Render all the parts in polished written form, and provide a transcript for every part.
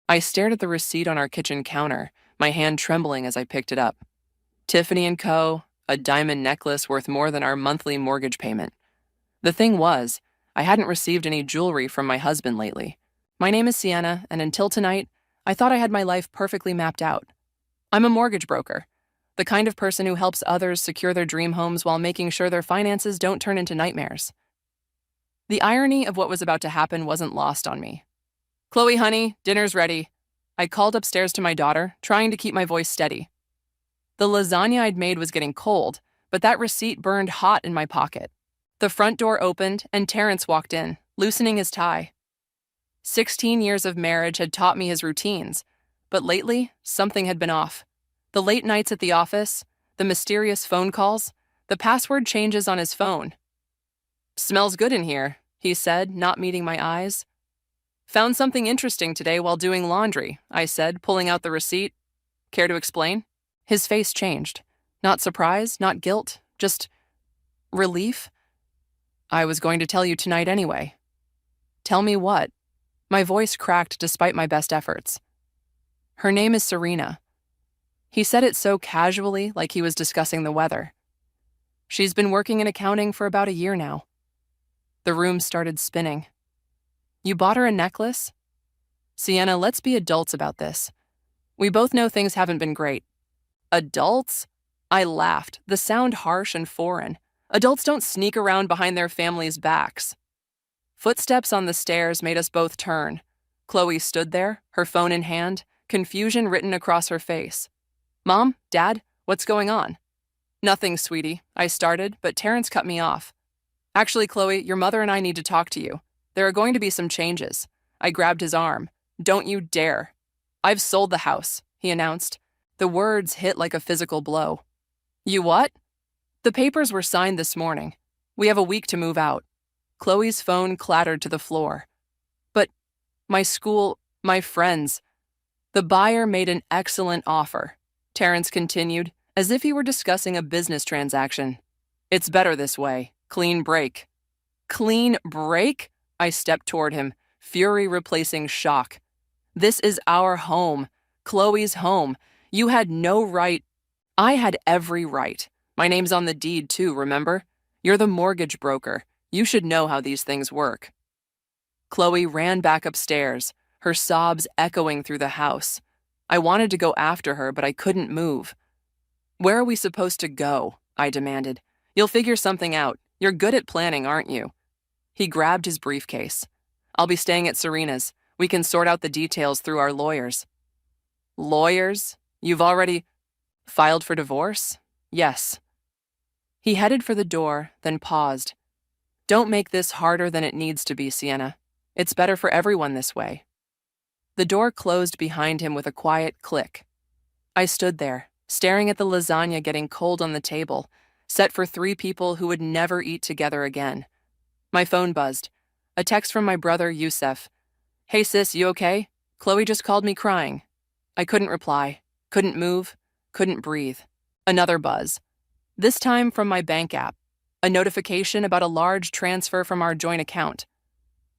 I stared at the receipt on our kitchen counter, my hand trembling as I picked it up. Tiffany & Co., a diamond necklace worth more than our monthly mortgage payment. The thing was, I hadn't received any jewelry from my husband lately. My name is Sienna, and until tonight, I thought I had my life perfectly mapped out. I'm a mortgage broker, the kind of person who helps others secure their dream homes while making sure their finances don't turn into nightmares. The irony of what was about to happen wasn't lost on me. "Chloe, honey, dinner's ready." I called upstairs to my daughter, trying to keep my voice steady. The lasagna I'd made was getting cold, but that receipt burned hot in my pocket. The front door opened, and Terrence walked in, loosening his tie. 16 years of marriage had taught me his routines, but lately, something had been off. The late nights at the office, the mysterious phone calls, the password changes on his phone. "Smells good in here," he said, not meeting my eyes. "Found something interesting today while doing laundry," I said, pulling out the receipt. "Care to explain?" His face changed. Not surprise, not guilt, just relief. "I was going to tell you tonight anyway." "Tell me what?" My voice cracked despite my best efforts. "Her name is Serena." He said it so casually, like he was discussing the weather. "She's been working in accounting for about a year now." The room started spinning. "You bought her a necklace?" "Sienna, let's be adults about this. We both know things haven't been great." "Adults?" I laughed, the sound harsh and foreign. Adults don't sneak around behind their families' backs. Footsteps on the stairs made us both turn. Chloe stood there, her phone in hand, confusion written across her face. "Mom? Dad? What's going on?" "Nothing, sweetie," I started, but Terrence cut me off. "Actually, Chloe, your mother and I need to talk to you. There are going to be some changes." I grabbed his arm. "Don't you dare." "I've sold the house," he announced. The words hit like a physical blow. "You what?" "The papers were signed this morning. We have a week to move out." Chloe's phone clattered to the floor. "But my school, my friends." "The buyer made an excellent offer," Terrence continued, as if he were discussing a business transaction. "It's better this way. Clean break." "Clean break?" I stepped toward him, fury replacing shock. "This is our home, Chloe's home. You had no right." "I had every right. My name's on the deed too, remember? You're the mortgage broker. You should know how these things work." Chloe ran back upstairs, her sobs echoing through the house. I wanted to go after her, but I couldn't move. "Where are we supposed to go?" I demanded. "You'll figure something out. You're good at planning, aren't you?" He grabbed his briefcase. "I'll be staying at Serena's. We can sort out the details through our lawyers." "Lawyers? You've already filed for divorce?" "Yes." He headed for the door, then paused. "Don't make this harder than it needs to be, Sienna. It's better for everyone this way." The door closed behind him with a quiet click. I stood there, staring at the lasagna getting cold on the table, set for 3 people who would never eat together again. My phone buzzed. A text from my brother, Yusef. "Hey sis, you okay? Chloe just called me crying." I couldn't reply, couldn't move, couldn't breathe. Another buzz. This time from my bank app. A notification about a large transfer from our joint account.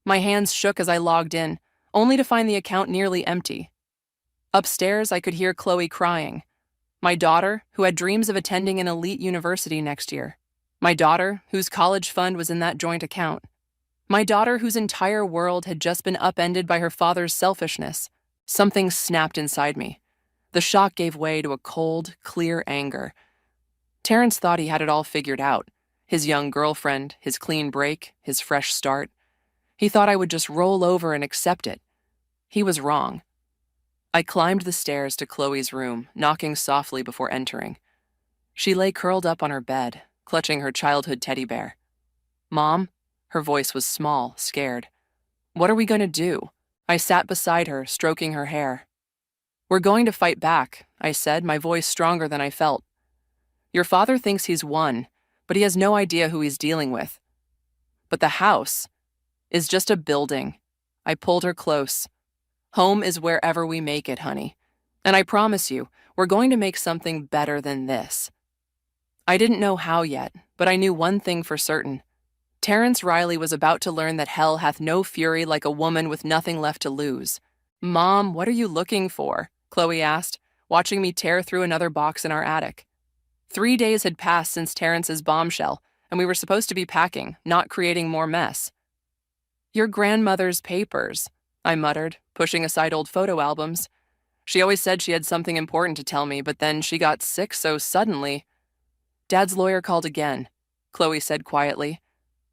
My hands shook as I logged in, only to find the account nearly empty. Upstairs, I could hear Chloe crying. My daughter, who had dreams of attending an elite university next year. My daughter, whose college fund was in that joint account. My daughter, whose entire world had just been upended by her father's selfishness. Something snapped inside me. The shock gave way to a cold, clear anger. Terrence thought he had it all figured out. His young girlfriend, his clean break, his fresh start. He thought I would just roll over and accept it. He was wrong. I climbed the stairs to Chloe's room, knocking softly before entering. She lay curled up on her bed, clutching her childhood teddy bear. "Mom?" Her voice was small, scared. "What are we going to do?" I sat beside her, stroking her hair. "We're going to fight back," I said, my voice stronger than I felt. "Your father thinks he's won, but he has no idea who he's dealing with. But the house is just a building." I pulled her close. "Home is wherever we make it, honey. And I promise you, we're going to make something better than this." I didn't know how yet, but I knew one thing for certain. Terrence Riley was about to learn that hell hath no fury like a woman with nothing left to lose. Mom, what are you looking for? Chloe asked, watching me tear through another box in our attic. 3 days had passed since Terrence's bombshell, and we were supposed to be packing, not creating more mess. Your grandmother's papers, I muttered, pushing aside old photo albums. She always said she had something important to tell me, but then she got sick so suddenly. Dad's lawyer called again, Chloe said quietly.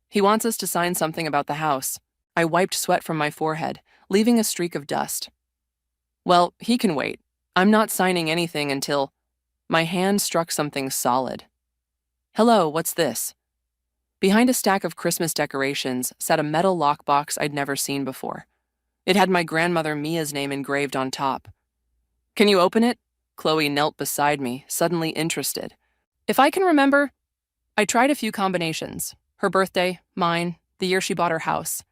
He wants us to sign something about the house. I wiped sweat from my forehead, leaving a streak of dust. Well, he can wait. I'm not signing anything until... My hand struck something solid. Hello, what's this? Behind a stack of Christmas decorations sat a metal lockbox I'd never seen before. It had my grandmother Mia's name engraved on top. Can you open it? Chloe knelt beside me, suddenly interested. If I can remember, I tried a few combinations. Her birthday, mine, the year she bought her house.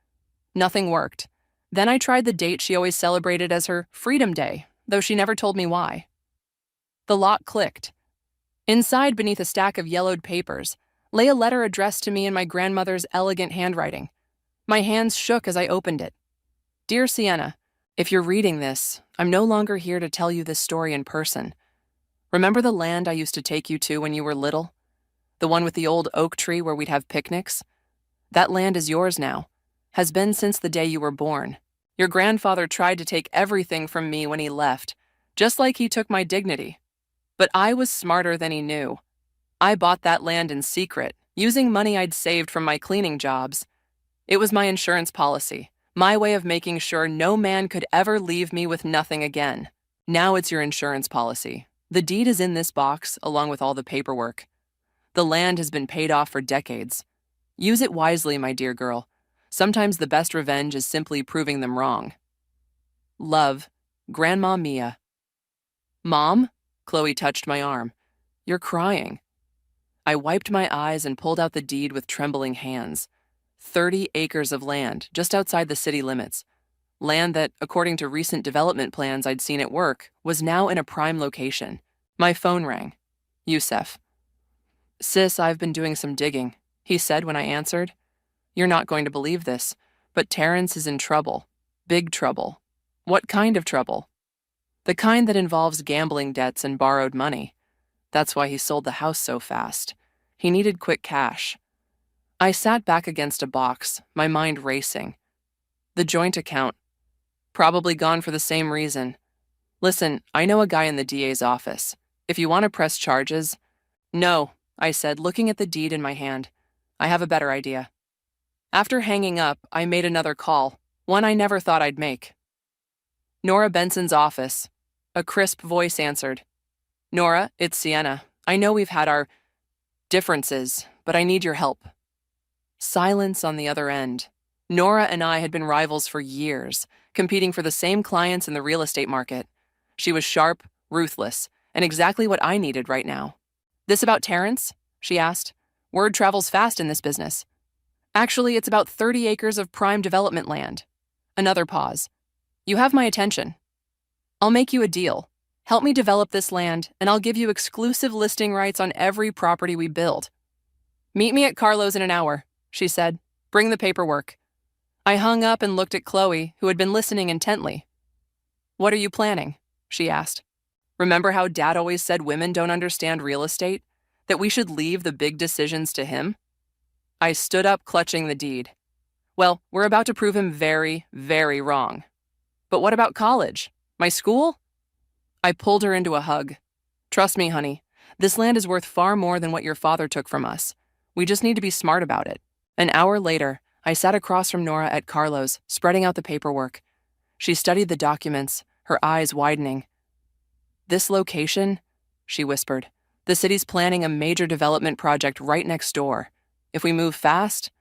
Nothing worked. Then I tried the date she always celebrated as her Freedom Day, though she never told me why. The lock clicked. Inside, beneath a stack of yellowed papers, lay a letter addressed to me in my grandmother's elegant handwriting. My hands shook as I opened it. Dear Sienna, if you're reading this, I'm no longer here to tell you this story in person. Remember the land I used to take you to when you were little? The one with the old oak tree where we'd have picnics? That land is yours now, has been since the day you were born. Your grandfather tried to take everything from me when he left, just like he took my dignity. But I was smarter than he knew. I bought that land in secret, using money I'd saved from my cleaning jobs. It was my insurance policy, my way of making sure no man could ever leave me with nothing again. Now it's your insurance policy. The deed is in this box, along with all the paperwork. The land has been paid off for decades. Use it wisely, my dear girl. Sometimes the best revenge is simply proving them wrong. Love, Grandma Mia. Mom? Chloe touched my arm. You're crying. I wiped my eyes and pulled out the deed with trembling hands. 30 acres of land, just outside the city limits. Land that, according to recent development plans I'd seen at work, was now in a prime location. My phone rang. Youssef. Sis, I've been doing some digging, he said when I answered. You're not going to believe this, but Terrence is in trouble. Big trouble. What kind of trouble? The kind that involves gambling debts and borrowed money. That's why he sold the house so fast. He needed quick cash. I sat back against a box, my mind racing. The joint account. Probably gone for the same reason. Listen, I know a guy in the DA's office. If you want to press charges... No, I said, looking at the deed in my hand. I have a better idea. After hanging up, I made another call, one I never thought I'd make. Nora Benson's office. A crisp voice answered. Nora, it's Sienna. I know we've had our differences, but I need your help. Silence on the other end. Nora and I had been rivals for years, competing for the same clients in the real estate market. She was sharp, ruthless, and exactly what I needed right now. This about Terrence? She asked. Word travels fast in this business. Actually, it's about 30 acres of prime development land. Another pause. You have my attention. I'll make you a deal. Help me develop this land, and I'll give you exclusive listing rights on every property we build. Meet me at Carlo's in an hour, she said. Bring the paperwork. I hung up and looked at Chloe, who had been listening intently. What are you planning? She asked. Remember how Dad always said women don't understand real estate? That we should leave the big decisions to him? I stood up, clutching the deed. Well, we're about to prove him very, very wrong. But what about college? My school? I pulled her into a hug. Trust me, honey, this land is worth far more than what your father took from us. We just need to be smart about it. An hour later, I sat across from Nora at Carlo's, spreading out the paperwork. She studied the documents, her eyes widening. This location, she whispered, the city's planning a major development project right next door. If we move fast,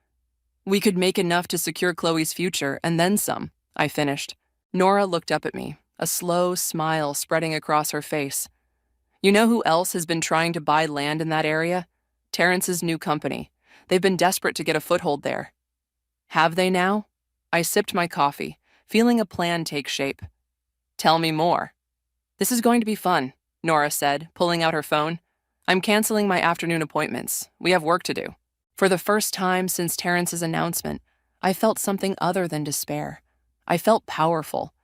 we could make enough to secure Chloe's future and then some, I finished. Nora looked up at me, a slow smile spreading across her face. You know who else has been trying to buy land in that area? Terrence's new company. They've been desperate to get a foothold there. Have they now? I sipped my coffee, feeling a plan take shape. Tell me more. This is going to be fun, Nora said, pulling out her phone. I'm canceling my afternoon appointments. We have work to do. For the first time since Terrence's announcement, I felt something other than despair. I felt powerful.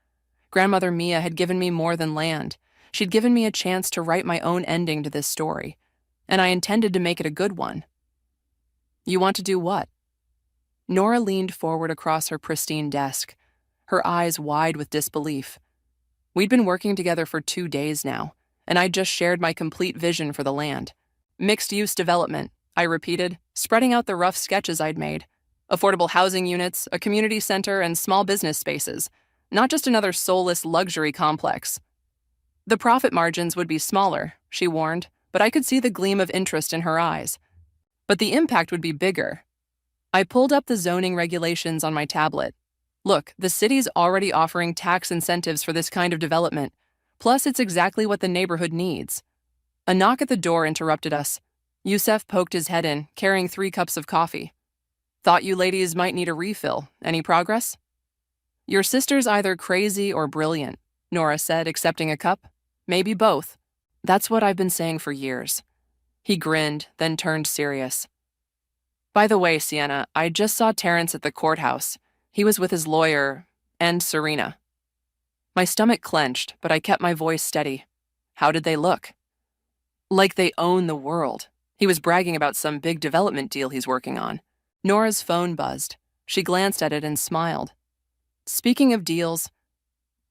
Grandmother Mia had given me more than land. She'd given me a chance to write my own ending to this story, and I intended to make it a good one. You want to do what? Nora leaned forward across her pristine desk, her eyes wide with disbelief. We'd been working together for 2 days now, and I'd just shared my complete vision for the land. Mixed-use development, I repeated, spreading out the rough sketches I'd made. Affordable housing units, a community center, and small business spaces. Not just another soulless luxury complex. The profit margins would be smaller, she warned, but I could see the gleam of interest in her eyes. But the impact would be bigger. I pulled up the zoning regulations on my tablet. Look, the city's already offering tax incentives for this kind of development. Plus, it's exactly what the neighborhood needs. A knock at the door interrupted us. Yusef poked his head in, carrying 3 cups of coffee. Thought you ladies might need a refill. Any progress? Your sister's either crazy or brilliant, Nora said, accepting a cup. Maybe both. That's what I've been saying for years. He grinned, then turned serious. By the way, Sienna, I just saw Terrence at the courthouse. He was with his lawyer and Serena. My stomach clenched, but I kept my voice steady. How did they look? Like they own the world. He was bragging about some big development deal he's working on. Nora's phone buzzed. She glanced at it and smiled. Speaking of deals,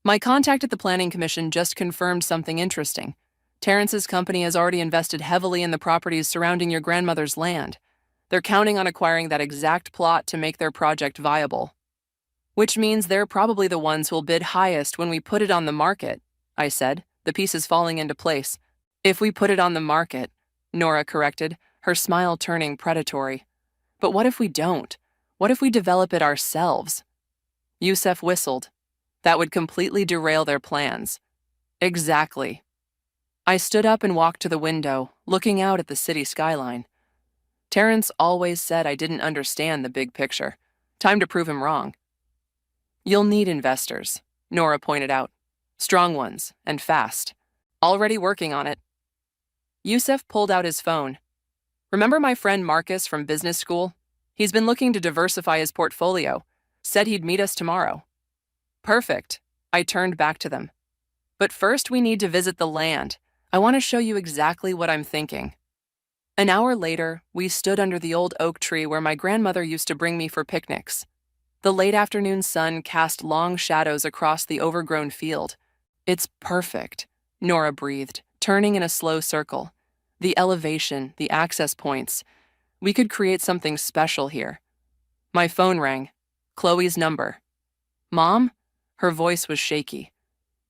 my contact at the Planning Commission just confirmed something interesting. Terrence's company has already invested heavily in the properties surrounding your grandmother's land. They're counting on acquiring that exact plot to make their project viable. Which means they're probably the ones who'll bid highest when we put it on the market, I said, the pieces falling into place. If we put it on the market, Nora corrected, her smile turning predatory. But what if we don't? What if we develop it ourselves? Yusef whistled. That would completely derail their plans. Exactly. I stood up and walked to the window, looking out at the city skyline. Terrence always said I didn't understand the big picture. Time to prove him wrong. You'll need investors, Nora pointed out. Strong ones, and fast. Already working on it. Yusef pulled out his phone. Remember my friend Marcus from business school? He's been looking to diversify his portfolio. Said he'd meet us tomorrow. Perfect. I turned back to them. But first we need to visit the land. I want to show you exactly what I'm thinking. An hour later, we stood under the old oak tree where my grandmother used to bring me for picnics. The late afternoon sun cast long shadows across the overgrown field. It's perfect, Nora breathed, turning in a slow circle. The elevation, the access points. We could create something special here. My phone rang. Chloe's number. Mom? Her voice was shaky.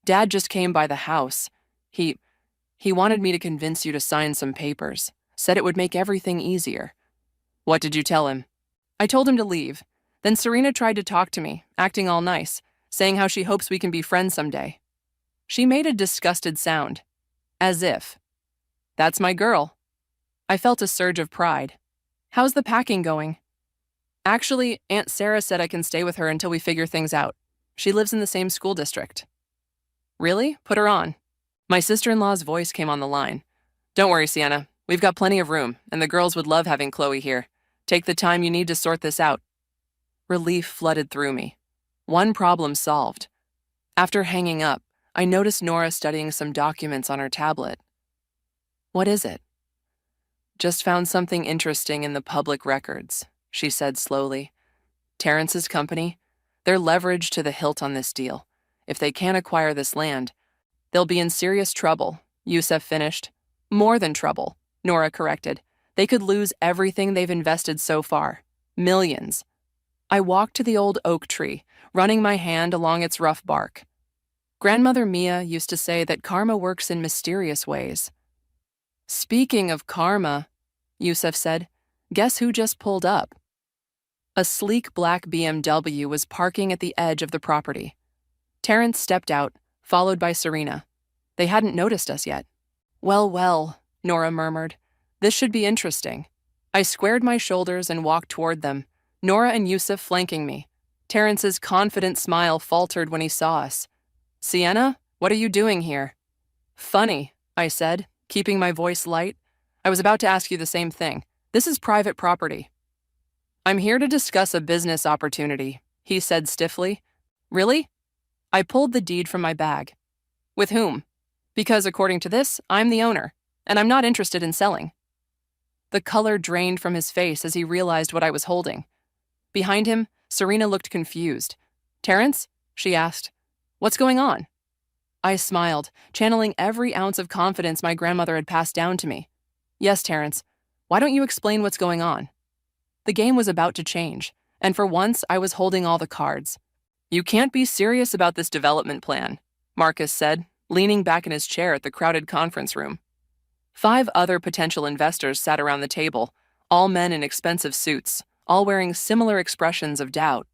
Dad just came by the house. He wanted me to convince you to sign some papers. Said it would make everything easier. What did you tell him? I told him to leave. Then Serena tried to talk to me, acting all nice, saying how she hopes we can be friends someday. She made a disgusted sound. As if. That's my girl. I felt a surge of pride. How's the packing going? Actually, Aunt Sarah said I can stay with her until we figure things out. She lives in the same school district. Really? Put her on. My sister-in-law's voice came on the line. Don't worry, Sienna. We've got plenty of room, and the girls would love having Chloe here. Take the time you need to sort this out. Relief flooded through me. One problem solved. After hanging up, I noticed Nora studying some documents on her tablet. What is it? Just found something interesting in the public records, she said slowly. Terrence's company, they're leveraged to the hilt on this deal. If they can't acquire this land, they'll be in serious trouble, Yusef finished. More than trouble, Nora corrected. They could lose everything they've invested so far. Millions. I walked to the old oak tree, running my hand along its rough bark. Grandmother Mia used to say that karma works in mysterious ways. Speaking of karma, Yusef said, guess who just pulled up? A sleek black BMW was parking at the edge of the property. Terrence stepped out, followed by Serena. They hadn't noticed us yet. Well, Nora murmured. This should be interesting. I squared my shoulders and walked toward them, Nora and Yusef flanking me. Terrence's confident smile faltered when he saw us. Sienna, what are you doing here? Funny, I said, keeping my voice light. I was about to ask you the same thing. This is private property. I'm here to discuss a business opportunity, he said stiffly. Really? I pulled the deed from my bag. With whom? Because according to this, I'm the owner, and I'm not interested in selling. The color drained from his face as he realized what I was holding. Behind him, Serena looked confused. Terrence? She asked. What's going on? I smiled, channeling every ounce of confidence my grandmother had passed down to me. Yes, Terrence. Why don't you explain what's going on? The game was about to change, and for once I was holding all the cards. You can't be serious about this development plan, Marcus said, leaning back in his chair at the crowded conference room. 5 other potential investors sat around the table, all men in expensive suits, all wearing similar expressions of doubt.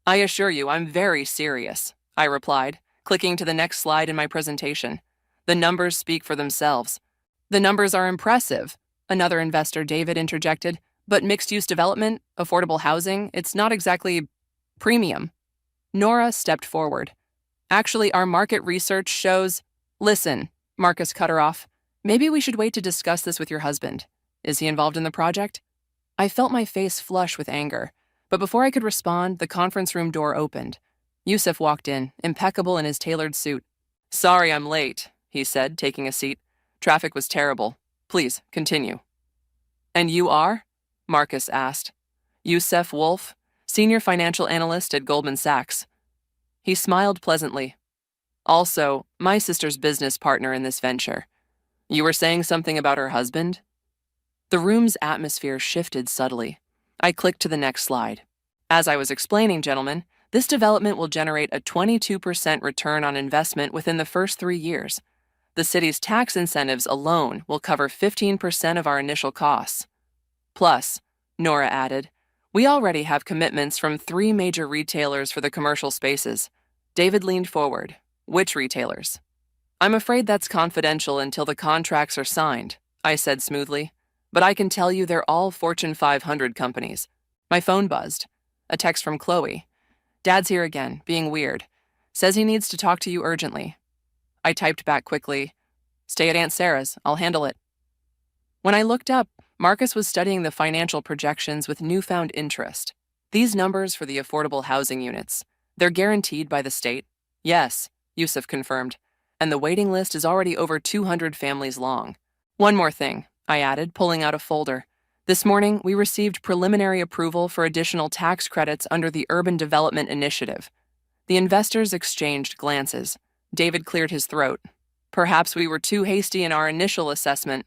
I assure you, I'm very serious, I replied, clicking to the next slide in my presentation. The numbers speak for themselves. The numbers are impressive, another investor, David, interjected, but mixed-use development, affordable housing, it's not exactly premium. Nora stepped forward. Actually, our market research shows... Listen, Marcus cut her off. Maybe we should wait to discuss this with your husband. Is he involved in the project? I felt my face flush with anger, but before I could respond, the conference room door opened. Yusuf walked in, impeccable in his tailored suit. Sorry I'm late, he said, taking a seat. Traffic was terrible. Please, continue. And you are? Marcus asked. Yusuf Wolf, senior financial analyst at Goldman Sachs. He smiled pleasantly. Also, my sister's business partner in this venture. You were saying something about her husband? The room's atmosphere shifted subtly. I clicked to the next slide. As I was explaining, gentlemen, this development will generate a 22% return on investment within the first 3 years. The city's tax incentives alone will cover 15% of our initial costs. Plus, Nora added, we already have commitments from 3 major retailers for the commercial spaces. David leaned forward. Which retailers? I'm afraid that's confidential until the contracts are signed, I said smoothly. But I can tell you they're all Fortune 500 companies. My phone buzzed. A text from Chloe. Dad's here again, being weird. Says he needs to talk to you urgently. I typed back quickly. Stay at Aunt Sarah's. I'll handle it. When I looked up, Marcus was studying the financial projections with newfound interest. These numbers for the affordable housing units, they're guaranteed by the state? Yes, Yusuf confirmed. And the waiting list is already over 200 families long. One more thing, I added, pulling out a folder. This morning, we received preliminary approval for additional tax credits under the Urban Development Initiative. The investors exchanged glances. David cleared his throat. Perhaps we were too hasty in our initial assessment.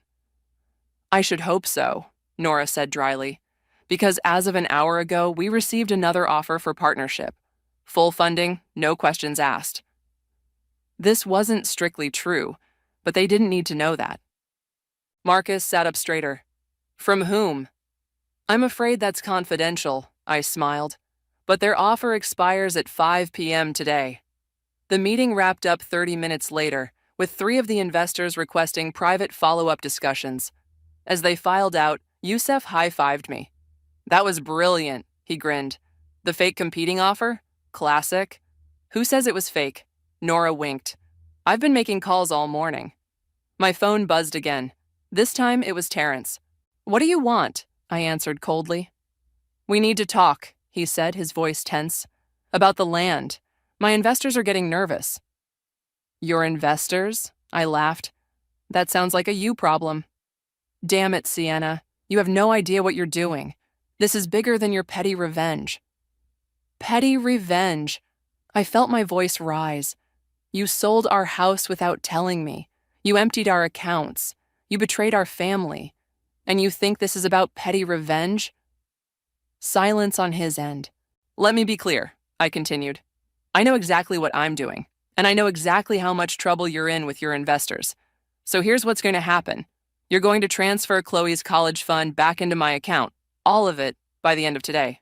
I should hope so, Nora said dryly, because as of an hour ago, we received another offer for partnership. Full funding, no questions asked. This wasn't strictly true, but they didn't need to know that. Marcus sat up straighter. From whom? I'm afraid that's confidential, I smiled, but their offer expires at 5 p.m. today. The meeting wrapped up 30 minutes later, with 3 of the investors requesting private follow-up discussions. As they filed out, Yusuf high-fived me. That was brilliant, he grinned. The fake competing offer? Classic. Who says it was fake? Nora winked. I've been making calls all morning. My phone buzzed again. This time it was Terrence. What do you want? I answered coldly. We need to talk, he said, his voice tense. About the land. My investors are getting nervous. Your investors? I laughed. That sounds like a you problem. Damn it, Sienna. You have no idea what you're doing. This is bigger than your petty revenge. Petty revenge. I felt my voice rise. You sold our house without telling me. You emptied our accounts. You betrayed our family. And you think this is about petty revenge? Silence on his end. Let me be clear, I continued. I know exactly what I'm doing, and I know exactly how much trouble you're in with your investors. So here's what's going to happen. You're going to transfer Chloe's college fund back into my account, all of it, by the end of today.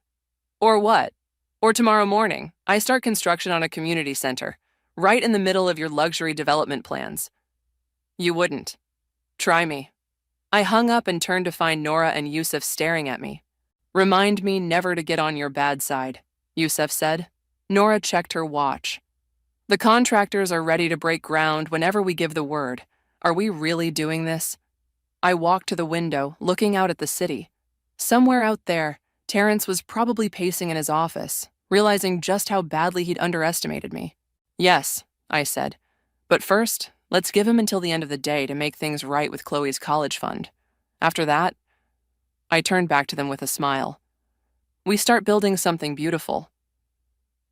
Or what? Or tomorrow morning, I start construction on a community center, right in the middle of your luxury development plans. You wouldn't. Try me. I hung up and turned to find Nora and Yusuf staring at me. Remind me never to get on your bad side, Yusuf said. Nora checked her watch. The contractors are ready to break ground whenever we give the word. Are we really doing this? I walked to the window, looking out at the city. Somewhere out there, Terrence was probably pacing in his office, realizing just how badly he'd underestimated me. Yes, I said. But first, let's give him until the end of the day to make things right with Chloe's college fund. After that, I turned back to them with a smile. We start building something beautiful.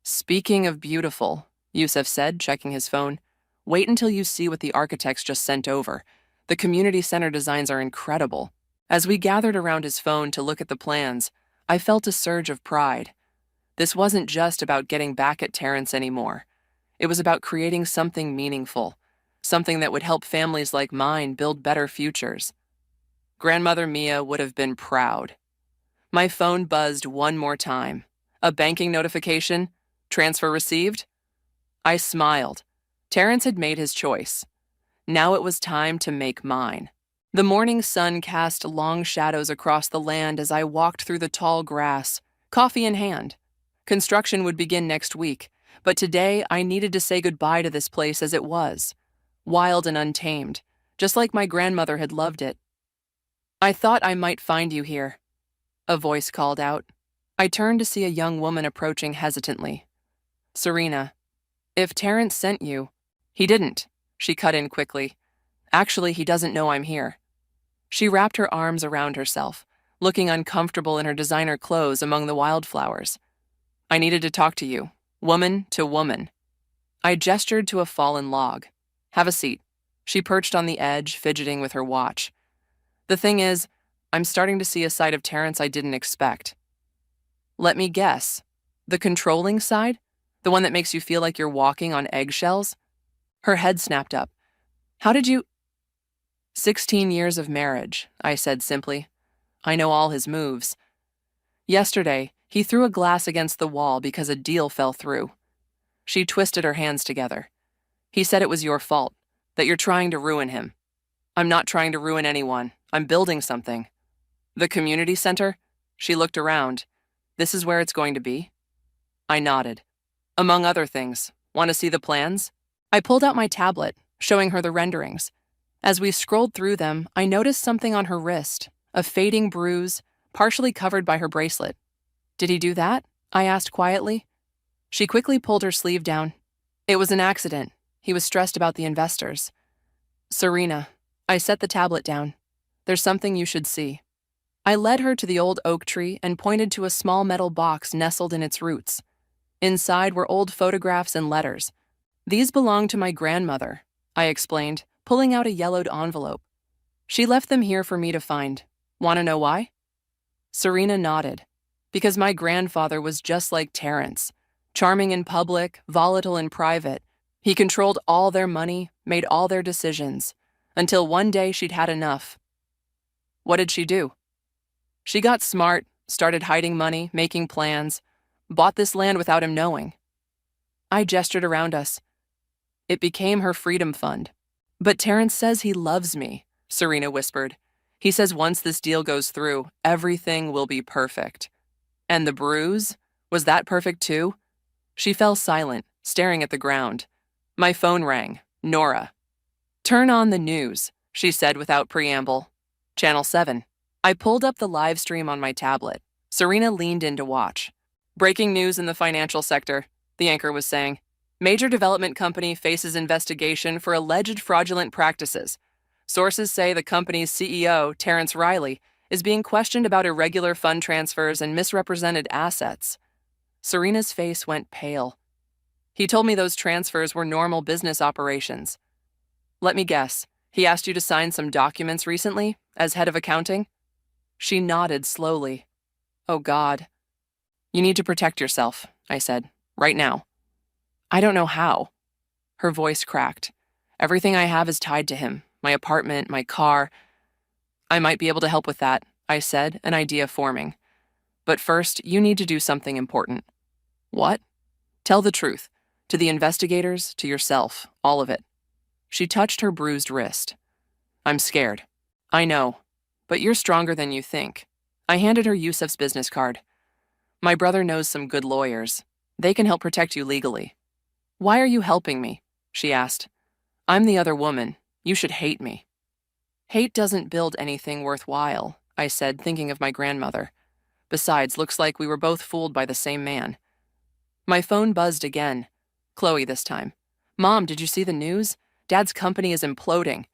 Speaking of beautiful, Yusuf said, checking his phone, wait until you see what the architects just sent over. The community center designs are incredible. As we gathered around his phone to look at the plans, I felt a surge of pride. This wasn't just about getting back at Terrence anymore. It was about creating something meaningful, something that would help families like mine build better futures. Grandmother Mia would have been proud. My phone buzzed one more time. A banking notification? Transfer received? I smiled. Terrence had made his choice. Now it was time to make mine. The morning sun cast long shadows across the land as I walked through the tall grass, coffee in hand. Construction would begin next week, but today I needed to say goodbye to this place as it was, wild and untamed, just like my grandmother had loved it. I thought I might find you here, a voice called out. I turned to see a young woman approaching hesitantly. Serena, if Terrence sent you— He didn't, she cut in quickly. Actually, he doesn't know I'm here. She wrapped her arms around herself, looking uncomfortable in her designer clothes among the wildflowers. I needed to talk to you, woman to woman. I gestured to a fallen log. Have a seat. She perched on the edge, fidgeting with her watch. The thing is, I'm starting to see a side of Terrence I didn't expect. Let me guess. The controlling side? The one that makes you feel like you're walking on eggshells? Her head snapped up. How did you— 16 years of marriage, I said simply. I know all his moves. Yesterday, he threw a glass against the wall because a deal fell through. She twisted her hands together. He said it was your fault, that you're trying to ruin him. I'm not trying to ruin anyone. I'm building something. The community center? She looked around. This is where it's going to be? I nodded. Among other things, want to see the plans? I pulled out my tablet, showing her the renderings. As we scrolled through them, I noticed something on her wrist, a fading bruise, partially covered by her bracelet. Did he do that? I asked quietly. She quickly pulled her sleeve down. It was an accident. He was stressed about the investors. Serena, I set the tablet down. There's something you should see. I led her to the old oak tree and pointed to a small metal box nestled in its roots. Inside were old photographs and letters. These belonged to my grandmother, I explained, pulling out a yellowed envelope. She left them here for me to find. Want to know why? Serena nodded. Because my grandfather was just like Terrence. Charming in public, volatile in private. He controlled all their money, made all their decisions, until one day she'd had enough. What did she do? She got smart, started hiding money, making plans, bought this land without him knowing. I gestured around us. It became her freedom fund. But Terrence says he loves me, Serena whispered. He says once this deal goes through, everything will be perfect. And the bruise? Was that perfect too? She fell silent, staring at the ground. My phone rang. Nora. Turn on the news, she said without preamble. Channel 7. I pulled up the live stream on my tablet. Serena leaned in to watch. Breaking news in the financial sector, the anchor was saying. Major development company faces investigation for alleged fraudulent practices. Sources say the company's CEO, Terrence Riley, is being questioned about irregular fund transfers and misrepresented assets. Serena's face went pale. He told me those transfers were normal business operations. Let me guess, he asked you to sign some documents recently, as head of accounting? She nodded slowly. Oh God. You need to protect yourself, I said, right now. I don't know how. Her voice cracked. Everything I have is tied to him, my apartment, my car. I might be able to help with that, I said, an idea forming. But first, you need to do something important. What? Tell the truth. To the investigators, to yourself, all of it. She touched her bruised wrist. I'm scared. I know, but you're stronger than you think. I handed her Yusuf's business card. My brother knows some good lawyers. They can help protect you legally. Why are you helping me? She asked. I'm the other woman. You should hate me. Hate doesn't build anything worthwhile, I said, thinking of my grandmother. Besides, looks like we were both fooled by the same man. My phone buzzed again. Chloe this time. Mom, did you see the news? Dad's company is imploding.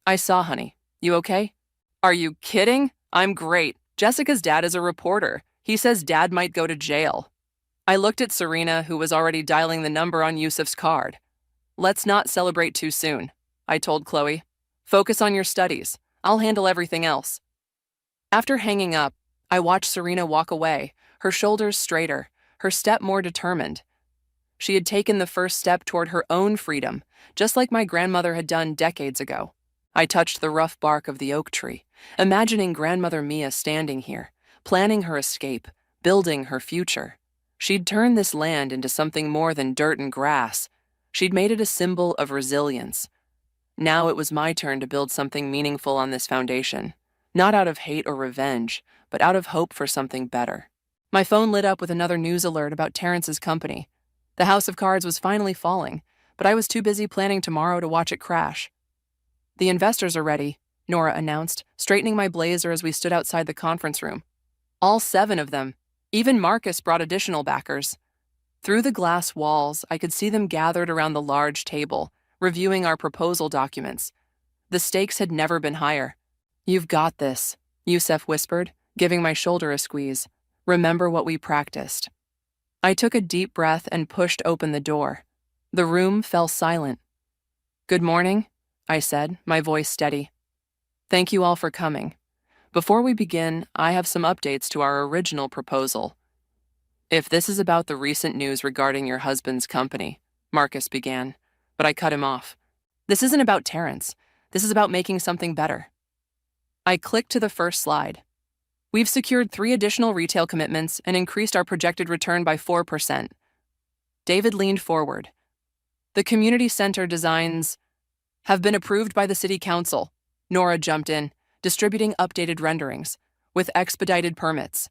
I saw, honey. You okay? Are you kidding? I'm great. Jessica's dad is a reporter. He says Dad might go to jail. I looked at Serena, who was already dialing the number on Yusuf's card. Let's not celebrate too soon, I told Chloe. Focus on your studies. I'll handle everything else. After hanging up, I watched Serena walk away, her shoulders straighter, her step more determined. She had taken the first step toward her own freedom, just like my grandmother had done decades ago. I touched the rough bark of the oak tree, imagining Grandmother Mia standing here, planning her escape, building her future. She'd turned this land into something more than dirt and grass. She'd made it a symbol of resilience. Now it was my turn to build something meaningful on this foundation, not out of hate or revenge, but out of hope for something better. My phone lit up with another news alert about Terrence's company. The house of cards was finally falling, but I was too busy planning tomorrow to watch it crash. The investors are ready, Nora announced, straightening my blazer as we stood outside the conference room. All 7 of them. Even Marcus brought additional backers. Through the glass walls, I could see them gathered around the large table, reviewing our proposal documents. The stakes had never been higher. You've got this, Yusuf whispered, giving my shoulder a squeeze. Remember what we practiced. I took a deep breath and pushed open the door. The room fell silent. Good morning, I said, my voice steady. Thank you all for coming. Before we begin, I have some updates to our original proposal. If this is about the recent news regarding your husband's company, Marcus began, but I cut him off. This isn't about Terrence. This is about making something better. I clicked to the first slide. We've secured 3 additional retail commitments and increased our projected return by 4%. David leaned forward. The community center designs have been approved by the city council. Nora jumped in, distributing updated renderings, with expedited permits.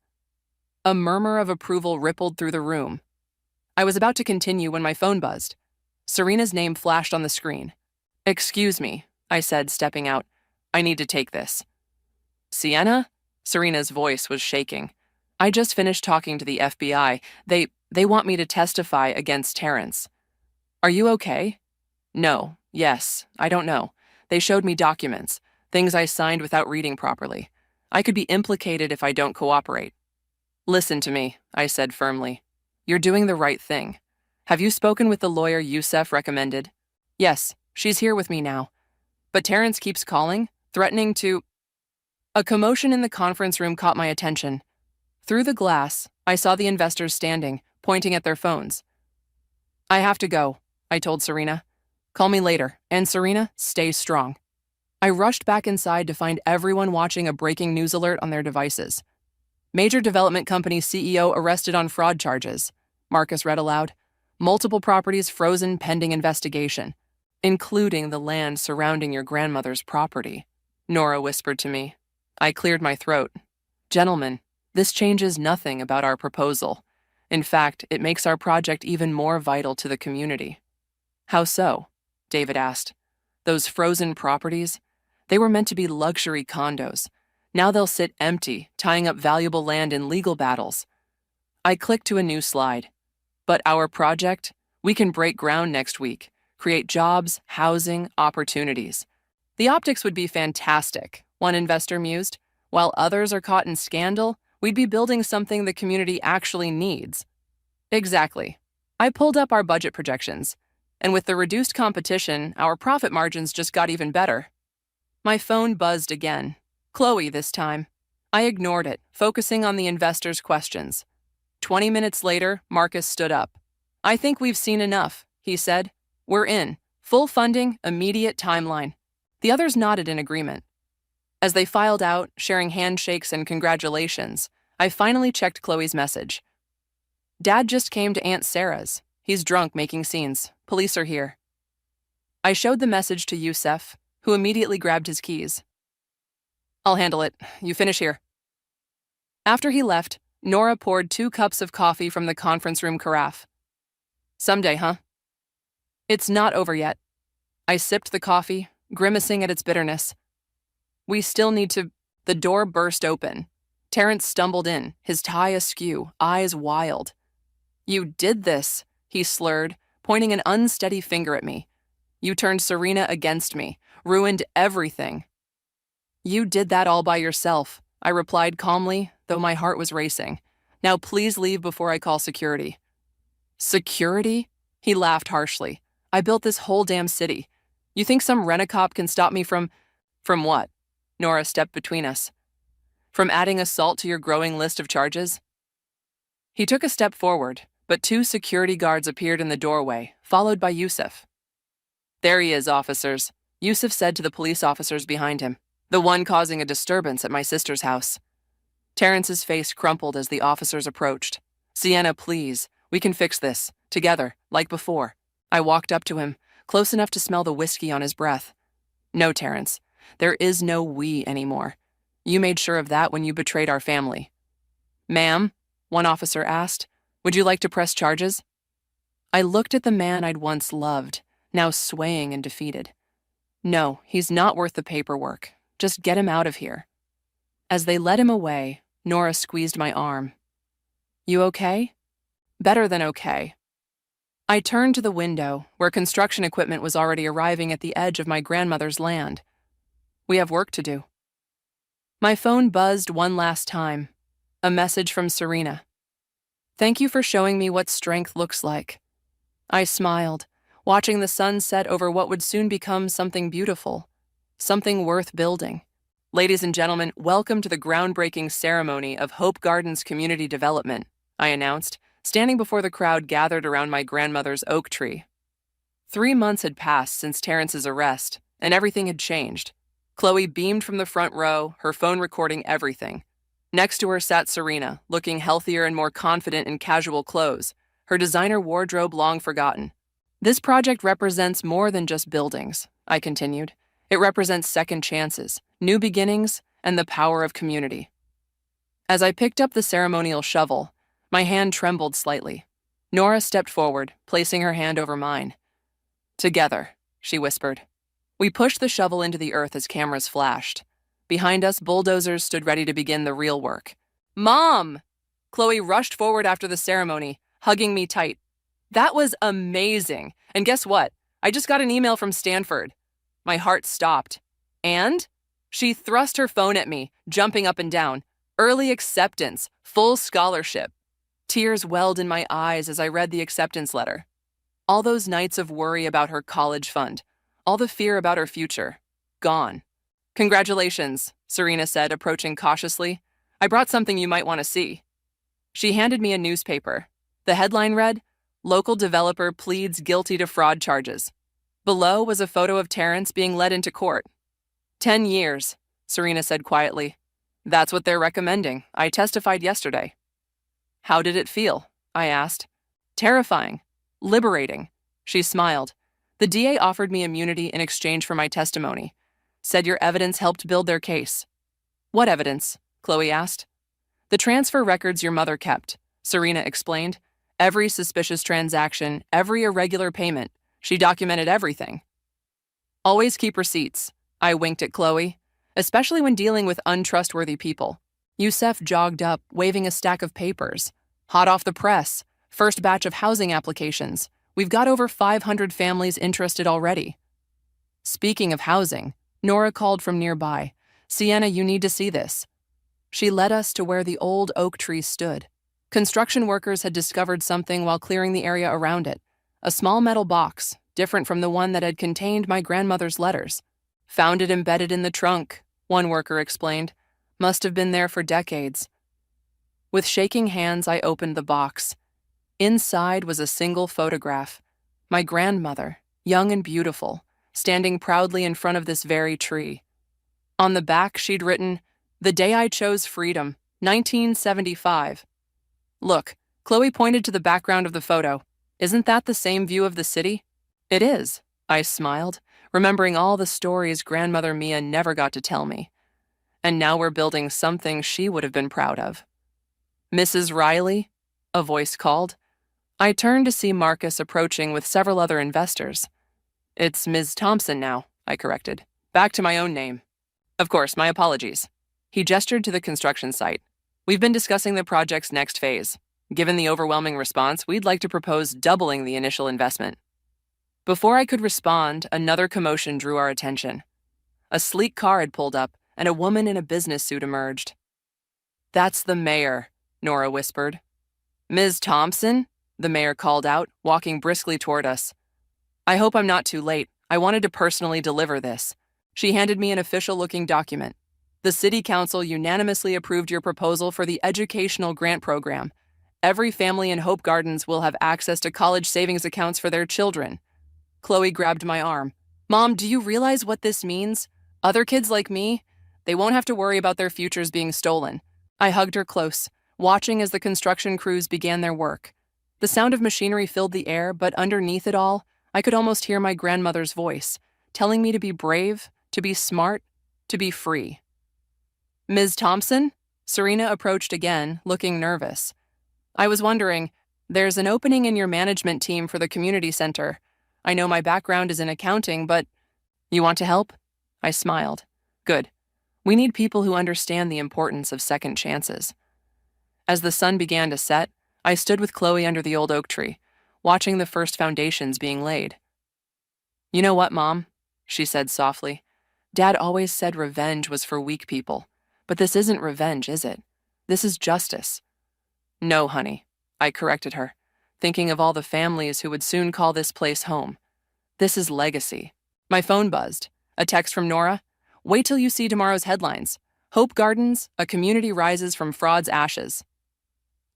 A murmur of approval rippled through the room. I was about to continue when my phone buzzed. Serena's name flashed on the screen. Excuse me, I said, stepping out. I need to take this. Sienna? Serena's voice was shaking. I just finished talking to the FBI. They want me to testify against Terrence. Are you okay? No, yes, I don't know. They showed me documents, things I signed without reading properly. I could be implicated if I don't cooperate. Listen to me, I said firmly. You're doing the right thing. Have you spoken with the lawyer Yusuf recommended? Yes, she's here with me now. But Terrence keeps calling, threatening to... A commotion in the conference room caught my attention. Through the glass, I saw the investors standing, pointing at their phones. I have to go, I told Serena. Call me later, and Serena, stay strong. I rushed back inside to find everyone watching a breaking news alert on their devices. Major development company CEO arrested on fraud charges, Marcus read aloud. Multiple properties frozen pending investigation, including the land surrounding your grandmother's property, Nora whispered to me. I cleared my throat. Gentlemen, this changes nothing about our proposal. In fact, it makes our project even more vital to the community. How so? David asked. Those frozen properties? They were meant to be luxury condos. Now they'll sit empty, tying up valuable land in legal battles. I clicked to a new slide. But our project? We can break ground next week, create jobs, housing, opportunities. The optics would be fantastic, one investor mused. While others are caught in scandal, we'd be building something the community actually needs. Exactly. I pulled up our budget projections, and with the reduced competition, our profit margins just got even better. My phone buzzed again. Chloe this time. I ignored it, focusing on the investors' questions. 20 minutes later, Marcus stood up. I think we've seen enough, he said. We're in. Full funding, immediate timeline. The others nodded in agreement. As they filed out, sharing handshakes and congratulations, I finally checked Chloe's message. Dad just came to Aunt Sarah's. He's drunk making scenes. Police are here. I showed the message to Yusuf, who immediately grabbed his keys. I'll handle it. You finish here. After he left, Nora poured 2 cups of coffee from the conference room carafe. Someday, huh? It's not over yet. I sipped the coffee, grimacing at its bitterness. We still need to... The door burst open. Terrence stumbled in, his tie askew, eyes wild. You did this, he slurred, pointing an unsteady finger at me. You turned Serena against me, ruined everything. You did that all by yourself, I replied calmly, though my heart was racing. Now please leave before I call security. Security? He laughed harshly. I built this whole damn city. You think some rent-a-cop can stop me from what? Nora stepped between us. From adding assault to your growing list of charges? He took a step forward, but 2 security guards appeared in the doorway, followed by Yusuf. There he is, officers, Yusuf said to the police officers behind him, the one causing a disturbance at my sister's house. Terrence's face crumpled as the officers approached. Sienna, please, we can fix this, together, like before. I walked up to him, close enough to smell the whiskey on his breath. No, Terrence, there is no we anymore. You made sure of that when you betrayed our family. Ma'am, one officer asked, would you like to press charges? I looked at the man I'd once loved, now swaying and defeated. No, he's not worth the paperwork. Just get him out of here. As they led him away, Nora squeezed my arm. You okay? Better than okay. I turned to the window, where construction equipment was already arriving at the edge of my grandmother's land. We have work to do. My phone buzzed one last time. A message from Serena. Thank you for showing me what strength looks like. I smiled, watching the sun set over what would soon become something beautiful, something worth building. Ladies and gentlemen, welcome to the groundbreaking ceremony of Hope Gardens Community Development, I announced, standing before the crowd gathered around my grandmother's oak tree. 3 months had passed since Terrence's arrest, and everything had changed. Chloe beamed from the front row, her phone recording everything. Next to her sat Serena, looking healthier and more confident in casual clothes, her designer wardrobe long forgotten. This project represents more than just buildings, I continued. It represents second chances, new beginnings, and the power of community. As I picked up the ceremonial shovel, my hand trembled slightly. Nora stepped forward, placing her hand over mine. Together, she whispered. We pushed the shovel into the earth as cameras flashed. Behind us, bulldozers stood ready to begin the real work. Mom! Chloe rushed forward after the ceremony, hugging me tight. That was amazing. And guess what? I just got an email from Stanford. My heart stopped. And? She thrust her phone at me, jumping up and down. Early acceptance, full scholarship. Tears welled in my eyes as I read the acceptance letter. All those nights of worry about her college fund, all the fear about her future, gone. Congratulations, Serena said, approaching cautiously. I brought something you might want to see. She handed me a newspaper. The headline read, Local developer pleads guilty to fraud charges. Below was a photo of Terrence being led into court. 10 years, Serena said quietly. That's what they're recommending. I testified yesterday. How did it feel? I asked. Terrifying. Liberating. She smiled. The DA offered me immunity in exchange for my testimony. Said your evidence helped build their case. What evidence? Chloe asked. The transfer records your mother kept, Serena explained. Every suspicious transaction, every irregular payment. She documented everything. Always keep receipts, I winked at Chloe, especially when dealing with untrustworthy people. Yusuf jogged up, waving a stack of papers. Hot off the press. First batch of housing applications. We've got over 500 families interested already. Speaking of housing, Nora called from nearby. Sienna, you need to see this. She led us to where the old oak tree stood. Construction workers had discovered something while clearing the area around it. A small metal box, different from the one that had contained my grandmother's letters. Found it embedded in the trunk, one worker explained. Must have been there for decades. With shaking hands, I opened the box. Inside was a single photograph. My grandmother, young and beautiful, standing proudly in front of this very tree. On the back, she'd written, The Day I Chose Freedom, 1975. Look, Chloe pointed to the background of the photo. Isn't that the same view of the city? It is, I smiled, remembering all the stories grandmother Mia never got to tell me. And now we're building something she would have been proud of. Mrs. Riley? A voice called. I turned to see Marcus approaching with several other investors. It's Ms. Thompson now, I corrected. Back to my own name. Of course, my apologies. He gestured to the construction site. We've been discussing the project's next phase. Given the overwhelming response, we'd like to propose doubling the initial investment. Before I could respond, another commotion drew our attention. A sleek car had pulled up, and a woman in a business suit emerged. "That's the mayor," Nora whispered. "Ms. Thompson?" the mayor called out, walking briskly toward us. "I hope I'm not too late. I wanted to personally deliver this." She handed me an official-looking document. "The City Council unanimously approved your proposal for the educational grant program. Every family in Hope Gardens will have access to college savings accounts for their children." Chloe grabbed my arm. "Mom, do you realize what this means? Other kids like me, they won't have to worry about their futures being stolen." I hugged her close, watching as the construction crews began their work. The sound of machinery filled the air, but underneath it all, I could almost hear my grandmother's voice, telling me to be brave, to be smart, to be free. "Ms. Thompson?" Serena approached again, looking nervous. I was wondering, "There's an opening in your management team for the community center. I know my background is in accounting, but you want to help?" I smiled. "Good. We need people who understand the importance of second chances." As the sun began to set, I stood with Chloe under the old oak tree, watching the first foundations being laid. "You know what, Mom?" she said softly. "Dad always said revenge was for weak people. But this isn't revenge, is it? This is justice." "No, honey," I corrected her, thinking of all the families who would soon call this place home. "This is legacy." My phone buzzed. A text from Nora. "Wait till you see tomorrow's headlines. Hope Gardens, a community rises from fraud's ashes."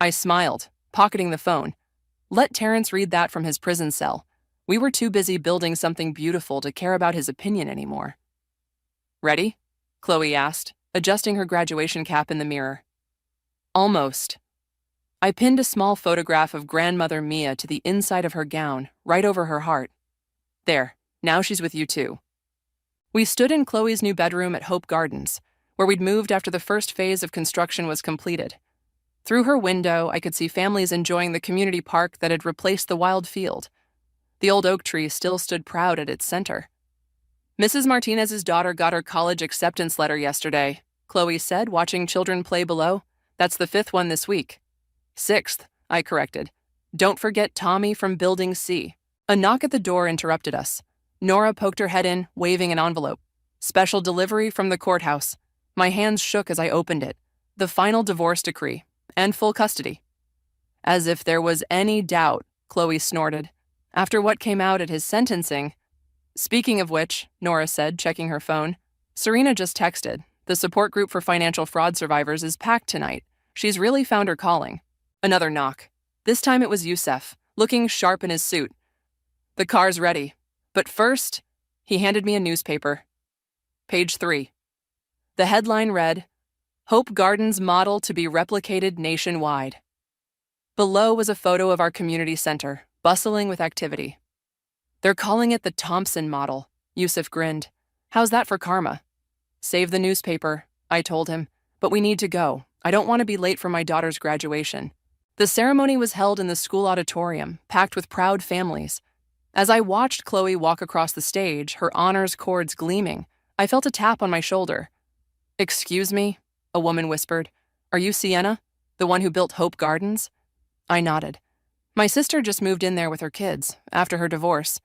I smiled, pocketing the phone. Let Terrence read that from his prison cell. We were too busy building something beautiful to care about his opinion anymore. "Ready?" Chloe asked, adjusting her graduation cap in the mirror. "Almost." I pinned a small photograph of grandmother Mia to the inside of her gown, right over her heart. "There, now she's with you too." We stood in Chloe's new bedroom at Hope Gardens, where we'd moved after the first phase of construction was completed. Through her window, I could see families enjoying the community park that had replaced the wild field. The old oak tree still stood proud at its center. "Mrs. Martinez's daughter got her college acceptance letter yesterday," Chloe said, watching children play below. "That's the 5th one this week." "6th," I corrected. "Don't forget Tommy from Building C." A knock at the door interrupted us. Nora poked her head in, waving an envelope. "Special delivery from the courthouse." My hands shook as I opened it. The final divorce decree, and full custody. "As if there was any doubt," Chloe snorted. "After what came out at his sentencing." "Speaking of which," Nora said, checking her phone, "Serena just texted. The support group for financial fraud survivors is packed tonight. She's really found her calling." Another knock. This time it was Youssef, looking sharp in his suit. "The car's ready. But first," he handed me a newspaper. Page 3. The headline read, "Hope Gardens model to be replicated nationwide." Below was a photo of our community center, bustling with activity. "They're calling it the Thompson model," Youssef grinned. "How's that for karma?" "Save the newspaper," I told him, "but we need to go. I don't want to be late for my daughter's graduation." The ceremony was held in the school auditorium, packed with proud families. As I watched Chloe walk across the stage, her honors cords gleaming, I felt a tap on my shoulder. "Excuse me," a woman whispered. "Are you Sienna, the one who built Hope Gardens?" I nodded. "My sister just moved in there with her kids, after her divorce."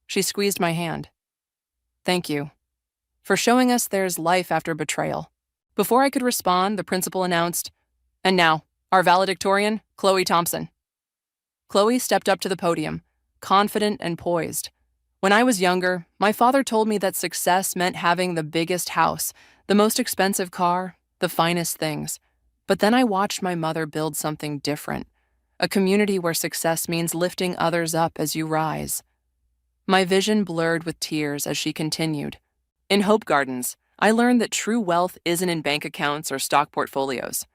She squeezed my hand. "Thank you for showing us there's life after betrayal." Before I could respond, the principal announced, "And now, our valedictorian, Chloe Thompson." Chloe stepped up to the podium, confident and poised. When I was younger, my father told me that success meant having the biggest house, the most expensive car, the finest things. But then I watched my mother build something different, a community where success means lifting others up as you rise. My vision blurred with tears as she continued. "In Hope Gardens, I learned that true wealth isn't in bank accounts or stock portfolios.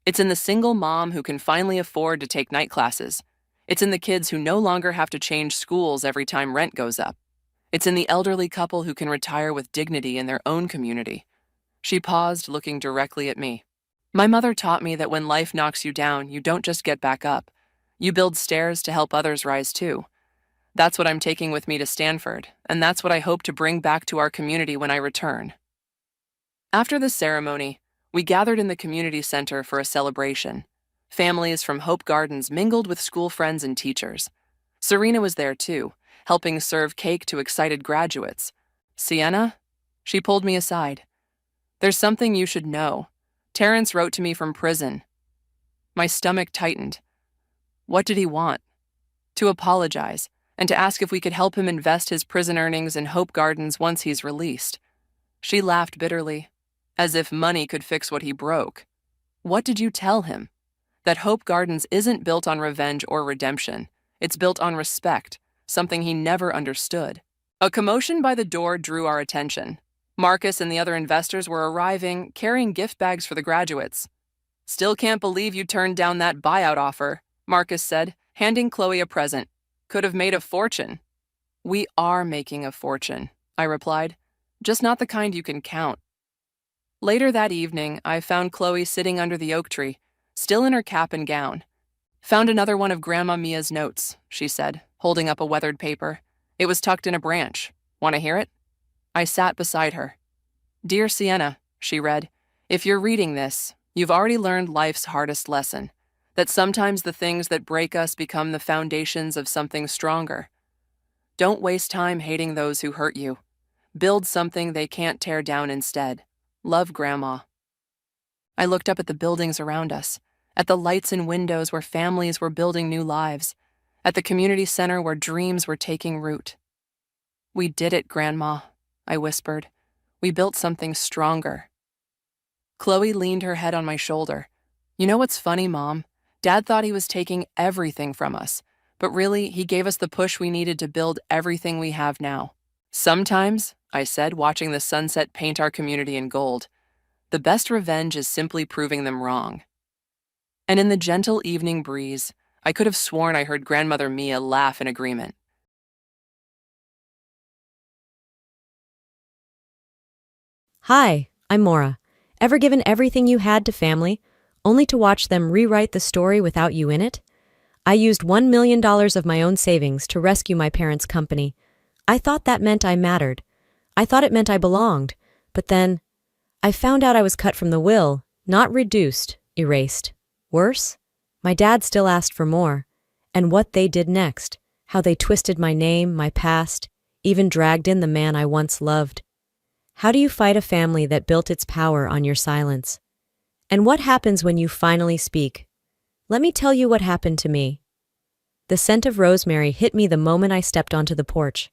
It's in the single mom who can finally afford to take night classes. It's in the kids who no longer have to change schools every time rent goes up. It's in the elderly couple who can retire with dignity in their own community." She paused, looking directly at me. "My mother taught me that when life knocks you down, you don't just get back up. You build stairs to help others rise too. That's what I'm taking with me to Stanford, and that's what I hope to bring back to our community when I return." After the ceremony, we gathered in the community center for a celebration. Families from Hope Gardens mingled with school friends and teachers. Serena was there too, helping serve cake to excited graduates. Sienna? She pulled me aside. There's something you should know. Terrence wrote to me from prison. My stomach tightened. What did he want? To apologize, and to ask if we could help him invest his prison earnings in Hope Gardens once he's released. She laughed bitterly, as if money could fix what he broke. What did you tell him? That Hope Gardens isn't built on revenge or redemption. It's built on respect, something he never understood. A commotion by the door drew our attention. Marcus and the other investors were arriving, carrying gift bags for the graduates. Still can't believe you turned down that buyout offer, Marcus said, handing Chloe a present. Could have made a fortune. We are making a fortune, I replied. Just not the kind you can count. Later that evening, I found Chloe sitting under the oak tree, still in her cap and gown. Found another one of Grandma Mia's notes, she said, holding up a weathered paper. It was tucked in a branch. Want to hear it? I sat beside her. Dear Sienna, she read, if you're reading this, you've already learned life's hardest lesson, that sometimes the things that break us become the foundations of something stronger. Don't waste time hating those who hurt you. Build something they can't tear down instead. Love, Grandma. I looked up at the buildings around us, at the lights and windows where families were building new lives, at the community center where dreams were taking root. We did it, Grandma, I whispered. We built something stronger. Chloe leaned her head on my shoulder. You know what's funny, Mom? Dad thought he was taking everything from us, but really, he gave us the push we needed to build everything we have now. Sometimes, I said, watching the sunset paint our community in gold, the best revenge is simply proving them wrong. And in the gentle evening breeze, I could have sworn I heard Grandmother Mia laugh in agreement. Hi, I'm Maura. Ever given everything you had to family, only to watch them rewrite the story without you in it? I used $1 million of my own savings to rescue my parents' company. I thought that meant I mattered. I thought it meant I belonged. But then, I found out I was cut from the will, not reduced, erased. Worse, my dad still asked for more. And what they did next, how they twisted my name, my past, even dragged in the man I once loved. How do you fight a family that built its power on your silence? And what happens when you finally speak? Let me tell you what happened to me. The scent of rosemary hit me the moment I stepped onto the porch.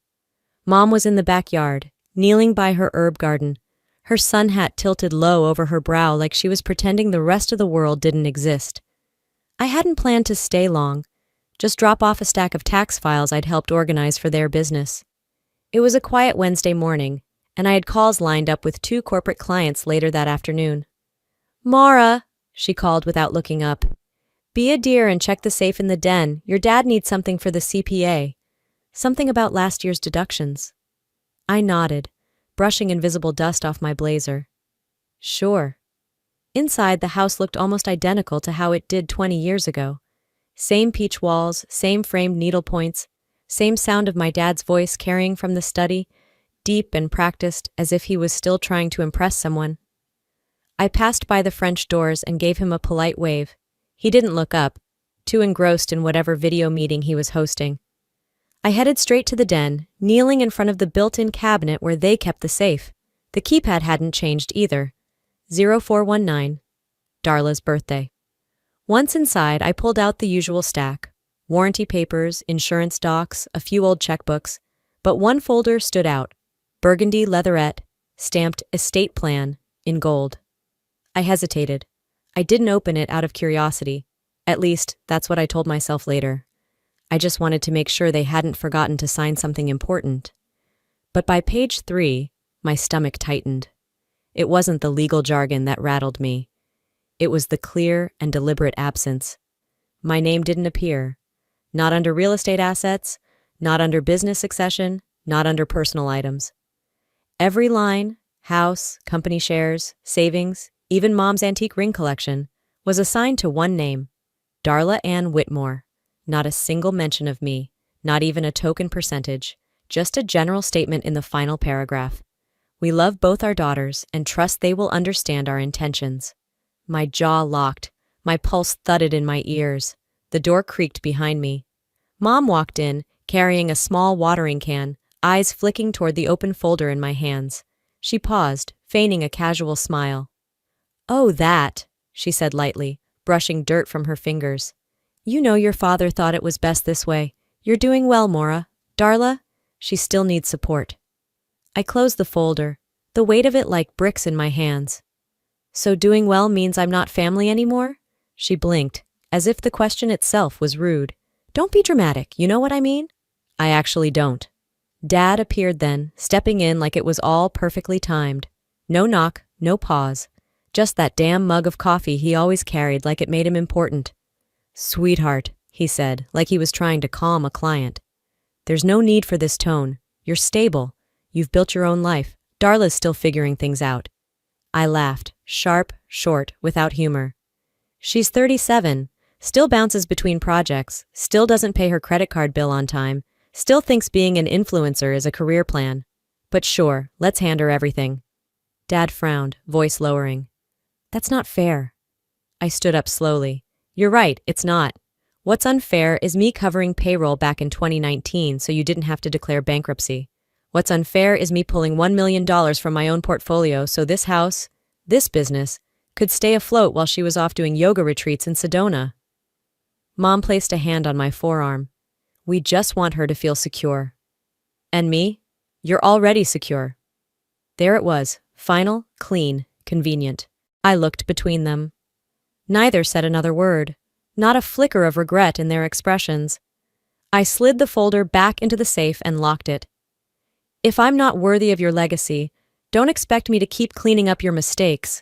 Mom was in the backyard, kneeling by her herb garden, her sun hat tilted low over her brow like she was pretending the rest of the world didn't exist. I hadn't planned to stay long, just drop off a stack of tax files I'd helped organize for their business. It was a quiet Wednesday morning, and I had calls lined up with 2 corporate clients later that afternoon. Maura, she called without looking up. Be a dear and check the safe in the den. Your dad needs something for the CPA. Something about last year's deductions. I nodded, brushing invisible dust off my blazer. Sure. Inside, the house looked almost identical to how it did 20 years ago. Same peach walls, same framed needlepoints, same sound of my dad's voice carrying from the study, deep and practiced as if he was still trying to impress someone. I passed by the French doors and gave him a polite wave. He didn't look up, too engrossed in whatever video meeting he was hosting. I headed straight to the den, kneeling in front of the built-in cabinet where they kept the safe. The keypad hadn't changed either. 0419, Darla's birthday. Once inside, I pulled out the usual stack. Warranty papers, insurance docs, a few old checkbooks. But one folder stood out. Burgundy leatherette, stamped estate plan, in gold. I hesitated. I didn't open it out of curiosity. At least, that's what I told myself later. I just wanted to make sure they hadn't forgotten to sign something important. But by page 3, my stomach tightened. It wasn't the legal jargon that rattled me. It was the clear and deliberate absence. My name didn't appear. Not under real estate assets, not under business succession, not under personal items. Every line, house, company shares, savings, even Mom's antique ring collection, was assigned to one name, Darla Ann Whitmore. Not a single mention of me, not even a token percentage, just a general statement in the final paragraph. We love both our daughters and trust they will understand our intentions. My jaw locked, My pulse thudded in my ears. The door creaked behind me. Mom walked in, carrying a small watering can, eyes flicking toward the open folder in my hands. She paused, feigning a casual smile. "Oh, that," she said lightly, brushing dirt from her fingers. "You know your father thought it was best this way. You're doing well, Mora. Darla, she still needs support." I closed the folder, the weight of it like bricks in my hands. "So doing well means I'm not family anymore?" She blinked, as if the question itself was rude. "Don't be dramatic, you know what I mean?" "I actually don't." Dad appeared then, stepping in like it was all perfectly timed. No knock, no pause. Just that damn mug of coffee he always carried like it made him important. "Sweetheart," he said, like he was trying to calm a client. "There's no need for this tone. You're stable. You've built your own life. Darla's still figuring things out." I laughed, sharp, short, without humor. "She's 37, still bounces between projects, still doesn't pay her credit card bill on time, still thinks being an influencer is a career plan. But sure, let's hand her everything." Dad frowned, voice lowering. "That's not fair." I stood up slowly. "You're right, it's not. What's unfair is me covering payroll back in 2019 so you didn't have to declare bankruptcy. What's unfair is me pulling $1 million from my own portfolio so this house, this business, could stay afloat while she was off doing yoga retreats in Sedona." Mom placed a hand on my forearm. "We just want her to feel secure." "And me? You're already secure." There it was, final, clean, convenient. I looked between them. Neither said another word, not a flicker of regret in their expressions. I slid the folder back into the safe and locked it. "If I'm not worthy of your legacy, don't expect me to keep cleaning up your mistakes."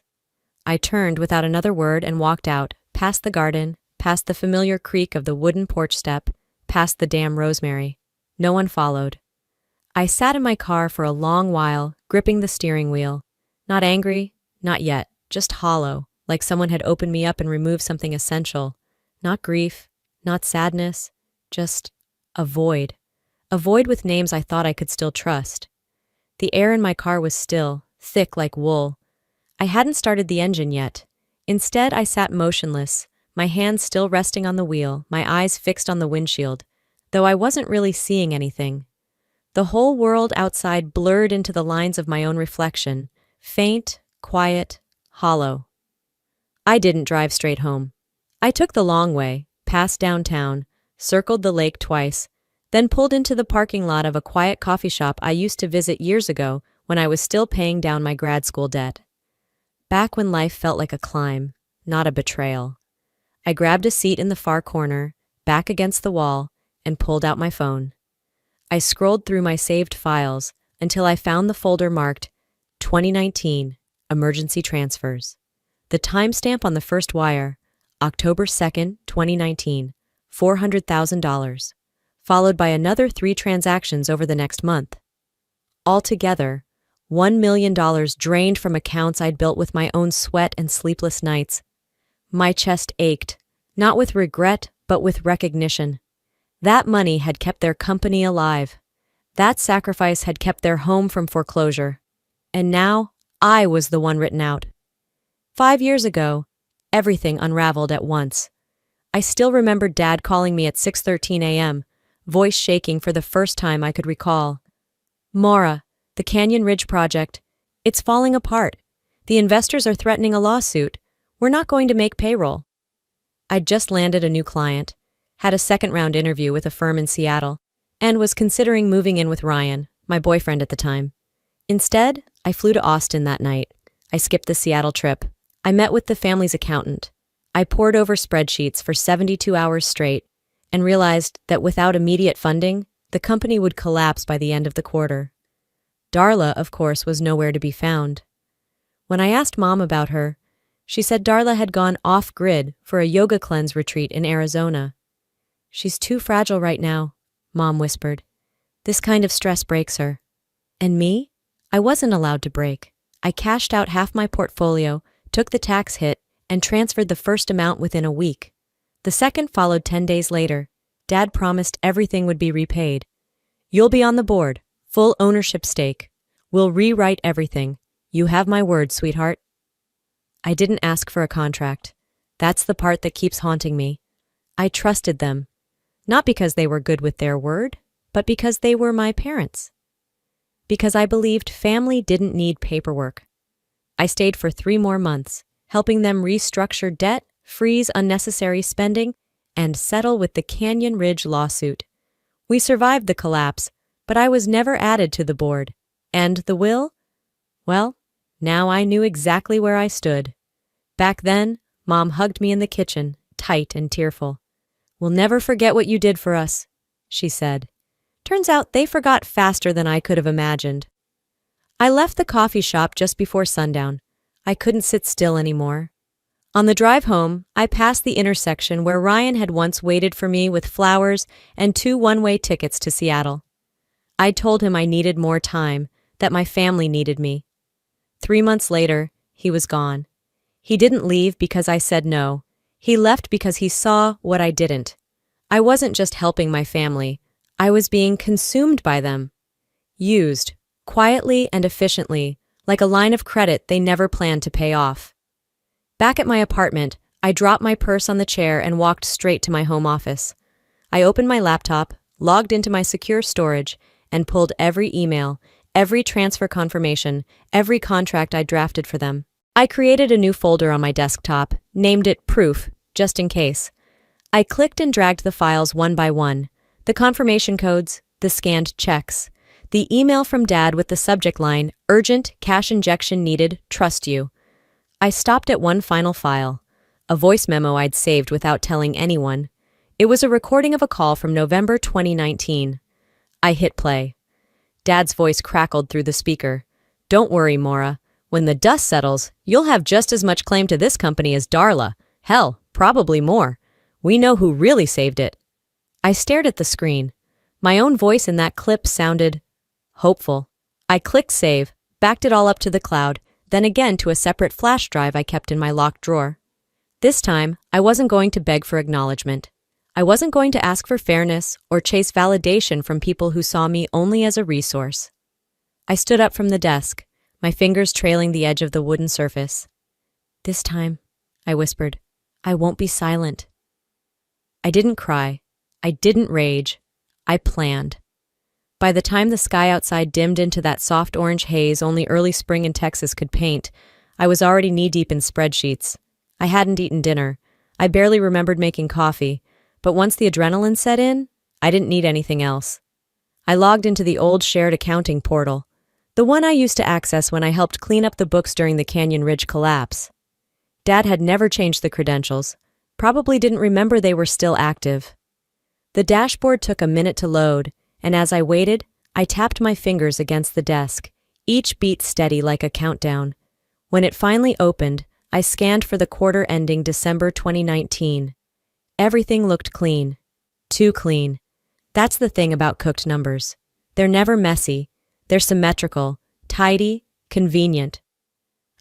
I turned without another word and walked out, past the garden, past the familiar creak of the wooden porch step, past the damn rosemary. No one followed. I sat in my car for a long while, gripping the steering wheel. Not angry, not yet, just hollow, like someone had opened me up and removed something essential. Not grief, not sadness, just a void. A void with names I thought I could still trust. The air in my car was still, thick like wool. I hadn't started the engine yet. Instead, I sat motionless, my hands still resting on the wheel, my eyes fixed on the windshield, though I wasn't really seeing anything. The whole world outside blurred into the lines of my own reflection, faint, quiet, hollow. I didn't drive straight home. I took the long way, past downtown, circled the lake twice, then pulled into the parking lot of a quiet coffee shop I used to visit years ago when I was still paying down my grad school debt. Back when life felt like a climb, not a betrayal. I grabbed a seat in the far corner, back against the wall, and pulled out my phone. I scrolled through my saved files until I found the folder marked 2019 Emergency Transfers. The timestamp on the first wire, October 2nd, 2019, $400,000, followed by another 3 transactions over the next month. Altogether, $1 million drained from accounts I'd built with my own sweat and sleepless nights. My chest ached, not with regret, but with recognition. That money had kept their company alive. That sacrifice had kept their home from foreclosure. And now, I was the one written out. 5 years ago, everything unraveled at once. I still remember Dad calling me at 6:13 a.m., voice shaking for the first time I could recall. "Mora, the Canyon Ridge project, it's falling apart. The investors are threatening a lawsuit. We're not going to make payroll." I'd just landed a new client, had a second-round interview with a firm in Seattle, and was considering moving in with Ryan, my boyfriend at the time. Instead, I flew to Austin that night. I skipped the Seattle trip. I met with the family's accountant. I pored over spreadsheets for 72 hours straight and realized that without immediate funding, the company would collapse by the end of the quarter. Darla, of course, was nowhere to be found. When I asked Mom about her, she said Darla had gone off-grid for a yoga cleanse retreat in Arizona. "She's too fragile right now," Mom whispered. "This kind of stress breaks her." And me? I wasn't allowed to break. I cashed out half my portfolio, took the tax hit, and transferred the first amount within a week. The second followed 10 days later. Dad promised everything would be repaid. "You'll be on the board, full ownership stake. We'll rewrite everything. You have my word, sweetheart." I didn't ask for a contract. That's the part that keeps haunting me. I trusted them, not because they were good with their word, but because they were my parents. Because I believed family didn't need paperwork. I stayed for 3 more months, helping them restructure debt, freeze unnecessary spending, and settle with the Canyon Ridge lawsuit. We survived the collapse, but I was never added to the board. And the will? Well, now I knew exactly where I stood. Back then, Mom hugged me in the kitchen, tight and tearful. "We'll never forget what you did for us," she said. Turns out they forgot faster than I could have imagined. I left the coffee shop just before sundown. I couldn't sit still anymore. On the drive home, I passed the intersection where Ryan had once waited for me with flowers and 2 one-way tickets to Seattle. I told him I needed more time, that my family needed me. 3 months later, he was gone. He didn't leave because I said no. He left because he saw what I didn't. I wasn't just helping my family. I was being consumed by them. Used, quietly and efficiently, like a line of credit they never planned to pay off. Back at my apartment, I dropped my purse on the chair and walked straight to my home office. I opened my laptop, logged into my secure storage, and pulled every email, every transfer confirmation, every contract I drafted for them. I created a new folder on my desktop, named it Proof, just in case. I clicked and dragged the files one by one, the confirmation codes, the scanned checks, the email from Dad with the subject line, "Urgent, cash injection needed, trust you." I stopped at one final file, a voice memo I'd saved without telling anyone. It was a recording of a call from November 2019. I hit play. Dad's voice crackled through the speaker. "Don't worry, Maura. When the dust settles, you'll have just as much claim to this company as Darla. Hell, probably more. We know who really saved it." I stared at the screen. My own voice in that clip sounded hopeful. I clicked save, backed it all up to the cloud, then again to a separate flash drive I kept in my locked drawer. This time, I wasn't going to beg for acknowledgement. I wasn't going to ask for fairness or chase validation from people who saw me only as a resource. I stood up from the desk, my fingers trailing the edge of the wooden surface. "This time," I whispered, "I won't be silent." I didn't cry. I didn't rage. I planned. By the time the sky outside dimmed into that soft orange haze only early spring in Texas could paint, I was already knee-deep in spreadsheets. I hadn't eaten dinner. I barely remembered making coffee, but once the adrenaline set in, I didn't need anything else. I logged into the old shared accounting portal, the one I used to access when I helped clean up the books during the Canyon Ridge collapse. Dad had never changed the credentials, probably didn't remember they were still active. The dashboard took a minute to load, and as I waited, I tapped my fingers against the desk, each beat steady like a countdown. When it finally opened, I scanned for the quarter ending December 2019. Everything looked clean. Too clean. That's the thing about cooked numbers. They're never messy. They're symmetrical, tidy, convenient.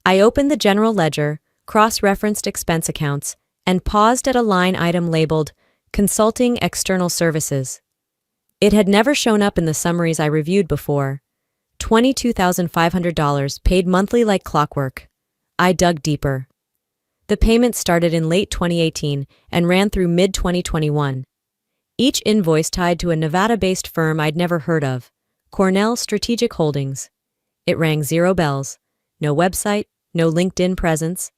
I opened the general ledger, cross-referenced expense accounts, and paused at a line item labeled Consulting External Services. It had never shown up in the summaries I reviewed before. $22,500 paid monthly like clockwork. I dug deeper. The payment started in late 2018 and ran through mid-2021. Each invoice tied to a Nevada-based firm I'd never heard of, Cornell Strategic Holdings. It rang 0 bells. No website, no LinkedIn presence,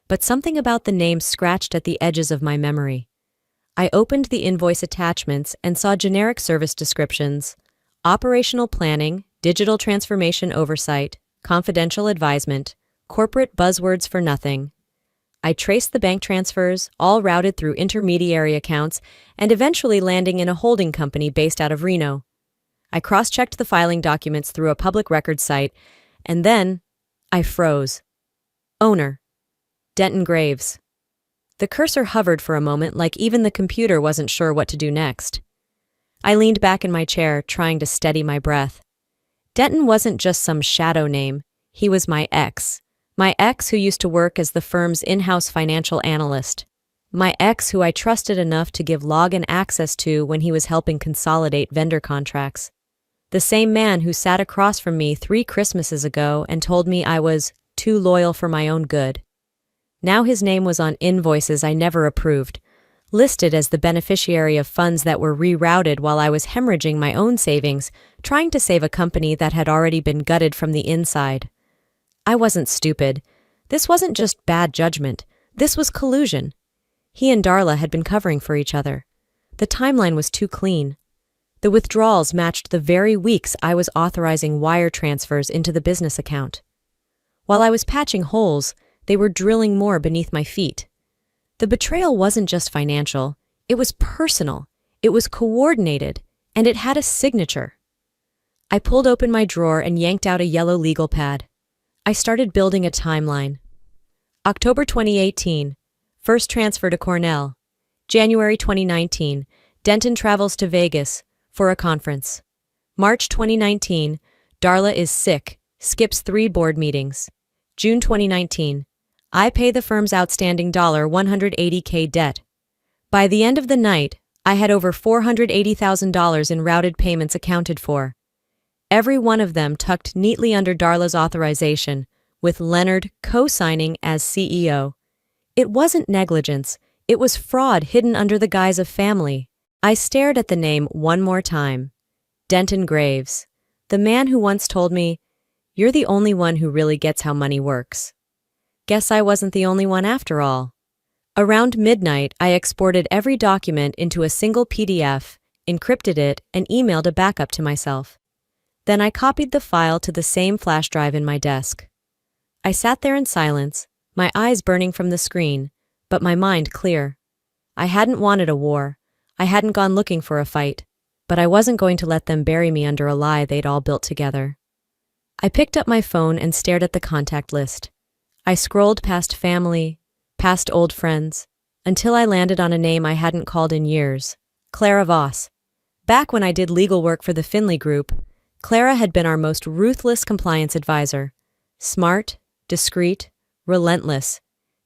but something about the name scratched at the edges of my memory. I opened the invoice attachments and saw generic service descriptions: operational planning, digital transformation oversight, confidential advisement, corporate buzzwords for nothing. I traced the bank transfers, all routed through intermediary accounts, and eventually landing in a holding company based out of Reno. I cross-checked the filing documents through a public records site, and then I froze. Owner: Denton Graves. The cursor hovered for a moment like even the computer wasn't sure what to do next. I leaned back in my chair, trying to steady my breath. Denton wasn't just some shadow name. He was my ex. My ex who used to work as the firm's in-house financial analyst. My ex who I trusted enough to give login access to when he was helping consolidate vendor contracts. The same man who sat across from me 3 Christmases ago and told me I was too loyal for my own good. Now his name was on invoices I never approved, listed as the beneficiary of funds that were rerouted while I was hemorrhaging my own savings, trying to save a company that had already been gutted from the inside. I wasn't stupid. This wasn't just bad judgment. This was collusion. He and Darla had been covering for each other. The timeline was too clean. The withdrawals matched the very weeks I was authorizing wire transfers into the business account. While I was patching holes, they were drilling more beneath my feet. The betrayal wasn't just financial, it was personal, it was coordinated, and it had a signature. I pulled open my drawer and yanked out a yellow legal pad. I started building a timeline. October 2018, first transfer to Cornell. January 2019, Denton travels to Vegas for a conference. March 2019, Darla is sick, skips 3 board meetings. June 2019, I pay the firm's outstanding $180K debt. By the end of the night, I had over $480,000 in routed payments accounted for. Every one of them tucked neatly under Darla's authorization, with Leonard co-signing as CEO. It wasn't negligence, it was fraud hidden under the guise of family. I stared at the name one more time. Denton Graves, the man who once told me, "You're the only one who really gets how money works." Guess I wasn't the only one after all. Around midnight, I exported every document into a single PDF, encrypted it, and emailed a backup to myself. Then I copied the file to the same flash drive in my desk. I sat there in silence, my eyes burning from the screen, but my mind clear. I hadn't wanted a war. I hadn't gone looking for a fight, but I wasn't going to let them bury me under a lie they'd all built together. I picked up my phone and stared at the contact list. I scrolled past family, past old friends, until I landed on a name I hadn't called in years, Clara Voss. Back when I did legal work for the Finley Group, Clara had been our most ruthless compliance advisor. Smart, discreet, relentless.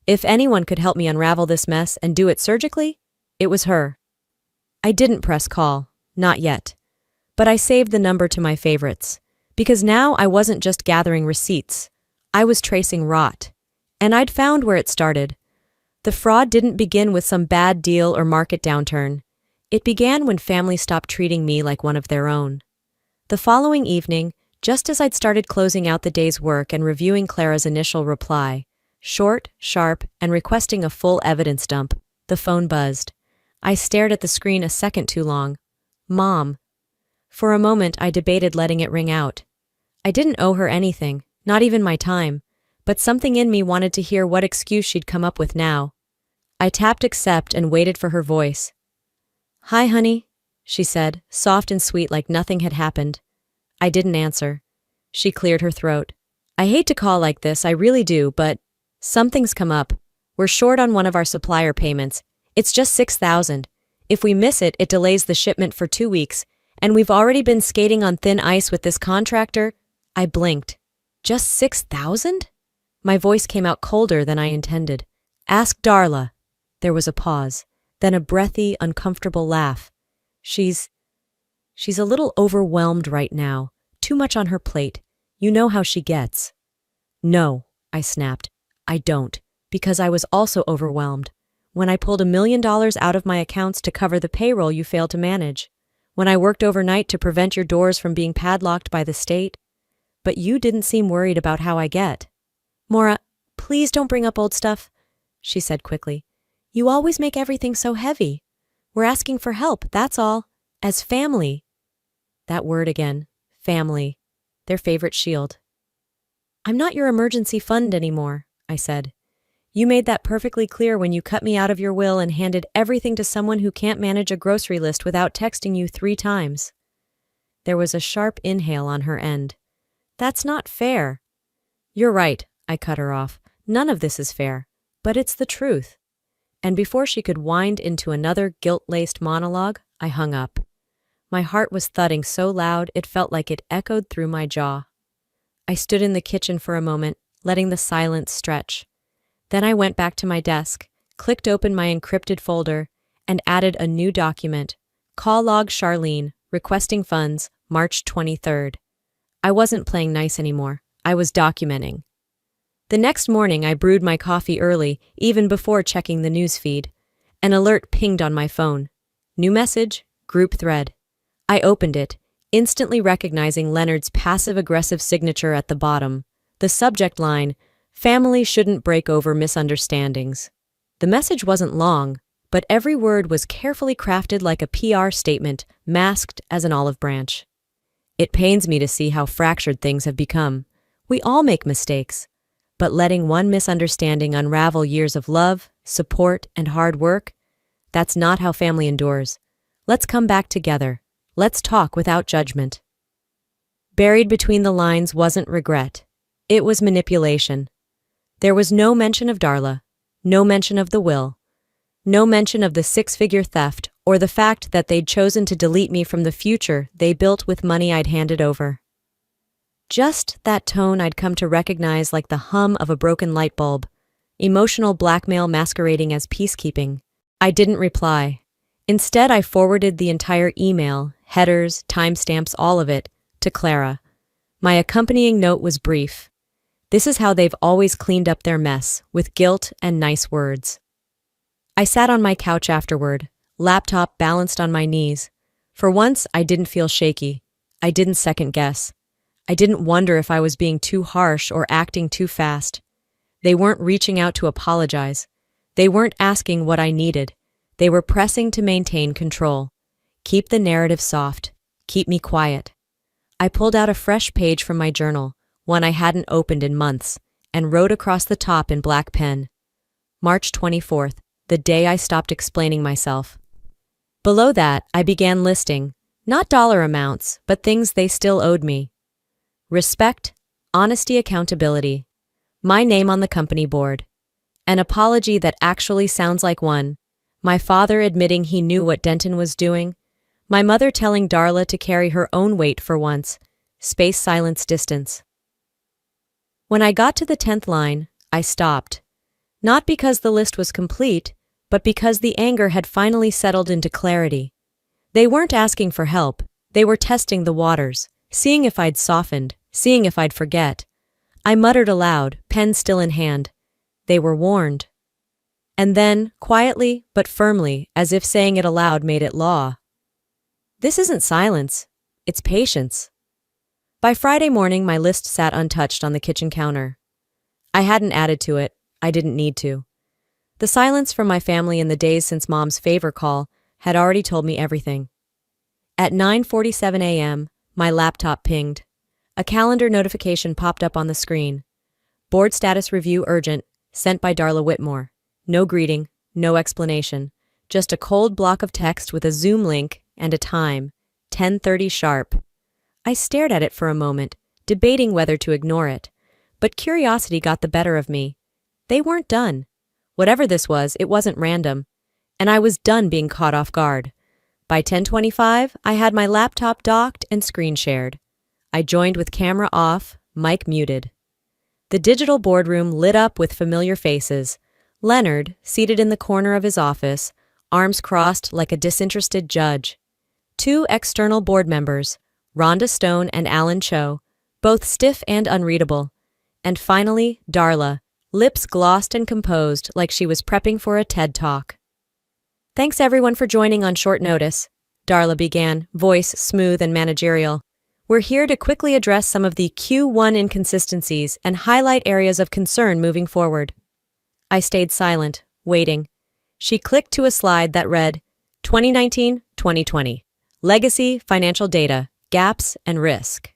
If anyone could help me unravel this mess and do it surgically, it was her. I didn't press call, not yet. But I saved the number to my favorites, because now I wasn't just gathering receipts. I was tracing rot. And I'd found where it started. The fraud didn't begin with some bad deal or market downturn. It began when family stopped treating me like one of their own. The following evening, just as I'd started closing out the day's work and reviewing Clara's initial reply, short, sharp, and requesting a full evidence dump, the phone buzzed. I stared at the screen a second too long. Mom. For a moment, I debated letting it ring out. I didn't owe her anything, not even my time, but something in me wanted to hear what excuse she'd come up with now. I tapped accept and waited for her voice. "Hi, honey," she said, soft and sweet like nothing had happened. I didn't answer. She cleared her throat. "I hate to call like this, I really do, but something's come up. We're short on one of our supplier payments. It's just $6,000. If we miss it, it delays the shipment for 2 weeks, and we've already been skating on thin ice with this contractor." I blinked. "Just $6,000? My voice came out colder than I intended. "Ask Darla." There was a pause, then a breathy, uncomfortable laugh. She's a little overwhelmed right now. Too much on her plate. You know how she gets." "No," I snapped. "I don't, because I was also overwhelmed. When I pulled $1 million out of my accounts to cover the payroll you failed to manage. When I worked overnight to prevent your doors from being padlocked by the state. But you didn't seem worried about how I get." "Maura, please don't bring up old stuff," she said quickly. "You always make everything so heavy. We're asking for help, that's all. As family." That word again. Family. Their favorite shield. "I'm not your emergency fund anymore," I said. "You made that perfectly clear when you cut me out of your will and handed everything to someone who can't manage a grocery list without texting you 3 times. There was a sharp inhale on her end. "That's not fair." "You're right," I cut her off. "None of this is fair, but it's the truth." And before she could wind into another guilt-laced monologue, I hung up. My heart was thudding so loud it felt like it echoed through my jaw. I stood in the kitchen for a moment, letting the silence stretch. Then I went back to my desk, clicked open my encrypted folder, and added a new document. Call log Charlene, requesting funds, March 23rd. I wasn't playing nice anymore. I was documenting. The next morning, I brewed my coffee early, even before checking the news feed. An alert pinged on my phone. New message, group thread. I opened it, instantly recognizing Leonard's passive-aggressive signature at the bottom. The subject line, "Family shouldn't break over misunderstandings." The message wasn't long, but every word was carefully crafted like a PR statement, masked as an olive branch. It pains me to see how fractured things have become. We all make mistakes, but letting one misunderstanding unravel years of love, support, and hard work, that's not how family endures. Let's come back together. Let's talk without judgment. Buried between the lines wasn't regret. It was manipulation. There was no mention of Darla, no mention of the will, no mention of the six-figure theft or the fact that they'd chosen to delete me from the future they built with money I'd handed over. Just that tone I'd come to recognize like the hum of a broken light bulb, emotional blackmail masquerading as peacekeeping. I didn't reply. Instead, I forwarded the entire email, headers, timestamps, all of it, to Clara. My accompanying note was brief. This is how they've always cleaned up their mess, with guilt and nice words. I sat on my couch afterward, laptop balanced on my knees. For once, I didn't feel shaky. I didn't second guess. I didn't wonder if I was being too harsh or acting too fast. They weren't reaching out to apologize. They weren't asking what I needed. They were pressing to maintain control. Keep the narrative soft. Keep me quiet. I pulled out a fresh page from my journal, one I hadn't opened in months, and wrote across the top in black pen. March 24th, the day I stopped explaining myself. Below that, I began listing, not dollar amounts, but things they still owed me. Respect, honesty, accountability, my name on the company board, an apology that actually sounds like one, my father admitting he knew what Denton was doing, my mother telling Darla to carry her own weight for once, space, silence, distance. When I got to the 10th line, I stopped. Not because the list was complete, but because the anger had finally settled into clarity. They weren't asking for help, they were testing the waters, seeing if I'd softened, seeing if I'd forget. I muttered aloud, pen still in hand. They were warned. And then, quietly but firmly, as if saying it aloud made it law. This isn't silence, it's patience. By Friday morning, my list sat untouched on the kitchen counter. I hadn't added to it, I didn't need to. The silence from my family in the days since Mom's favor call had already told me everything. At 9:47 a.m., my laptop pinged. A calendar notification popped up on the screen. Board status review urgent, sent by Darla Whitmore. No greeting, no explanation. Just a cold block of text with a Zoom link and a time, 10:30 sharp. I stared at it for a moment, debating whether to ignore it. But curiosity got the better of me. They weren't done. Whatever this was, it wasn't random. And I was done being caught off guard. By 10:25, I had my laptop docked and screen shared. I joined with camera off, mic muted. The digital boardroom lit up with familiar faces. Leonard, seated in the corner of his office, arms crossed like a disinterested judge. Two external board members, Rhonda Stone and Alan Cho, both stiff and unreadable. And finally, Darla, lips glossed and composed like she was prepping for a TED Talk. Thanks everyone for joining on short notice, Darla began, voice smooth and managerial. We're here to quickly address some of the Q1 inconsistencies and highlight areas of concern moving forward. I stayed silent, waiting. She clicked to a slide that read, 2019-2020, Legacy, Financial Data, Gaps, and Risk.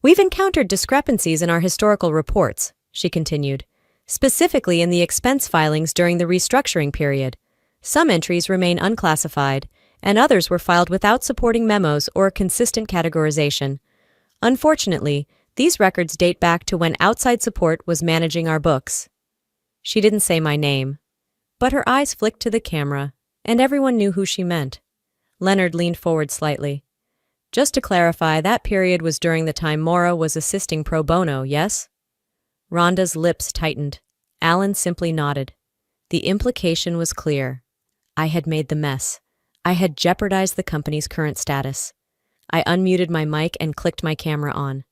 We've encountered discrepancies in our historical reports, she continued, specifically in the expense filings during the restructuring period. Some entries remain unclassified, and others were filed without supporting memos or a consistent categorization. Unfortunately, these records date back to when outside support was managing our books. She didn't say my name, but her eyes flicked to the camera, and everyone knew who she meant. Leonard leaned forward slightly. Just to clarify, that period was during the time Maura was assisting pro bono, yes? Rhonda's lips tightened. Alan simply nodded. The implication was clear. I had made the mess. I had jeopardized the company's current status. I unmuted my mic and clicked my camera on.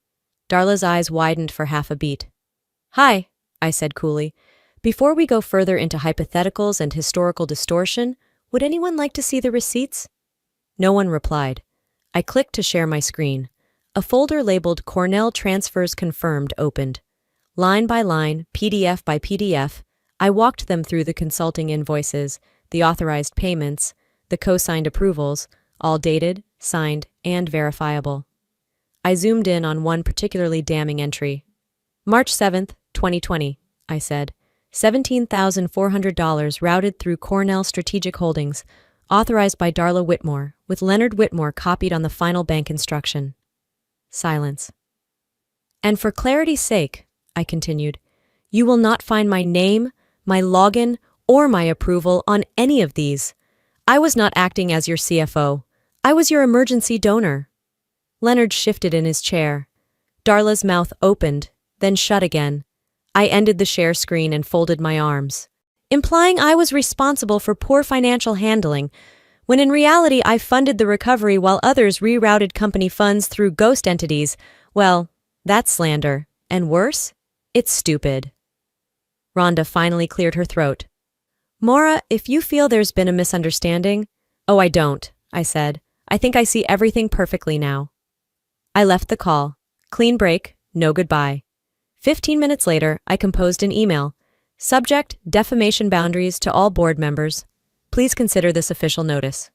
Darla's eyes widened for half a beat. Hi, I said coolly. Before we go further into hypotheticals and historical distortion, would anyone like to see the receipts? No one replied. I clicked to share my screen. A folder labeled Cornell Transfers Confirmed opened. Line by line, PDF by PDF, I walked them through the consulting invoices, the authorized payments, the co-signed approvals, all dated, signed, and verifiable. I zoomed in on one particularly damning entry. March 7th, 2020, I said. $17,400 routed through Cornell Strategic Holdings, authorized by Darla Whitmore, with Leonard Whitmore copied on the final bank instruction. Silence. And for clarity's sake, I continued, you will not find my name, my login, or my approval on any of these. I was not acting as your CFO. I was your emergency donor. Leonard shifted in his chair. Darla's mouth opened, then shut again. I ended the share screen and folded my arms, implying I was responsible for poor financial handling, when in reality I funded the recovery while others rerouted company funds through ghost entities. Well, that's slander. And worse, it's stupid. Rhonda finally cleared her throat. Maura, if you feel there's been a misunderstanding— Oh, I don't, I said. I think I see everything perfectly now. I left the call. Clean break, no goodbye. 15 minutes later, I composed an email. Subject, defamation boundaries to all board members. Please consider this official notice.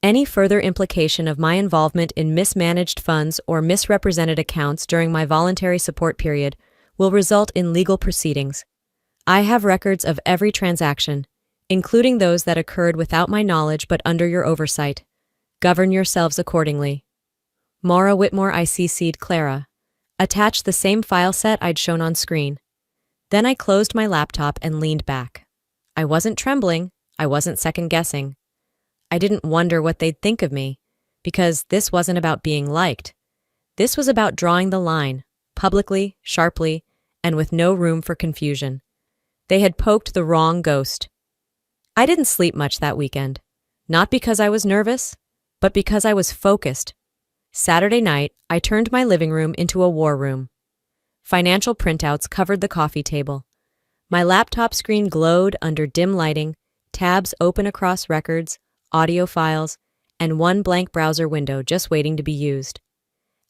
Any further implication of my involvement in mismanaged funds or misrepresented accounts during my voluntary support period will result in legal proceedings. I have records of every transaction, including those that occurred without my knowledge but under your oversight. Govern yourselves accordingly. Maura Whitmore. I CC'd Clara. Attached the same file set I'd shown on screen. Then I closed my laptop and leaned back. I wasn't trembling. I wasn't second-guessing. I didn't wonder what they'd think of me, because this wasn't about being liked. This was about drawing the line, publicly, sharply, and with no room for confusion. They had poked the wrong ghost. I didn't sleep much that weekend, not because I was nervous, but because I was focused. Saturday night, I turned my living room into a war room. Financial printouts covered the coffee table. My laptop screen glowed under dim lighting, tabs open across records, audio files, and one blank browser window just waiting to be used.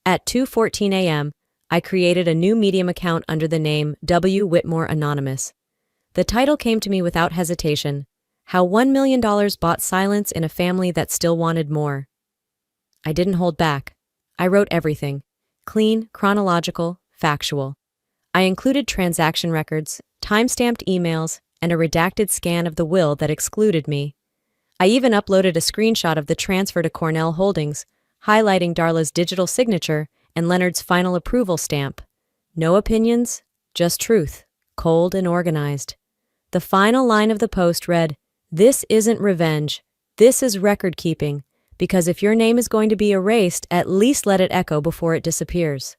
At 2:14 a.m., I created a new Medium account under the name W. Whitmore Anonymous. The title came to me without hesitation: How $1 million Bought Silence in a Family That Still Wanted More. I didn't hold back. I wrote everything. Clean, chronological, factual. I included transaction records, time-stamped emails, and a redacted scan of the will that excluded me. I even uploaded a screenshot of the transfer to Cornell Holdings, highlighting Darla's digital signature and Leonard's final approval stamp. No opinions, just truth, cold and organized. The final line of the post read, "This isn't revenge. This is record-keeping. Because if your name is going to be erased, at least let it echo before it disappears."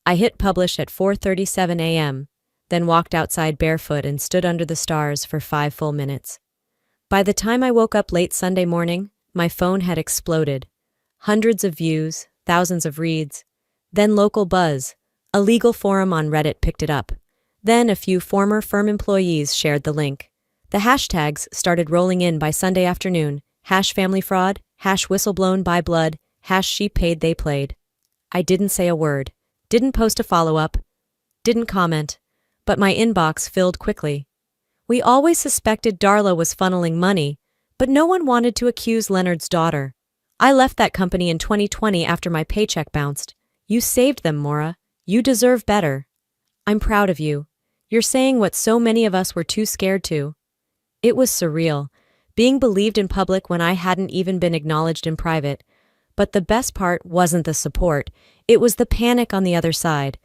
I hit publish at 4:37 a.m., then walked outside barefoot and stood under the stars for 5 full minutes. By the time I woke up late Sunday morning, my phone had exploded. Hundreds of views, thousands of reads. Then local buzz. A legal forum on Reddit picked it up. Then a few former firm employees shared the link. The hashtags started rolling in by Sunday afternoon. #FamilyFraud, #Whistleblown by Blood, #She Paid They Played. I didn't say a word, didn't post a follow-up, didn't comment, but my inbox filled quickly. We always suspected Darla was funneling money, but no one wanted to accuse Leonard's daughter. I left that company in 2020 after my paycheck bounced. You saved them, Maura. You deserve better. I'm proud of you. You're saying what so many of us were too scared to. It was surreal, being believed in public when I hadn't even been acknowledged in private. But the best part wasn't the support, it was the panic on the other side.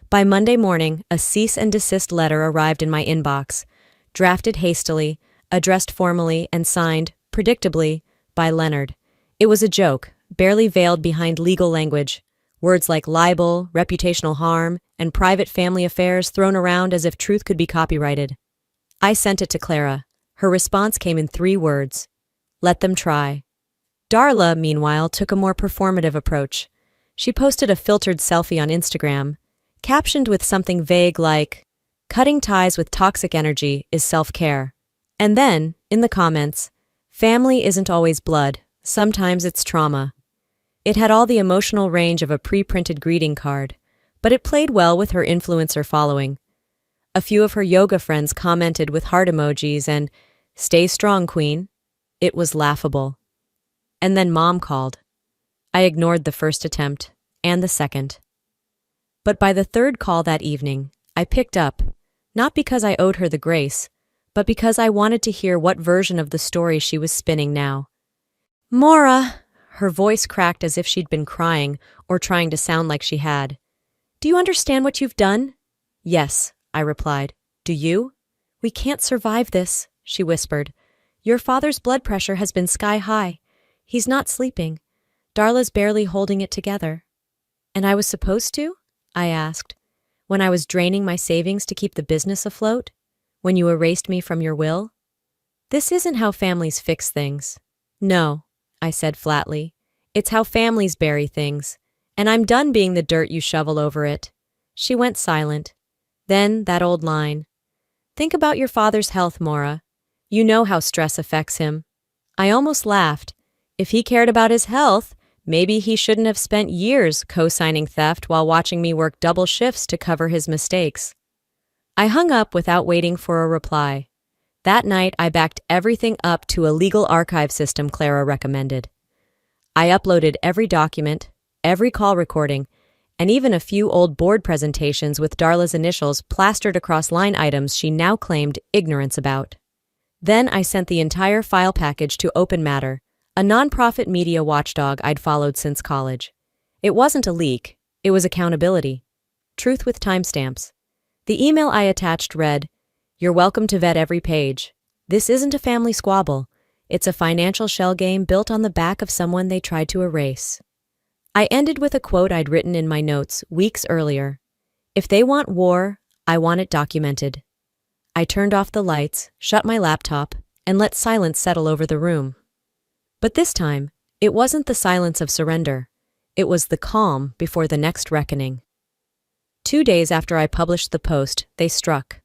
By Monday morning, a cease and desist letter arrived in my inbox, drafted hastily, addressed formally, and signed, predictably, by Leonard. It was a joke, barely veiled behind legal language. Words like libel, reputational harm, and private family affairs thrown around as if truth could be copyrighted. I sent it to Clara. Her response came in 3 words: "Let them try." Darla, meanwhile, took a more performative approach. She posted a filtered selfie on Instagram, captioned with something vague like, Cutting ties with toxic energy is self-care. And then, in the comments, family isn't always blood, sometimes it's trauma. It had all the emotional range of a pre-printed greeting card, but it played well with her influencer following. A few of her yoga friends commented with heart emojis and, "Stay strong, queen." It was laughable. And then mom called. I ignored the first attempt, and the second. But by the third call that evening, I picked up, not because I owed her the grace, but because I wanted to hear what version of the story she was spinning now. "Maura," her voice cracked as if she'd been crying or trying to sound like she had. "Do you understand what you've done?" "Yes," I replied. "Do you?" "We can't survive this," she whispered. "Your father's blood pressure has been sky high. He's not sleeping. Darla's barely holding it together." "And I was supposed to?" I asked. "When I was draining my savings to keep the business afloat? When you erased me from your will?" "This isn't how families fix things." "No," I said flatly. "It's how families bury things. And I'm done being the dirt you shovel over it." She went silent. Then that old line. "Think about your father's health, Maura. You know how stress affects him." I almost laughed. If he cared about his health, maybe he shouldn't have spent years co-signing theft while watching me work double shifts to cover his mistakes. I hung up without waiting for a reply. That night, I backed everything up to a legal archive system Clara recommended. I uploaded every document, every call recording, and even a few old board presentations with Darla's initials plastered across line items she now claimed ignorance about. Then I sent the entire file package to Open Matter, a nonprofit media watchdog I'd followed since college. It wasn't a leak, it was accountability. Truth with timestamps. The email I attached read, "You're welcome to vet every page. This isn't a family squabble. It's a financial shell game built on the back of someone they tried to erase." I ended with a quote I'd written in my notes weeks earlier. "If they want war, I want it documented." I turned off the lights, shut my laptop, and let silence settle over the room. But this time, it wasn't the silence of surrender. It was the calm before the next reckoning. 2 days after I published the post, they struck.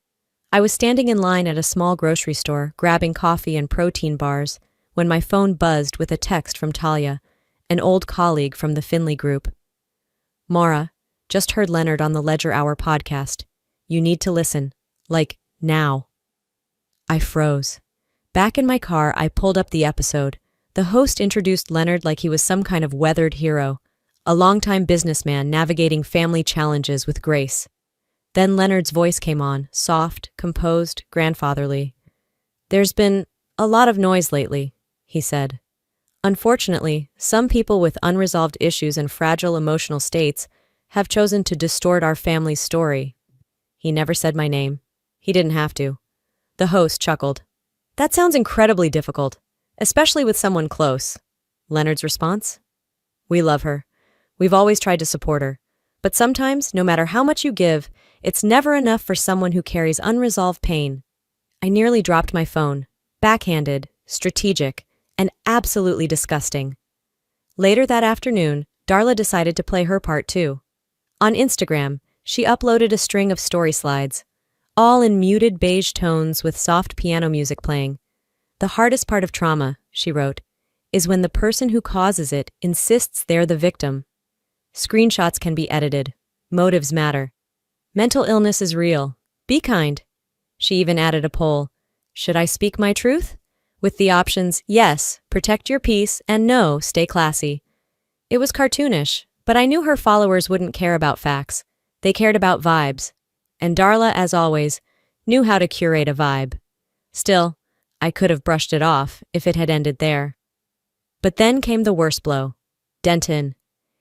I was standing in line at a small grocery store, grabbing coffee and protein bars, when my phone buzzed with a text from Talia, an old colleague from the Finley group. "Maura, just heard Leonard on the Ledger Hour podcast. You need to listen. Like, now." I froze. Back in my car, I pulled up the episode. The host introduced Leonard like he was some kind of weathered hero, a longtime businessman navigating family challenges with grace. Then Leonard's voice came on, soft, composed, grandfatherly. "There's been a lot of noise lately," he said. "Unfortunately, some people with unresolved issues and fragile emotional states have chosen to distort our family's story." He never said my name. He didn't have to. The host chuckled. "That sounds incredibly difficult, especially with someone close." Leonard's response? "We love her. We've always tried to support her. But sometimes, no matter how much you give, it's never enough for someone who carries unresolved pain." I nearly dropped my phone. Backhanded, strategic, and absolutely disgusting. Later that afternoon, Darla decided to play her part too. On Instagram, she uploaded a string of story slides, all in muted beige tones with soft piano music playing. "The hardest part of trauma," she wrote, "is when the person who causes it insists they're the victim. Screenshots can be edited. Motives matter. Mental illness is real. Be kind." She even added a poll. "Should I speak my truth?" With the options, yes, protect your peace, and no, stay classy. It was cartoonish, but I knew her followers wouldn't care about facts. They cared about vibes. And Darla, as always, knew how to curate a vibe. Still, I could have brushed it off if it had ended there. But then came the worst blow. Denton.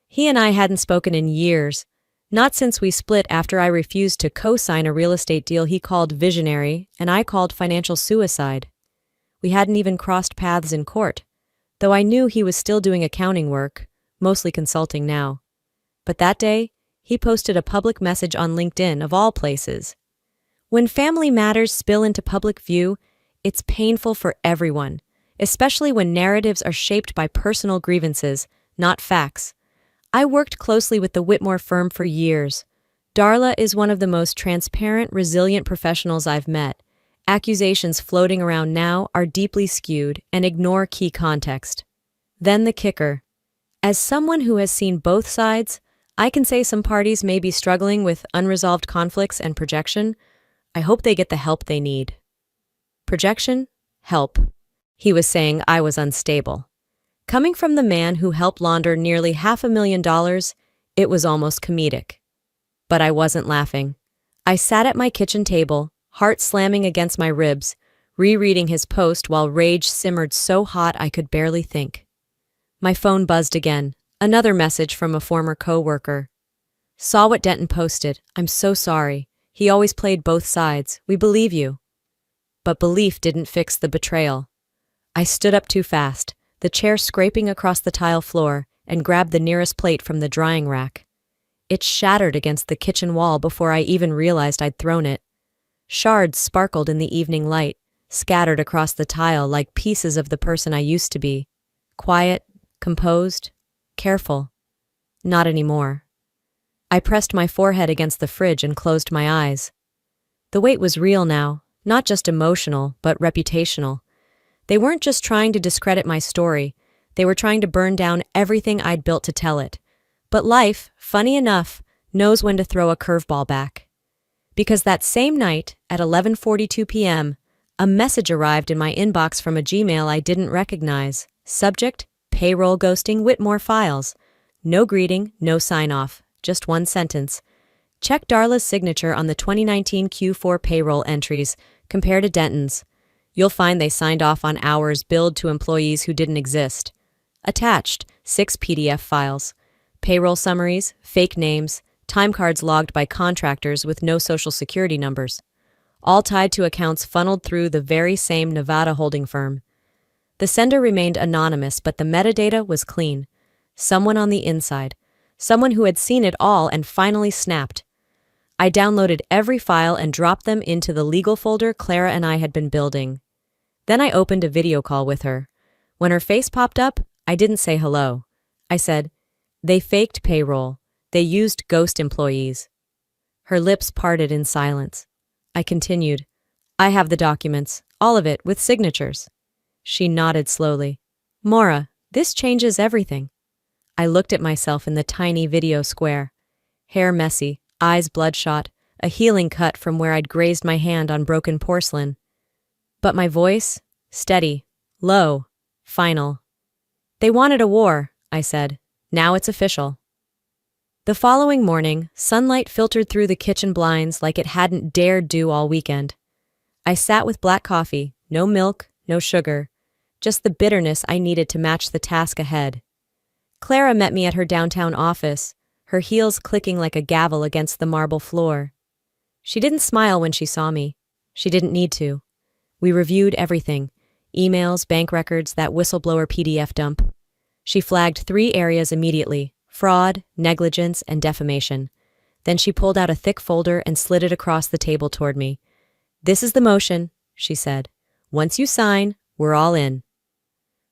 He and I hadn't spoken in years, not since we split after I refused to co-sign a real estate deal he called visionary and I called financial suicide. We hadn't even crossed paths in court, though I knew he was still doing accounting work, mostly consulting now. But that day, he posted a public message on LinkedIn of all places. When family matters spill into public view, it's painful for everyone, especially when narratives are shaped by personal grievances, not facts. I worked closely with the Whitmore firm for years. Darla is one of the most transparent, resilient professionals I've met. Accusations floating around now are deeply skewed and ignore key context. Then the kicker. As someone who has seen both sides, I can say some parties may be struggling with unresolved conflicts and projection. I hope they get the help they need. Projection? Help. He was saying I was unstable. Coming from the man who helped launder nearly $500,000, it was almost comedic. But I wasn't laughing. I sat at my kitchen table, heart slamming against my ribs, rereading his post while rage simmered so hot I could barely think. My phone buzzed again, another message from a former co-worker. Saw what Denton posted. I'm so sorry. He always played both sides. We believe you. But belief didn't fix the betrayal. I stood up too fast, the chair scraping across the tile floor, and grabbed the nearest plate from the drying rack. It shattered against the kitchen wall before I even realized I'd thrown it. Shards sparkled in the evening light, scattered across the tile like pieces of the person I used to be. Quiet, composed, careful. Not anymore. I pressed my forehead against the fridge and closed my eyes. The weight was real now, not just emotional, but reputational. They weren't just trying to discredit my story, they were trying to burn down everything I'd built to tell it. But life, funny enough, knows when to throw a curveball back. Because that same night, at 11:42 p.m., a message arrived in my inbox from a Gmail I didn't recognize. Subject: Payroll ghosting Whitmore files. No greeting, no sign-off, just one sentence. Check Darla's signature on the 2019 Q4 payroll entries, compare to Denton's. You'll find they signed off on hours billed to employees who didn't exist. Attached, 6 PDF files. Payroll summaries, fake names, time cards logged by contractors with no social security numbers. All tied to accounts funneled through the very same Nevada holding firm. The sender remained anonymous, but the metadata was clean. Someone on the inside. Someone who had seen it all and finally snapped. I downloaded every file and dropped them into the legal folder Clara and I had been building. Then I opened a video call with her. When her face popped up, I didn't say hello. I said, "They faked payroll. They used ghost employees." Her lips parted in silence. I continued, "I have the documents, all of it, with signatures." She nodded slowly. "Maura, this changes everything." I looked at myself in the tiny video square. Hair messy, eyes bloodshot, a healing cut from where I'd grazed my hand on broken porcelain. But my voice? Steady, low, final. "They wanted a war," I said. "Now it's official." The following morning, sunlight filtered through the kitchen blinds like it hadn't dared do all weekend. I sat with black coffee, no milk, no sugar, just the bitterness I needed to match the task ahead. Clara met me at her downtown office, her heels clicking like a gavel against the marble floor. She didn't smile when she saw me. She didn't need to. We reviewed everything: emails, bank records, that whistleblower PDF dump. She flagged 3 areas immediately: fraud, negligence, and defamation. Then she pulled out a thick folder and slid it across the table toward me. "This is the motion," she said. "Once you sign, we're all in."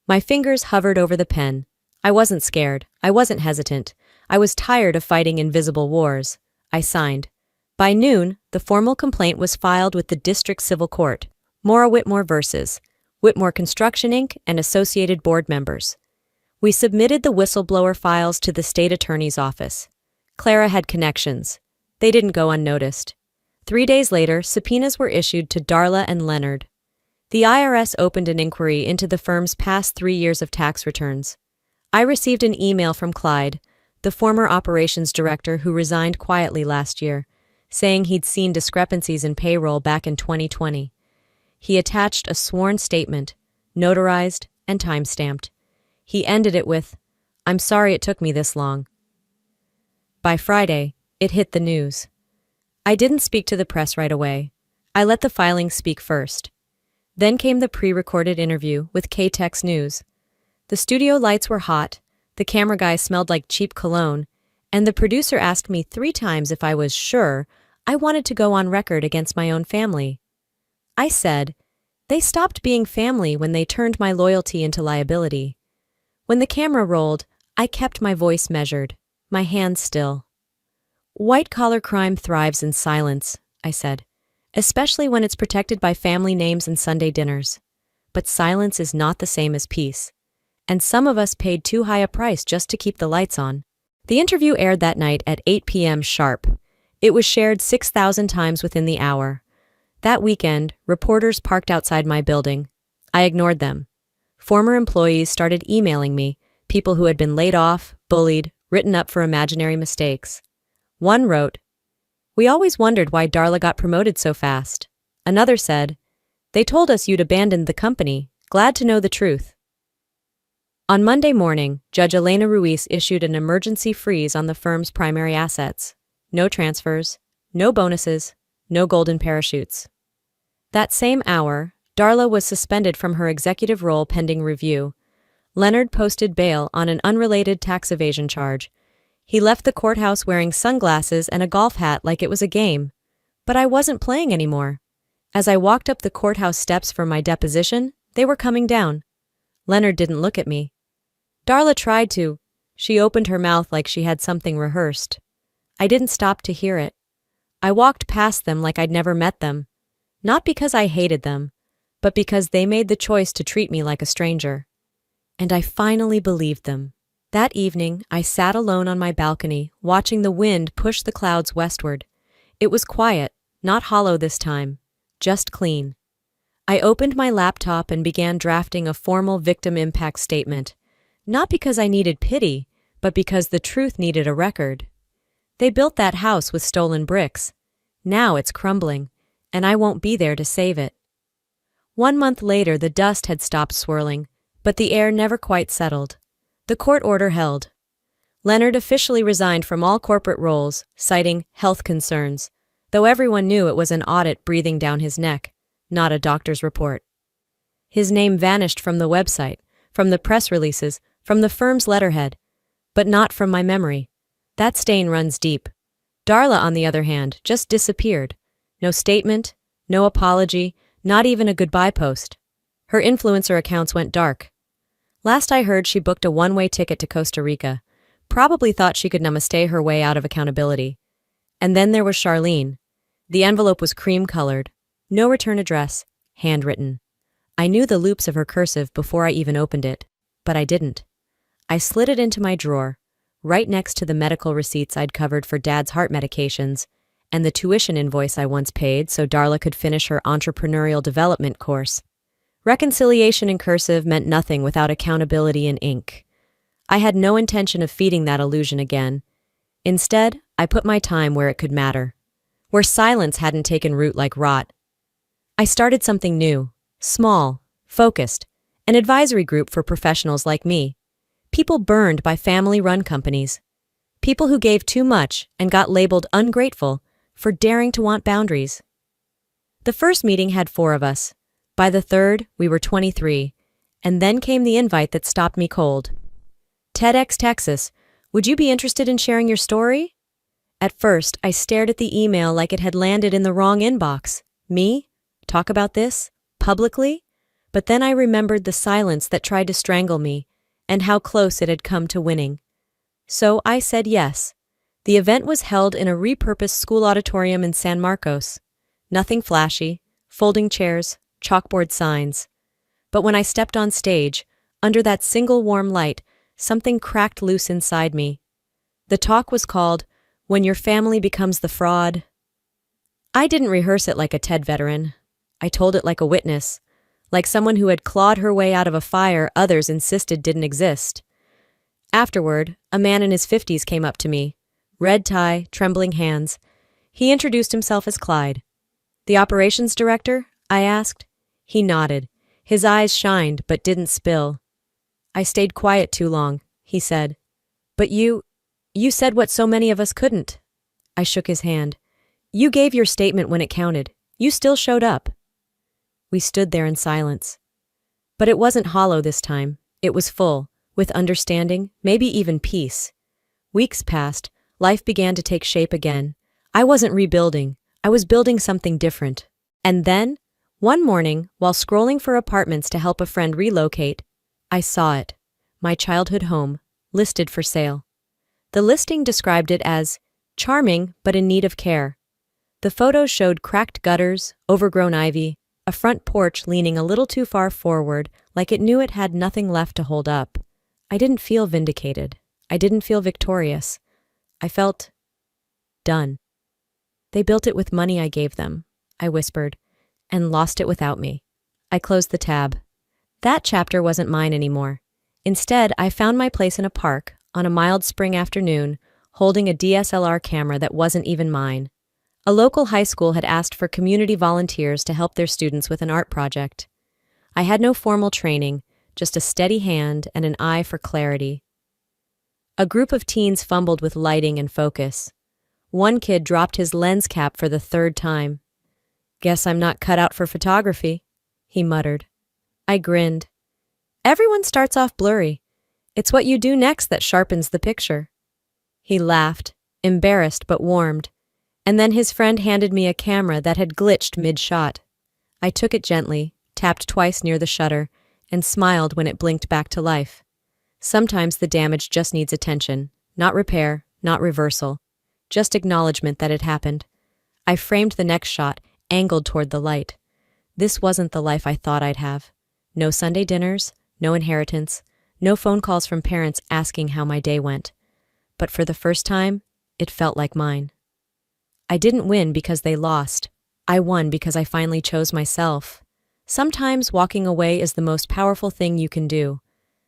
My fingers hovered over the pen. I wasn't scared. I wasn't hesitant. I was tired of fighting invisible wars. I signed. By noon, the formal complaint was filed with the District Civil Court. Maura Whitmore versus Whitmore Construction, Inc. and associated board members. We submitted the whistleblower files to the state attorney's office. Clara had connections. They didn't go unnoticed. 3 days later, subpoenas were issued to Darla and Leonard. The IRS opened an inquiry into the firm's past 3 years of tax returns. I received an email from Clyde, the former operations director who resigned quietly last year, saying he'd seen discrepancies in payroll back in 2020. He attached a sworn statement, notarized and time-stamped. He ended it with, "I'm sorry it took me this long." By Friday, it hit the news. I didn't speak to the press right away. I let the filings speak first. Then came the pre-recorded interview with KTEX News. The studio lights were hot, the camera guy smelled like cheap cologne, and the producer asked me 3 times if I was sure I wanted to go on record against my own family. I said, they stopped being family when they turned my loyalty into liability. When the camera rolled, I kept my voice measured, my hands still. White-collar crime thrives in silence, I said, especially when it's protected by family names and Sunday dinners. But silence is not the same as peace. And some of us paid too high a price just to keep the lights on. The interview aired that night at 8 p.m. sharp. It was shared 6,000 times within the hour. That weekend, reporters parked outside my building. I ignored them. Former employees started emailing me, people who had been laid off, bullied, written up for imaginary mistakes. One wrote, "We always wondered why Darla got promoted so fast." Another said, "They told us you'd abandoned the company. Glad to know the truth." On Monday morning, Judge Elena Ruiz issued an emergency freeze on the firm's primary assets. No transfers, no bonuses, no golden parachutes. That same hour, Darla was suspended from her executive role pending review. Leonard posted bail on an unrelated tax evasion charge. He left the courthouse wearing sunglasses and a golf hat like it was a game. But I wasn't playing anymore. As I walked up the courthouse steps for my deposition, they were coming down. Leonard didn't look at me. Darla tried to. She opened her mouth like she had something rehearsed. I didn't stop to hear it. I walked past them like I'd never met them. Not because I hated them, but because they made the choice to treat me like a stranger. And I finally believed them. That evening, I sat alone on my balcony, watching the wind push the clouds westward. It was quiet, not hollow this time, just clean. I opened my laptop and began drafting a formal victim impact statement, not because I needed pity, but because the truth needed a record. They built that house with stolen bricks. Now it's crumbling, and I won't be there to save it. 1 month later, the dust had stopped swirling, but the air never quite settled. The court order held. Leonard officially resigned from all corporate roles, citing health concerns, though everyone knew it was an audit breathing down his neck, not a doctor's report. His name vanished from the website, from the press releases, from the firm's letterhead, but not from my memory. That stain runs deep. Darla, on the other hand, just disappeared. No statement, no apology, not even a goodbye post. Her influencer accounts went dark. Last I heard, she booked a one-way ticket to Costa Rica. Probably thought she could namaste her way out of accountability. And then there was Charlene. The envelope was cream-colored. No return address. Handwritten. I knew the loops of her cursive before I even opened it. But I didn't. I slid it into my drawer, right next to the medical receipts I'd covered for Dad's heart medications, and the tuition invoice I once paid so Darla could finish her entrepreneurial development course. Reconciliation in cursive meant nothing without accountability in ink. I had no intention of feeding that illusion again. Instead, I put my time where it could matter, where silence hadn't taken root like rot. I started something new, small, focused, an advisory group for professionals like me, people burned by family-run companies, people who gave too much and got labeled ungrateful for daring to want boundaries. The first meeting had 4 of us. By the third, we were 23, and then came the invite that stopped me cold. TEDx Texas, would you be interested in sharing your story? At first, I stared at the email like it had landed in the wrong inbox. Me? Talk about this? Publicly? But then I remembered the silence that tried to strangle me, and how close it had come to winning. So I said yes. The event was held in a repurposed school auditorium in San Marcos. Nothing flashy, folding chairs, chalkboard signs. But when I stepped on stage, under that single warm light, something cracked loose inside me. The talk was called, "When Your Family Becomes the Fraud." I didn't rehearse it like a TED veteran. I told it like a witness, like someone who had clawed her way out of a fire others insisted didn't exist. Afterward, a man in his 50s came up to me, red tie, trembling hands. He introduced himself as Clyde. "The operations director?" I asked. He nodded. His eyes shined but didn't spill. "I stayed quiet too long," he said. "But you said what so many of us couldn't." I shook his hand. "You gave your statement when it counted. You still showed up." We stood there in silence. But it wasn't hollow this time. It was full, with understanding, maybe even peace. Weeks passed. Life began to take shape again. I wasn't rebuilding. I was building something different. And then, one morning, while scrolling for apartments to help a friend relocate, I saw it. My childhood home, listed for sale. The listing described it as Charming, but in need of care. The photos showed cracked gutters, overgrown ivy, a front porch leaning a little too far forward, like it knew it had nothing left to hold up. I didn't feel vindicated. I didn't feel victorious. I felt done. They built it with money I gave them, I whispered, and lost it without me. I closed the tab. That chapter wasn't mine anymore. Instead, I found my place in a park, on a mild spring afternoon, holding a DSLR camera that wasn't even mine. A local high school had asked for community volunteers to help their students with an art project. I had no formal training, just a steady hand and an eye for clarity. A group of teens fumbled with lighting and focus. One kid dropped his lens cap for the third time. "Guess I'm not cut out for photography," he muttered. I grinned. "Everyone starts off blurry. It's what you do next that sharpens the picture." He laughed, embarrassed but warmed, and then his friend handed me a camera that had glitched mid-shot. I took it gently, tapped twice near the shutter, and smiled when it blinked back to life. Sometimes the damage just needs attention, not repair, not reversal, just acknowledgement that it happened. I framed the next shot, angled toward the light. This wasn't the life I thought I'd have. No Sunday dinners, no inheritance, no phone calls from parents asking how my day went. But for the first time, it felt like mine. I didn't win because they lost. I won because I finally chose myself. Sometimes walking away is the most powerful thing you can do.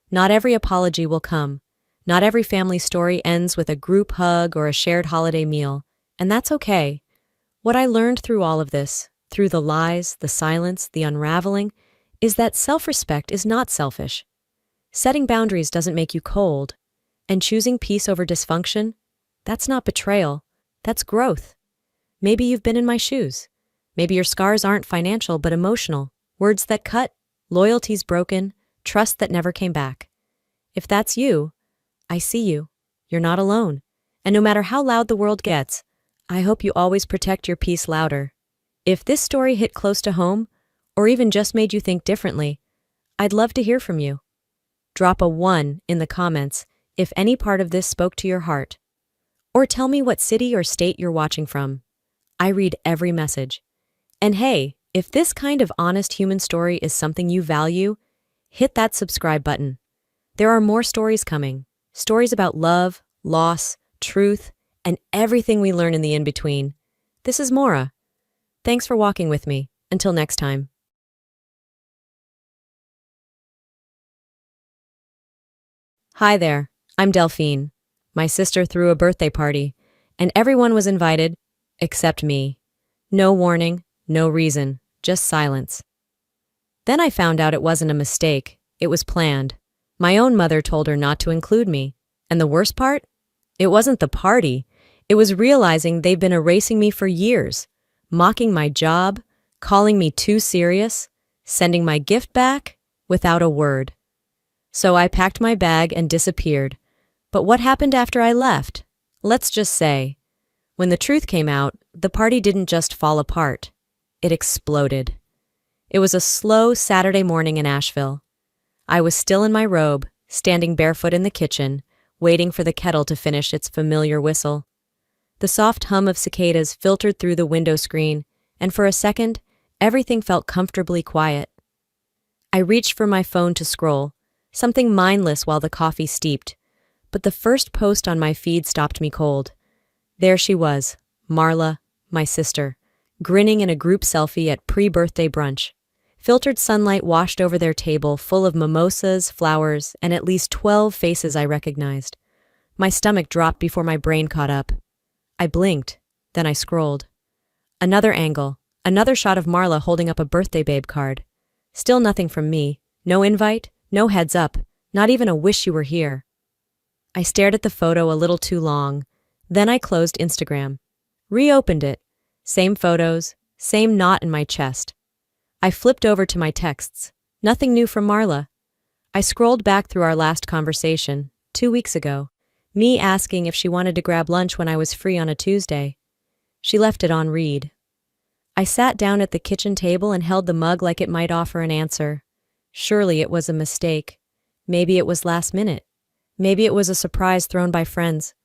Not every apology will come. Not every family story ends with a group hug or a shared holiday meal, and that's okay. What I learned through all of this, through the lies, the silence, the unraveling, is that self-respect is not selfish. Setting boundaries doesn't make you cold, and choosing peace over dysfunction, that's not betrayal, that's growth. Maybe you've been in my shoes. Maybe your scars aren't financial but emotional, words that cut, loyalties broken, trust that never came back. If that's you, I see you. You're not alone. And no matter how loud the world gets, I hope you always protect your peace louder. If this story hit close to home, or even just made you think differently, I'd love to hear from you. Drop a 1 in the comments if any part of this spoke to your heart. Or tell me what city or state you're watching from. I read every message. And hey, if this kind of honest human story is something you value, hit that subscribe button. There are more stories coming. Stories about love, loss, truth, and everything we learn in the in-between. This is Maura. Thanks for walking with me. Until next time. Hi there, I'm Delphine. My sister threw a birthday party, and everyone was invited, except me. No warning, no reason, just silence. Then I found out it wasn't a mistake, it was planned. My own mother told her not to include me. And the worst part? It wasn't the party. It was realizing they've been erasing me for years, mocking my job, calling me too serious, sending my gift back without a word. So I packed my bag and disappeared. But what happened after I left? Let's just say, when the truth came out, the party didn't just fall apart. It exploded. It was a slow Saturday morning in Asheville. I was still in my robe, standing barefoot in the kitchen, waiting for the kettle to finish its familiar whistle. The soft hum of cicadas filtered through the window screen, and for a second, everything felt comfortably quiet. I reached for my phone to scroll, something mindless while the coffee steeped, but the first post on my feed stopped me cold. There she was, Marla, my sister, grinning in a group selfie at pre-birthday brunch. Filtered sunlight washed over their table full of mimosas, flowers, and at least 12 faces I recognized. My stomach dropped before my brain caught up. I blinked, then I scrolled. Another angle, another shot of Marla holding up a birthday babe card. Still nothing from me, no invite, no heads up, not even a wish you were here. I stared at the photo a little too long. Then I closed Instagram. Reopened it. Same photos, same knot in my chest. I flipped over to my texts. Nothing new from Marla. I scrolled back through our last conversation, 2 weeks ago, me asking if she wanted to grab lunch when I was free on a Tuesday. She left it on read. I sat down at the kitchen table and held the mug like it might offer an answer. Surely it was a mistake. Maybe it was last minute. Maybe it was a surprise thrown by friends.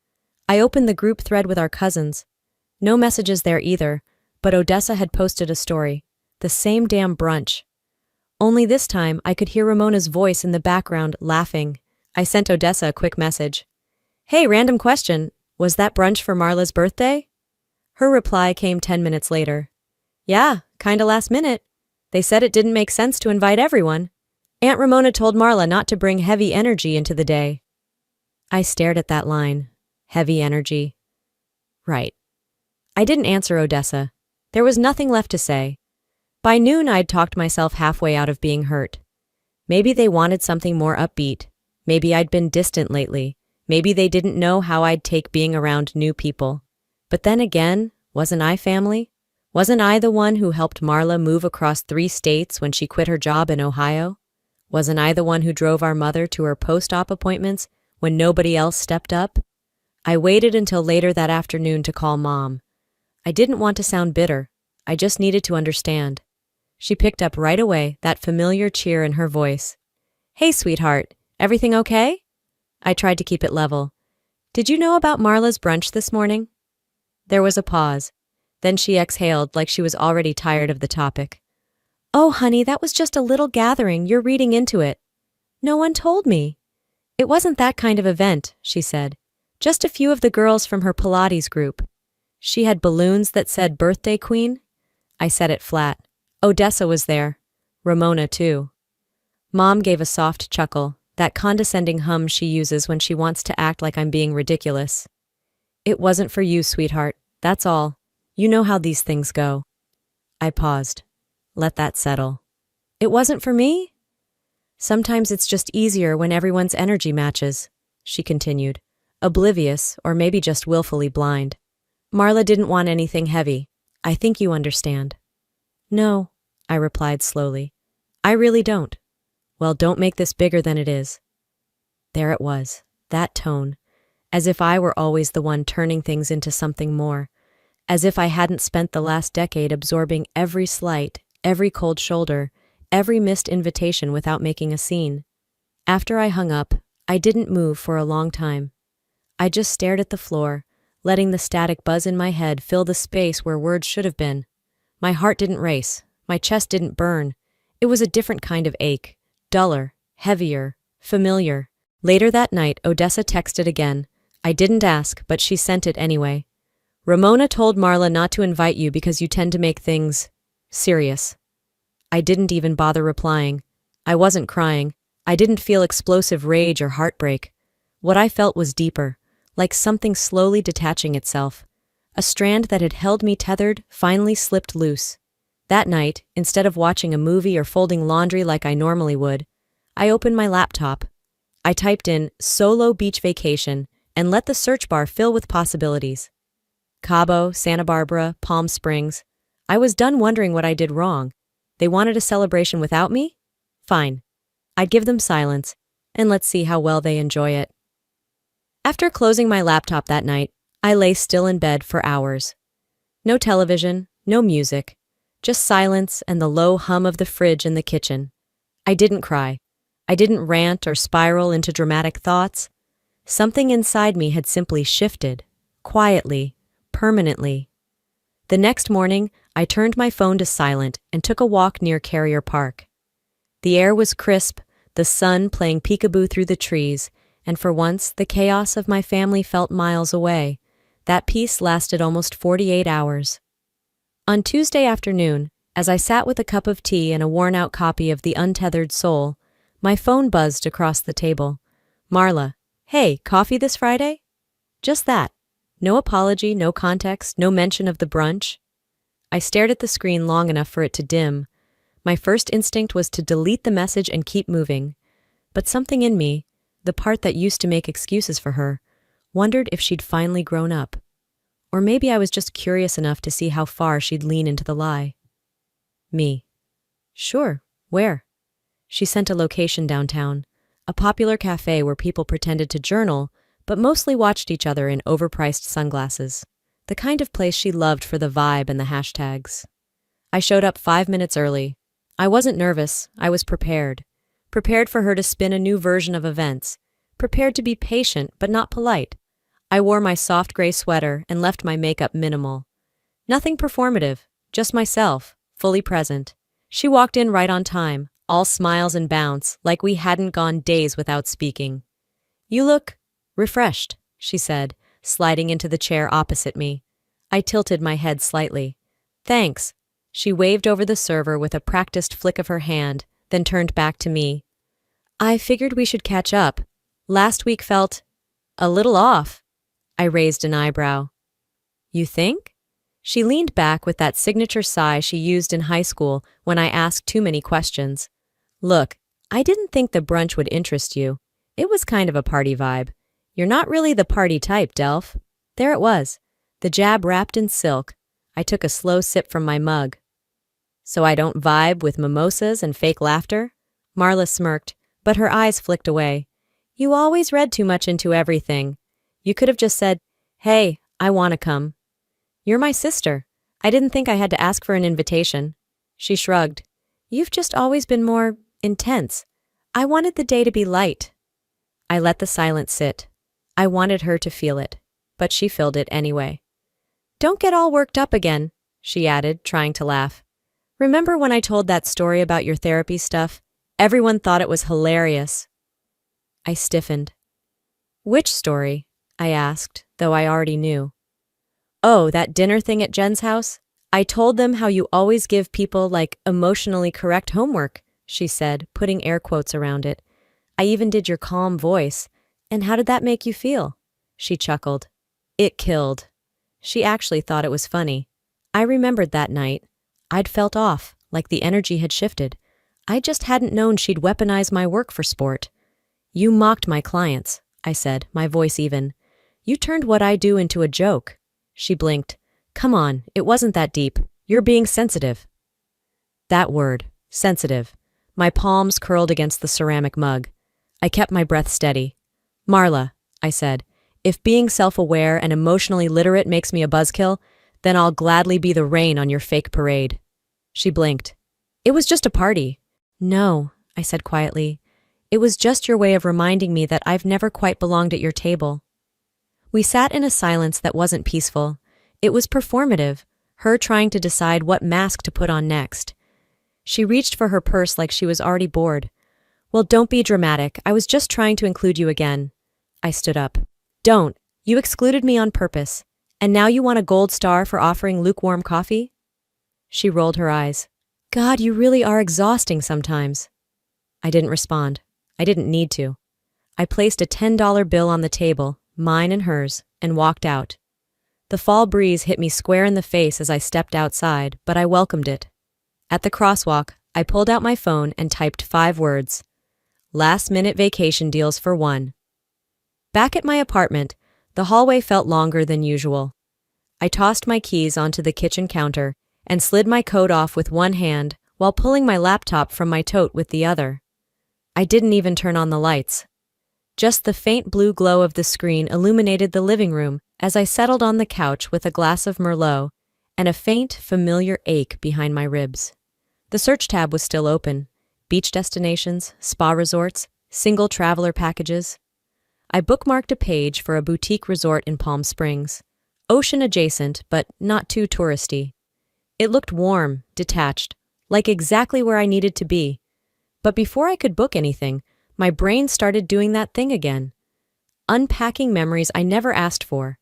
I opened the group thread with our cousins. No messages there either, but Odessa had posted a story. The same damn brunch. Only this time I could hear Ramona's voice in the background, laughing. I sent Odessa a quick message. Hey, random question. Was that brunch for Marla's birthday? Her reply came 10 minutes later. Yeah, kinda last minute. They said it didn't make sense to invite everyone. Aunt Ramona told Marla not to bring heavy energy into the day. I stared at that line. Heavy energy. Right. I didn't answer Odessa. There was nothing left to say. By noon, I'd talked myself halfway out of being hurt. Maybe they wanted something more upbeat. Maybe I'd been distant lately. Maybe they didn't know how I'd take being around new people. But then again, wasn't I family? Wasn't I the one who helped Marla move across 3 states when she quit her job in Ohio? Wasn't I the one who drove our mother to her post-op appointments when nobody else stepped up? I waited until later that afternoon to call Mom. I didn't want to sound bitter. I just needed to understand. She picked up right away, that familiar cheer in her voice. Hey, sweetheart, everything okay? I tried to keep it level. Did you know about Marla's brunch this morning? There was a pause. Then she exhaled like she was already tired of the topic. Oh, honey, that was just a little gathering. You're reading into it. No one told me. It wasn't that kind of event, she said. Just a few of the girls from her Pilates group. She had balloons that said birthday queen. I said it flat. Odessa was there. Ramona, too. Mom gave a soft chuckle, that condescending hum she uses when she wants to act like I'm being ridiculous. It wasn't for you, sweetheart. That's all. You know how these things go. I paused. Let that settle. It wasn't for me? Sometimes it's just easier when everyone's energy matches, she continued, oblivious or maybe just willfully blind. Marla didn't want anything heavy. I think you understand. No, I replied slowly. I really don't. Well, don't make this bigger than it is. There it was, that tone, as if I were always the one turning things into something more, as if I hadn't spent the last decade absorbing every slight, every cold shoulder, every missed invitation without making a scene. After I hung up, I didn't move for a long time. I just stared at the floor, letting the static buzz in my head fill the space where words should have been. My heart didn't race, my chest didn't burn. It was a different kind of ache, duller, heavier, familiar. Later that night, Odessa texted again. I didn't ask, but she sent it anyway. Ramona told Marla not to invite you because you tend to make things serious. I didn't even bother replying. I wasn't crying. I didn't feel explosive rage or heartbreak. What I felt was deeper, like something slowly detaching itself. A strand that had held me tethered finally slipped loose. That night, instead of watching a movie or folding laundry like I normally would, I opened my laptop. I typed in solo beach vacation and let the search bar fill with possibilities. Cabo, Santa Barbara, Palm Springs. I was done wondering what I did wrong. They wanted a celebration without me? Fine. I'd give them silence, and let's see how well they enjoy it. After closing my laptop that night, I lay still in bed for hours. No television, no music, just silence and the low hum of the fridge in the kitchen. I didn't cry. I didn't rant or spiral into dramatic thoughts. Something inside me had simply shifted, quietly, permanently. The next morning, I turned my phone to silent and took a walk near Carrier Park. The air was crisp, the sun playing peekaboo through the trees, and for once the chaos of my family felt miles away. That peace lasted almost 48 hours. On Tuesday afternoon, as I sat with a cup of tea and a worn-out copy of The Untethered Soul, my phone buzzed across the table. Marla, hey, coffee this Friday? Just that. No apology, no context, no mention of the brunch. I stared at the screen long enough for it to dim. My first instinct was to delete the message and keep moving. But something in me, the part that used to make excuses for her, wondered if she'd finally grown up. Or maybe I was just curious enough to see how far she'd lean into the lie. Me. Sure, where? She sent a location downtown, a popular cafe where people pretended to journal, but mostly watched each other in overpriced sunglasses. The kind of place she loved for the vibe and the hashtags. I showed up 5 minutes early. I wasn't nervous, I was prepared. Prepared for her to spin a new version of events. Prepared to be patient, but not polite. I wore my soft gray sweater and left my makeup minimal. Nothing performative, just myself, fully present. She walked in right on time, all smiles and bounce, like we hadn't gone days without speaking. "You look refreshed," she said, sliding into the chair opposite me. I tilted my head slightly. "Thanks." She waved over the server with a practiced flick of her hand, then turned back to me. "I figured we should catch up. Last week felt a little off." I raised an eyebrow. "You think?" She leaned back with that signature sigh she used in high school when I asked too many questions. "Look, I didn't think the brunch would interest you. It was kind of a party vibe. You're not really the party type, Delph." There it was, the jab wrapped in silk. I took a slow sip from my mug. "So I don't vibe with mimosas and fake laughter?" Marla smirked, but her eyes flicked away. "You always read too much into everything. You could have just said, 'Hey, I want to come.' You're my sister. I didn't think I had to ask for an invitation." She shrugged. "You've just always been more intense. I wanted the day to be light." I let the silence sit. I wanted her to feel it, but she filled it anyway. "Don't get all worked up again," she added, trying to laugh. "Remember when I told that story about your therapy stuff? Everyone thought it was hilarious." I stiffened. "Which story?" I asked, though I already knew. "Oh, that dinner thing at Jen's house? I told them how you always give people, like, emotionally correct homework," she said, putting air quotes around it. "I even did your calm voice. And how did that make you feel?" She chuckled. "It killed." She actually thought it was funny. I remembered that night. I'd felt off, like the energy had shifted. I just hadn't known she'd weaponize my work for sport. "You mocked my clients," I said, my voice even. "You turned what I do into a joke." She blinked. "Come on, it wasn't that deep. You're being sensitive." That word, sensitive. My palms curled against the ceramic mug. I kept my breath steady. "Marla," I said, "if being self-aware and emotionally literate makes me a buzzkill, then I'll gladly be the rain on your fake parade." She blinked. "It was just a party." "No," I said quietly. "It was just your way of reminding me that I've never quite belonged at your table." We sat in a silence that wasn't peaceful. It was performative, her trying to decide what mask to put on next. She reached for her purse like she was already bored. "Well, don't be dramatic. I was just trying to include you again." I stood up. "Don't. You excluded me on purpose. And now you want a gold star for offering lukewarm coffee?" She rolled her eyes. "God, you really are exhausting sometimes." I didn't respond. I didn't need to. I placed a $10 bill on the table, mine and hers, and walked out. The fall breeze hit me square in the face as I stepped outside, but I welcomed it. At the crosswalk, I pulled out my phone and typed 5 words. Last-minute vacation deals for one. Back at my apartment, the hallway felt longer than usual. I tossed my keys onto the kitchen counter and slid my coat off with one hand while pulling my laptop from my tote with the other. I didn't even turn on the lights. Just the faint blue glow of the screen illuminated the living room as I settled on the couch with a glass of Merlot and a faint, familiar ache behind my ribs. The search tab was still open. Beach destinations, spa resorts, single traveler packages. I bookmarked a page for a boutique resort in Palm Springs. Ocean adjacent, but not too touristy. It looked warm, detached, like exactly where I needed to be. But before I could book anything, my brain started doing that thing again. Unpacking memories I never asked for.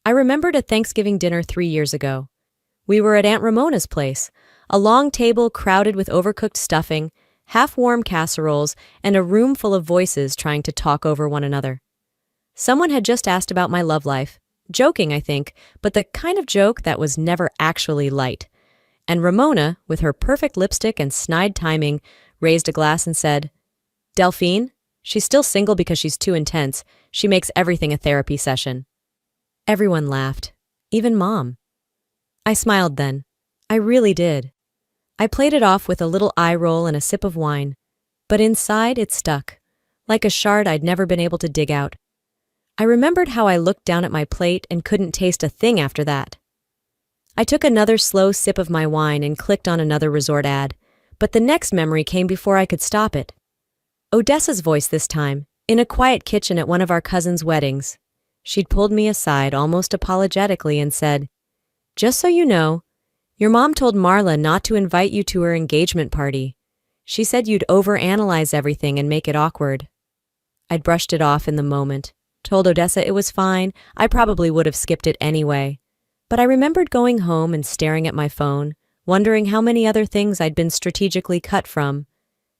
I remembered a Thanksgiving dinner 3 years ago. We were at Aunt Ramona's place, a long table crowded with overcooked stuffing, half-warm casseroles, and a room full of voices trying to talk over one another. Someone had just asked about my love life, joking, I think, but the kind of joke that was never actually light. And Ramona, with her perfect lipstick and snide timing, raised a glass and said, "Delphine? She's still single because she's too intense. She makes everything a therapy session." Everyone laughed, even Mom. I smiled then. I really did. I played it off with a little eye roll and a sip of wine, but inside it stuck, like a shard I'd never been able to dig out. I remembered how I looked down at my plate and couldn't taste a thing after that. I took another slow sip of my wine and clicked on another resort ad, but the next memory came before I could stop it. Odessa's voice this time, in a quiet kitchen at one of our cousins' weddings. She'd pulled me aside almost apologetically and said, "Just so you know, your mom told Marla not to invite you to her engagement party. She said you'd overanalyze everything and make it awkward." I'd brushed it off in the moment, told Odessa it was fine, I probably would have skipped it anyway. But I remembered going home and staring at my phone, wondering how many other things I'd been strategically cut from.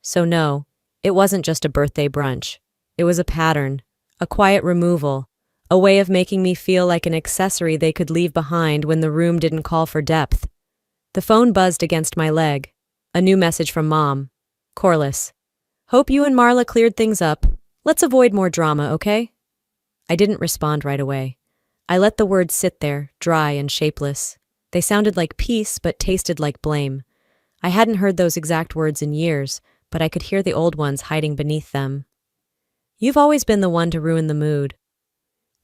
So no, it wasn't just a birthday brunch. It was a pattern, a quiet removal, a way of making me feel like an accessory they could leave behind when the room didn't call for depth. The phone buzzed against my leg. A new message from Mom. Corliss. "Hope you and Marla cleared things up. Let's avoid more drama, okay?" I didn't respond right away. I let the words sit there, dry and shapeless. They sounded like peace, but tasted like blame. I hadn't heard those exact words in years, but I could hear the old ones hiding beneath them. "You've always been the one to ruin the mood."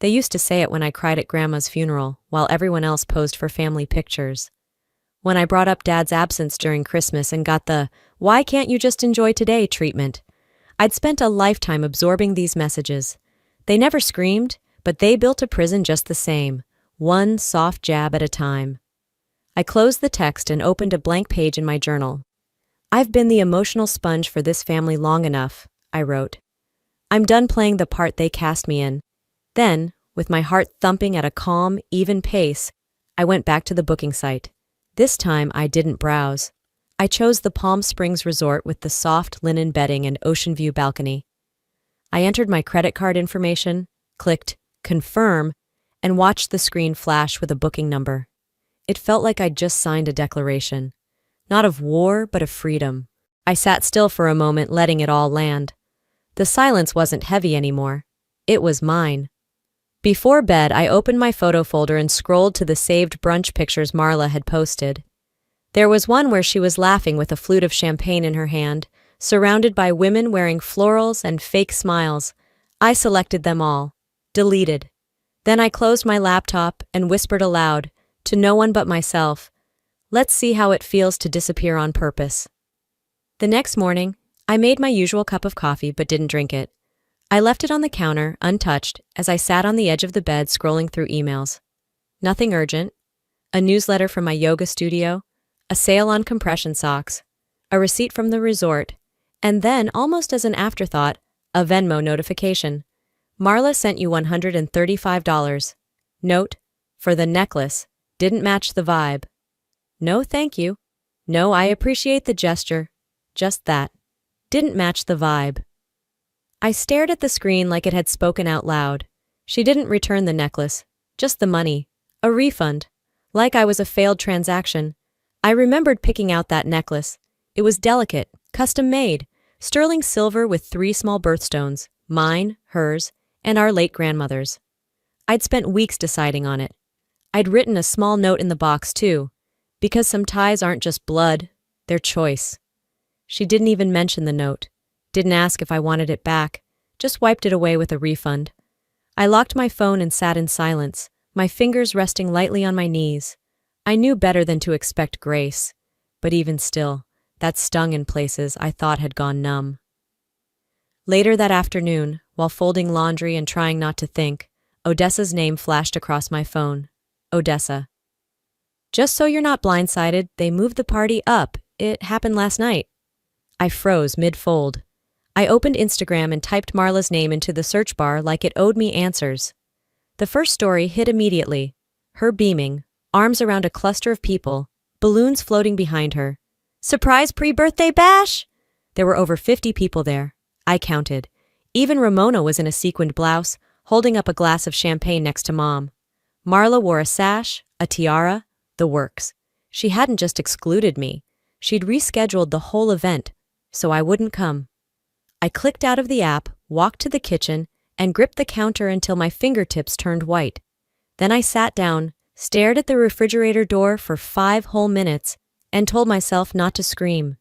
They used to say it when I cried at Grandma's funeral, while everyone else posed for family pictures. When I brought up Dad's absence during Christmas and got the "why can't you just enjoy today" treatment. I'd spent a lifetime absorbing these messages. They never screamed, but they built a prison just the same, one soft jab at a time. I closed the text and opened a blank page in my journal. "I've been the emotional sponge for this family long enough," I wrote. "I'm done playing the part they cast me in." Then, with my heart thumping at a calm, even pace, I went back to the booking site. This time I didn't browse. I chose the Palm Springs resort with the soft linen bedding and ocean view balcony. I entered my credit card information, clicked confirm, and watched the screen flash with a booking number. It felt like I'd just signed a declaration. Not of war, but of freedom. I sat still for a moment, letting it all land. The silence wasn't heavy anymore. It was mine. Before bed, I opened my photo folder and scrolled to the saved brunch pictures Marla had posted. There was one where she was laughing with a flute of champagne in her hand, surrounded by women wearing florals and fake smiles. I selected them all. Deleted. Then I closed my laptop and whispered aloud, to no one but myself, "Let's see how it feels to disappear on purpose." The next morning, I made my usual cup of coffee but didn't drink it. I left it on the counter, untouched, as I sat on the edge of the bed scrolling through emails. Nothing urgent. A newsletter from my yoga studio, a sale on compression socks, a receipt from the resort, and then, almost as an afterthought, a Venmo notification. "Marla sent you $135. Note, for the necklace, didn't match the vibe." No, thank you. No, I appreciate the gesture. Just that. Didn't match the vibe. I stared at the screen like it had spoken out loud. She didn't return the necklace, just the money. A refund. Like I was a failed transaction. I remembered picking out that necklace. It was delicate, custom-made, sterling silver with 3 small birthstones, mine, hers, and our late grandmother's. I'd spent weeks deciding on it. I'd written a small note in the box, too, because some ties aren't just blood, they're choice. She didn't even mention the note, didn't ask if I wanted it back, just wiped it away with a refund. I locked my phone and sat in silence, my fingers resting lightly on my knees. I knew better than to expect grace, but even still, that stung in places I thought had gone numb. Later that afternoon, while folding laundry and trying not to think, Odessa's name flashed across my phone. Odessa. "Just so you're not blindsided, they moved the party up. It happened last night." I froze mid-fold. I opened Instagram and typed Marla's name into the search bar like it owed me answers. The first story hit immediately. Her beaming, arms around a cluster of people, balloons floating behind her. "Surprise pre-birthday bash!" There were over 50 people there. I counted. Even Ramona was in a sequined blouse, holding up a glass of champagne next to Mom. Marla wore a sash, a tiara, the works. She hadn't just excluded me. She'd rescheduled the whole event, so I wouldn't come. I clicked out of the app, walked to the kitchen, and gripped the counter until my fingertips turned white. Then I sat down, stared at the refrigerator door for 5 whole minutes, and told myself not to scream.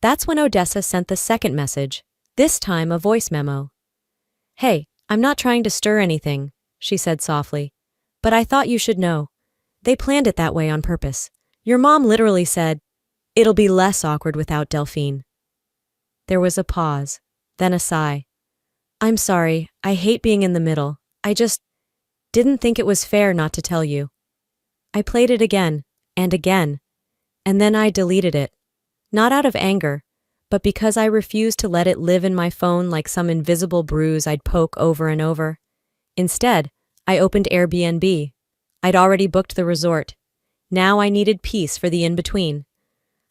That's when Odessa sent the second message, this time a voice memo. "Hey, I'm not trying to stir anything," she said softly, "but I thought you should know. They planned it that way on purpose. Your mom literally said, 'It'll be less awkward without Delphine.'" There was a pause, then a sigh. "I'm sorry, I hate being in the middle. Didn't think it was fair not to tell you. I played it again, and then I deleted it. Not out of anger, but because I refused to let it live in my phone like some invisible bruise I'd poke over and over. Instead, I opened Airbnb. I'd already booked the resort. Now I needed peace for the in-between.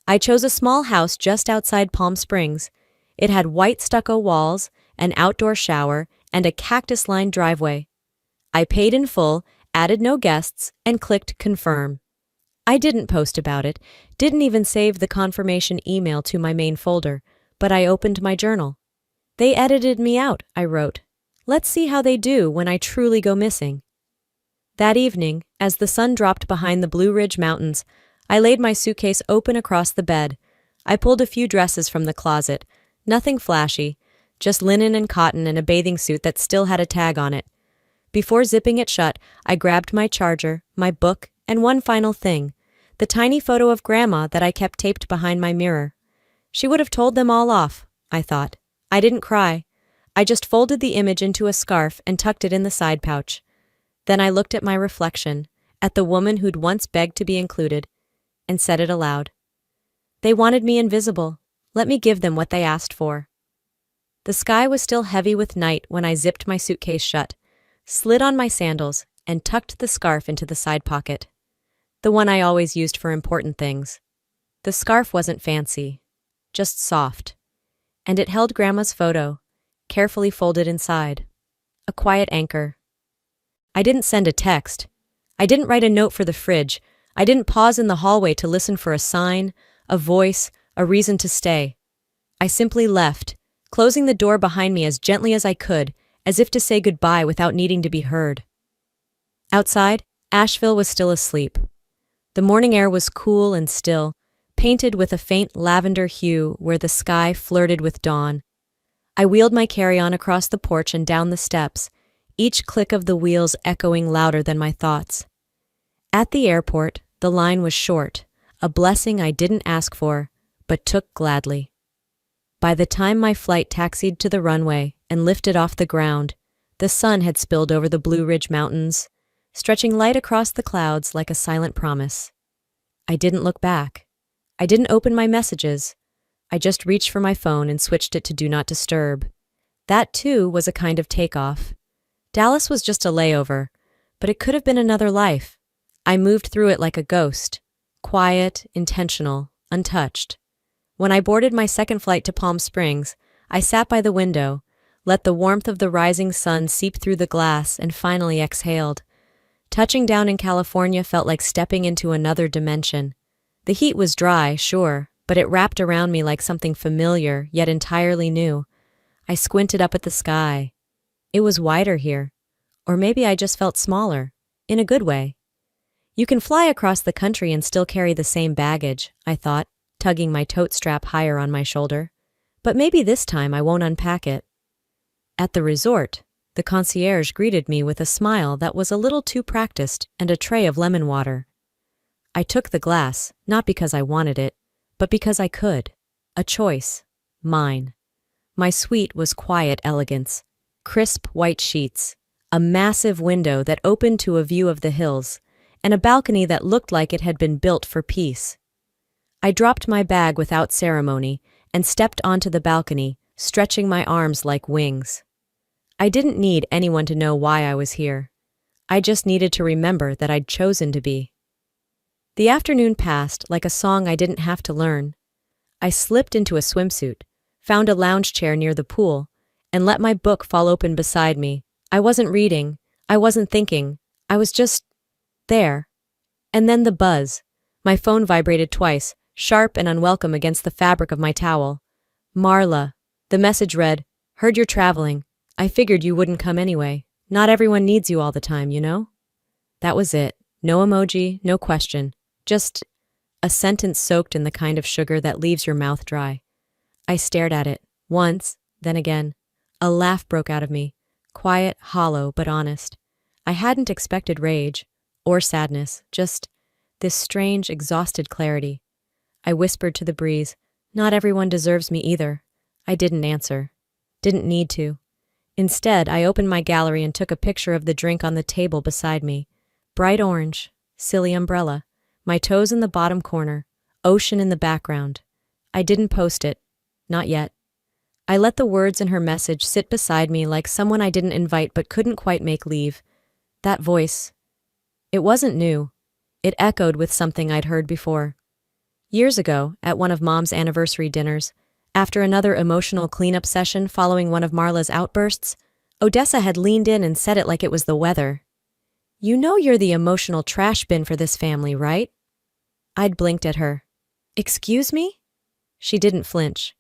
I chose a small house just outside Palm Springs. It had white stucco walls, an outdoor shower, and a cactus-lined driveway. I paid in full, added no guests, and clicked confirm. I didn't post about it, didn't even save the confirmation email to my main folder, but I opened my journal. They edited me out, I wrote. Let's see how they do when I truly go missing. That evening, as the sun dropped behind the Blue Ridge Mountains, I laid my suitcase open across the bed. I pulled a few dresses from the closet, nothing flashy, just linen and cotton and a bathing suit that still had a tag on it. Before zipping it shut, I grabbed my charger, my book, and one final thing, the tiny photo of Grandma that I kept taped behind my mirror. She would have told them all off, I thought. I didn't cry. I just folded the image into a scarf and tucked it in the side pouch. Then I looked at my reflection, at the woman who'd once begged to be included, and said it aloud. They wanted me invisible. Let me give them what they asked for. The sky was still heavy with night when I zipped my suitcase shut, slid on my sandals, and tucked the scarf into the side pocket. The one I always used for important things. The scarf wasn't fancy, just soft, and it held Grandma's photo, carefully folded inside. A quiet anchor. I didn't send a text. I didn't write a note for the fridge. I didn't pause in the hallway to listen for a sign, a voice, a reason to stay. I simply left, closing the door behind me as gently as I could, as if to say goodbye without needing to be heard. Outside, Asheville was still asleep. The morning air was cool and still, painted with a faint lavender hue where the sky flirted with dawn. I wheeled my carry-on across the porch and down the steps, each click of the wheels echoing louder than my thoughts. At the airport, the line was short, a blessing I didn't ask for, but took gladly. By the time my flight taxied to the runway and lifted off the ground, the sun had spilled over the Blue Ridge Mountains, stretching light across the clouds like a silent promise. I didn't look back. I didn't open my messages. I just reached for my phone and switched it to Do Not Disturb. That, too, was a kind of takeoff. Dallas was just a layover, but it could have been another life. I moved through it like a ghost, quiet, intentional, untouched. When I boarded my second flight to Palm Springs, I sat by the window, let the warmth of the rising sun seep through the glass, and finally exhaled. Touching down in California felt like stepping into another dimension. The heat was dry, sure, but it wrapped around me like something familiar, yet entirely new. I squinted up at the sky. It was wider here. Or maybe I just felt smaller, in a good way. You can fly across the country and still carry the same baggage, I thought, tugging my tote strap higher on my shoulder. But maybe this time I won't unpack it. At the resort, the concierge greeted me with a smile that was a little too practiced and a tray of lemon water. I took the glass, not because I wanted it, but because I could. A choice. Mine. My suite was quiet elegance. Crisp white sheets, a massive window that opened to a view of the hills, and a balcony that looked like it had been built for peace. I dropped my bag without ceremony and stepped onto the balcony, stretching my arms like wings. I didn't need anyone to know why I was here. I just needed to remember that I'd chosen to be. The afternoon passed like a song I didn't have to learn. I slipped into a swimsuit, found a lounge chair near the pool, and let my book fall open beside me. I wasn't reading. I wasn't thinking. I was just there. And then the buzz. My phone vibrated twice, sharp and unwelcome against the fabric of my towel. Marla. The message read, "Heard you're traveling. I figured you wouldn't come anyway. Not everyone needs you all the time, you know?" That was it. No emoji, no question. Just a sentence soaked in the kind of sugar that leaves your mouth dry. I stared at it, once, then again. A laugh broke out of me, quiet, hollow, but honest. I hadn't expected rage, or sadness, just this strange, exhausted clarity. I whispered to the breeze, "Not everyone deserves me either." I didn't answer. Didn't need to. Instead, I opened my gallery and took a picture of the drink on the table beside me. Bright orange, silly umbrella, my toes in the bottom corner, ocean in the background. I didn't post it. Not yet. I let the words in her message sit beside me like someone I didn't invite but couldn't quite make leave. That voice. It wasn't new. It echoed with something I'd heard before. Years ago, at one of Mom's anniversary dinners, after another emotional cleanup session following one of Marla's outbursts, Odessa had leaned in and said it like it was the weather. "You know you're the emotional trash bin for this family, right?" I'd blinked at her. "Excuse me?" She didn't flinch.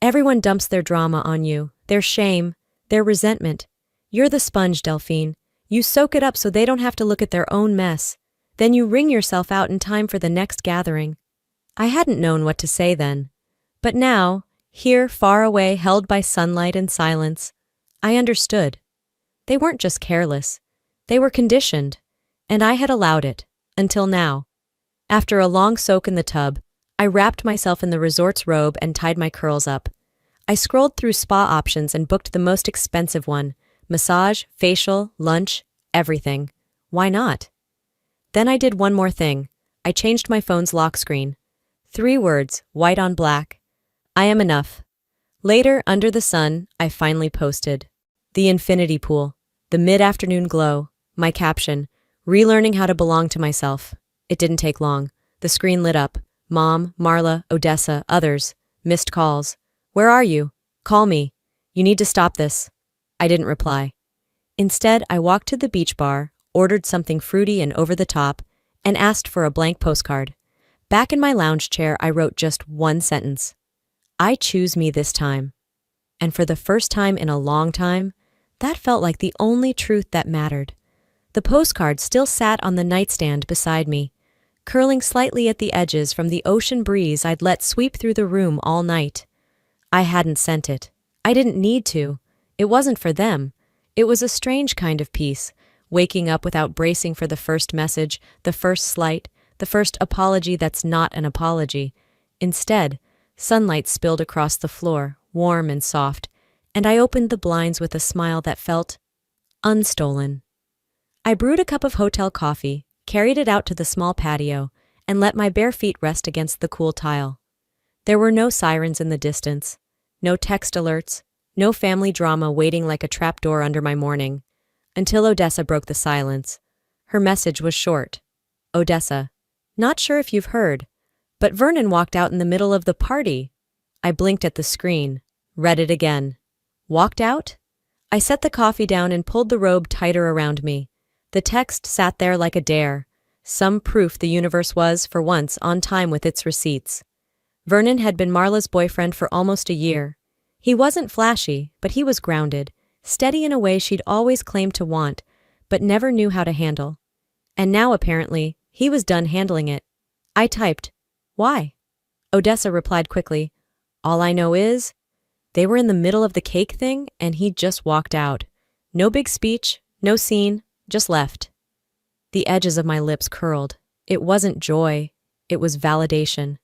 "Everyone dumps their drama on you, their shame, their resentment. You're the sponge, Delphine. You soak it up so they don't have to look at their own mess. Then you wring yourself out in time for the next gathering." I hadn't known what to say then. But now, here far away, held by sunlight and silence, I understood. They weren't just careless. They were conditioned. And I had allowed it. Until now. After a long soak in the tub, I wrapped myself in the resort's robe and tied my curls up. I scrolled through spa options and booked the most expensive one. Massage, facial, lunch, everything. Why not? Then I did one more thing. I changed my phone's lock screen. 3 words, white on black. I am enough. Later, under the sun, I finally posted. The infinity pool. The mid-afternoon glow. My caption. Relearning how to belong to myself. It didn't take long. The screen lit up. Mom, Marla, Odessa, others. Missed calls. "Where are you? Call me. You need to stop this." I didn't reply. Instead, I walked to the beach bar, ordered something fruity and over the top, and asked for a blank postcard. Back in my lounge chair, I wrote just one sentence. I choose me this time. And for the first time in a long time, that felt like the only truth that mattered. The postcard still sat on the nightstand beside me, curling slightly at the edges from the ocean breeze I'd let sweep through the room all night. I hadn't sent it. I didn't need to. It wasn't for them. It was a strange kind of peace, waking up without bracing for the first message, the first slight, the first apology that's not an apology. Instead, sunlight spilled across the floor, warm and soft, and I opened the blinds with a smile that felt unstolen. I brewed a cup of hotel coffee, carried it out to the small patio, and let my bare feet rest against the cool tile. There were no sirens in the distance, no text alerts, no family drama waiting like a trapdoor under my morning, until Odessa broke the silence. Her message was short. "Odessa, not sure if you've heard, but Vernon walked out in the middle of the party." I blinked at the screen, read it again. Walked out? I set the coffee down and pulled the robe tighter around me. The text sat there like a dare, some proof the universe was, for once, on time with its receipts. Vernon had been Marla's boyfriend for almost a year. He wasn't flashy, but he was grounded, steady in a way she'd always claimed to want, but never knew how to handle. And now, apparently, he was done handling it. I typed, "Why?" Odessa replied quickly, "All I know is, they were in the middle of the cake thing and he just walked out. No big speech, no scene, just left." The edges of my lips curled. It wasn't joy, it was validation.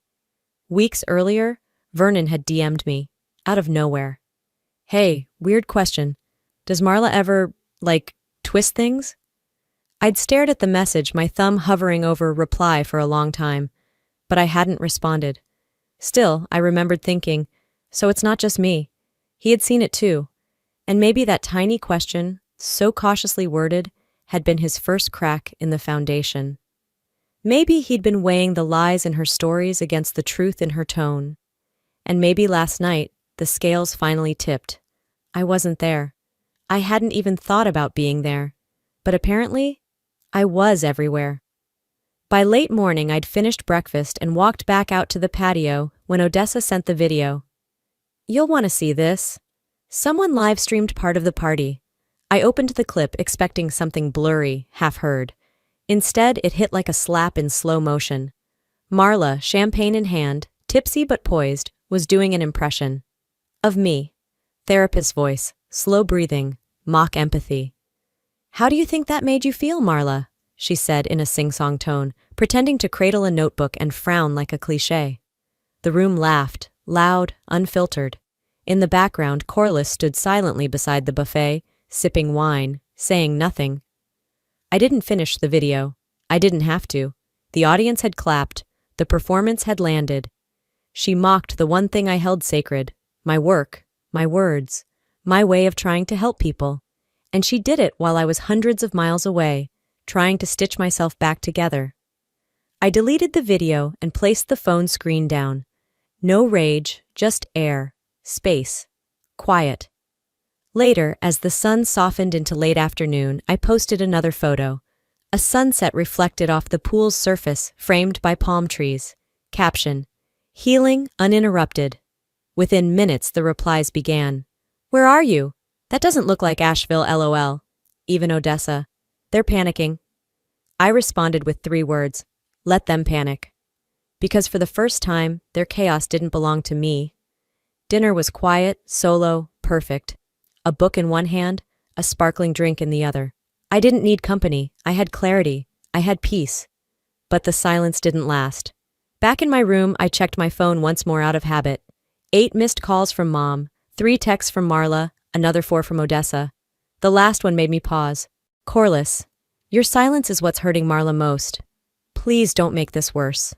Weeks earlier, Vernon had DM'd me, out of nowhere. "Hey, weird question. Does Marla ever, twist things?" I'd stared at the message, my thumb hovering over reply for a long time, but I hadn't responded. Still, I remembered thinking, so it's not just me. He had seen it too. And maybe that tiny question, so cautiously worded, had been his first crack in the foundation. Maybe he'd been weighing the lies in her stories against the truth in her tone. And maybe last night, the scales finally tipped. I wasn't there. I hadn't even thought about being there. But apparently, I was everywhere. By late morning, I'd finished breakfast and walked back out to the patio when Odessa sent the video. "You'll want to see this." Someone live-streamed part of the party. I opened the clip expecting something blurry, half-heard. Instead, it hit like a slap in slow motion. Marla, champagne in hand, tipsy but poised, was doing an impression. Of me. Therapist's voice, slow breathing, mock empathy. "How do you think that made you feel, Marla?" she said in a sing-song tone, pretending to cradle a notebook and frown like a cliché. The room laughed, loud, unfiltered. In the background, Corliss stood silently beside the buffet, sipping wine, saying nothing. I didn't finish the video. I didn't have to. The audience had clapped. The performance had landed. She mocked the one thing I held sacred: my work, my words, my way of trying to help people. And she did it while I was hundreds of miles away, trying to stitch myself back together. I deleted the video and placed the phone screen down. No rage, just air, space, quiet. Later, as the sun softened into late afternoon, I posted another photo. A sunset reflected off the pool's surface, framed by palm trees. Caption: healing uninterrupted. Within minutes, the replies began. Where are you? That doesn't look like Asheville, LOL. Even Odessa. They're panicking. I responded with 3 words. Let them panic. Because for the first time, their chaos didn't belong to me. Dinner was quiet, solo, perfect. A book in one hand, a sparkling drink in the other. I didn't need company. I had clarity. I had peace. But the silence didn't last. Back in my room, I checked my phone once more out of habit. 8 missed calls from Mom, 3 texts from Marla, another 4 from Odessa. The last one made me pause. Corliss, your silence is what's hurting Marla most. Please don't make this worse.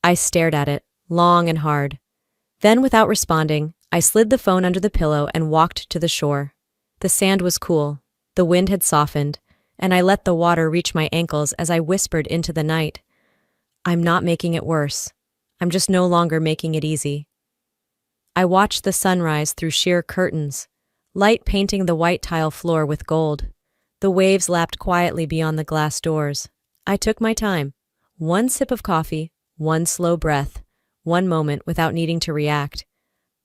I stared at it, long and hard. Then, without responding, I slid the phone under the pillow and walked to the shore. The sand was cool, the wind had softened, and I let the water reach my ankles as I whispered into the night. I'm not making it worse. I'm just no longer making it easy. I watched the sunrise through sheer curtains, light painting the white tile floor with gold. The waves lapped quietly beyond the glass doors. I took my time. 1 sip of coffee, 1 slow breath, 1 moment without needing to react.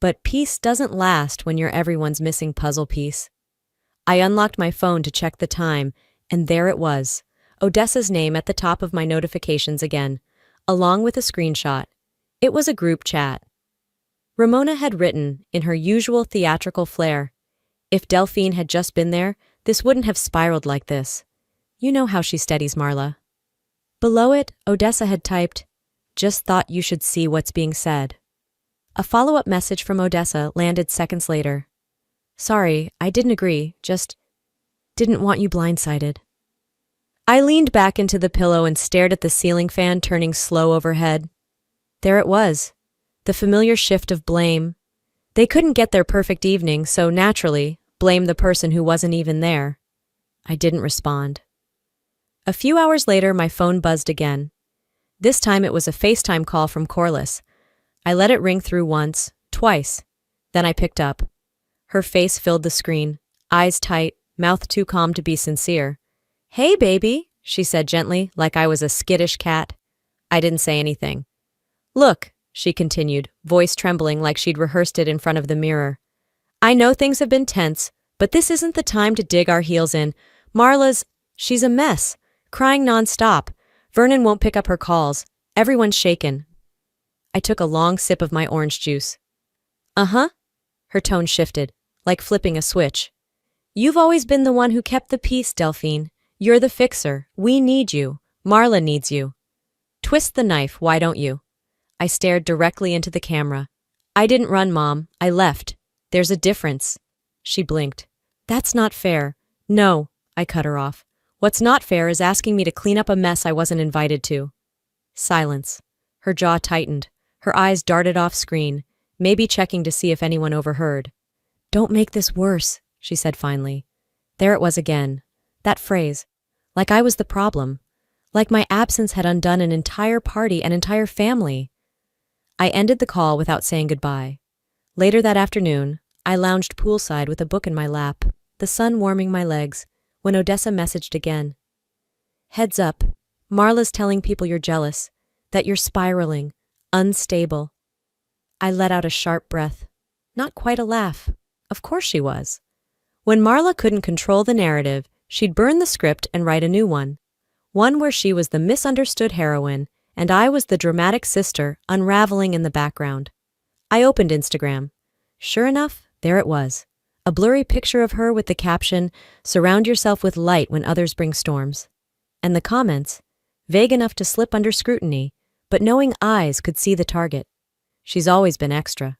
But peace doesn't last when you're everyone's missing puzzle piece. I unlocked my phone to check the time, and there it was, Odessa's name at the top of my notifications again, along with a screenshot. It was a group chat. Ramona had written, in her usual theatrical flair, if Delphine had just been there, this wouldn't have spiraled like this. You know how she steadies Marla. Below it, Odessa had typed, just thought you should see what's being said. A follow-up message from Odessa landed seconds later. Sorry, I didn't agree, just didn't want you blindsided. I leaned back into the pillow and stared at the ceiling fan turning slow overhead. There it was, the familiar shift of blame. They couldn't get their perfect evening, so naturally, blame the person who wasn't even there. I didn't respond. A few hours later, my phone buzzed again. This time it was a FaceTime call from Corliss. I let it ring through once, twice. Then I picked up. Her face filled the screen, eyes tight, mouth too calm to be sincere. Hey, baby, she said gently, like I was a skittish cat. I didn't say anything. Look, she continued, voice trembling like she'd rehearsed it in front of the mirror. I know things have been tense, but this isn't the time to dig our heels in. She's a mess, crying nonstop. Vernon won't pick up her calls. Everyone's shaken. I took a long sip of my orange juice. Uh-huh. Her tone shifted, like flipping a switch. You've always been the one who kept the peace, Delphine. You're the fixer. We need you. Marla needs you. Twist the knife, why don't you? I stared directly into the camera. I didn't run, Mom. I left. There's a difference. She blinked. That's not fair. No, I cut her off. What's not fair is asking me to clean up a mess I wasn't invited to. Silence. Her jaw tightened. Her eyes darted off screen, maybe checking to see if anyone overheard. Don't make this worse, she said finally. There it was again. That phrase. Like I was the problem. Like my absence had undone an entire party, an entire family. I ended the call without saying goodbye. Later that afternoon, I lounged poolside with a book in my lap, the sun warming my legs, when Odessa messaged again. Heads up, Marla's telling people you're jealous, that you're spiraling, unstable. I let out a sharp breath. Not quite a laugh. Of course she was. When Marla couldn't control the narrative, she'd burn the script and write a new one. One where she was the misunderstood heroine, and I was the dramatic sister unraveling in the background. I opened Instagram. Sure enough, there it was. A blurry picture of her with the caption, "Surround yourself with light when others bring storms." And the comments, vague enough to slip under scrutiny, but knowing eyes could see the target. She's always been extra.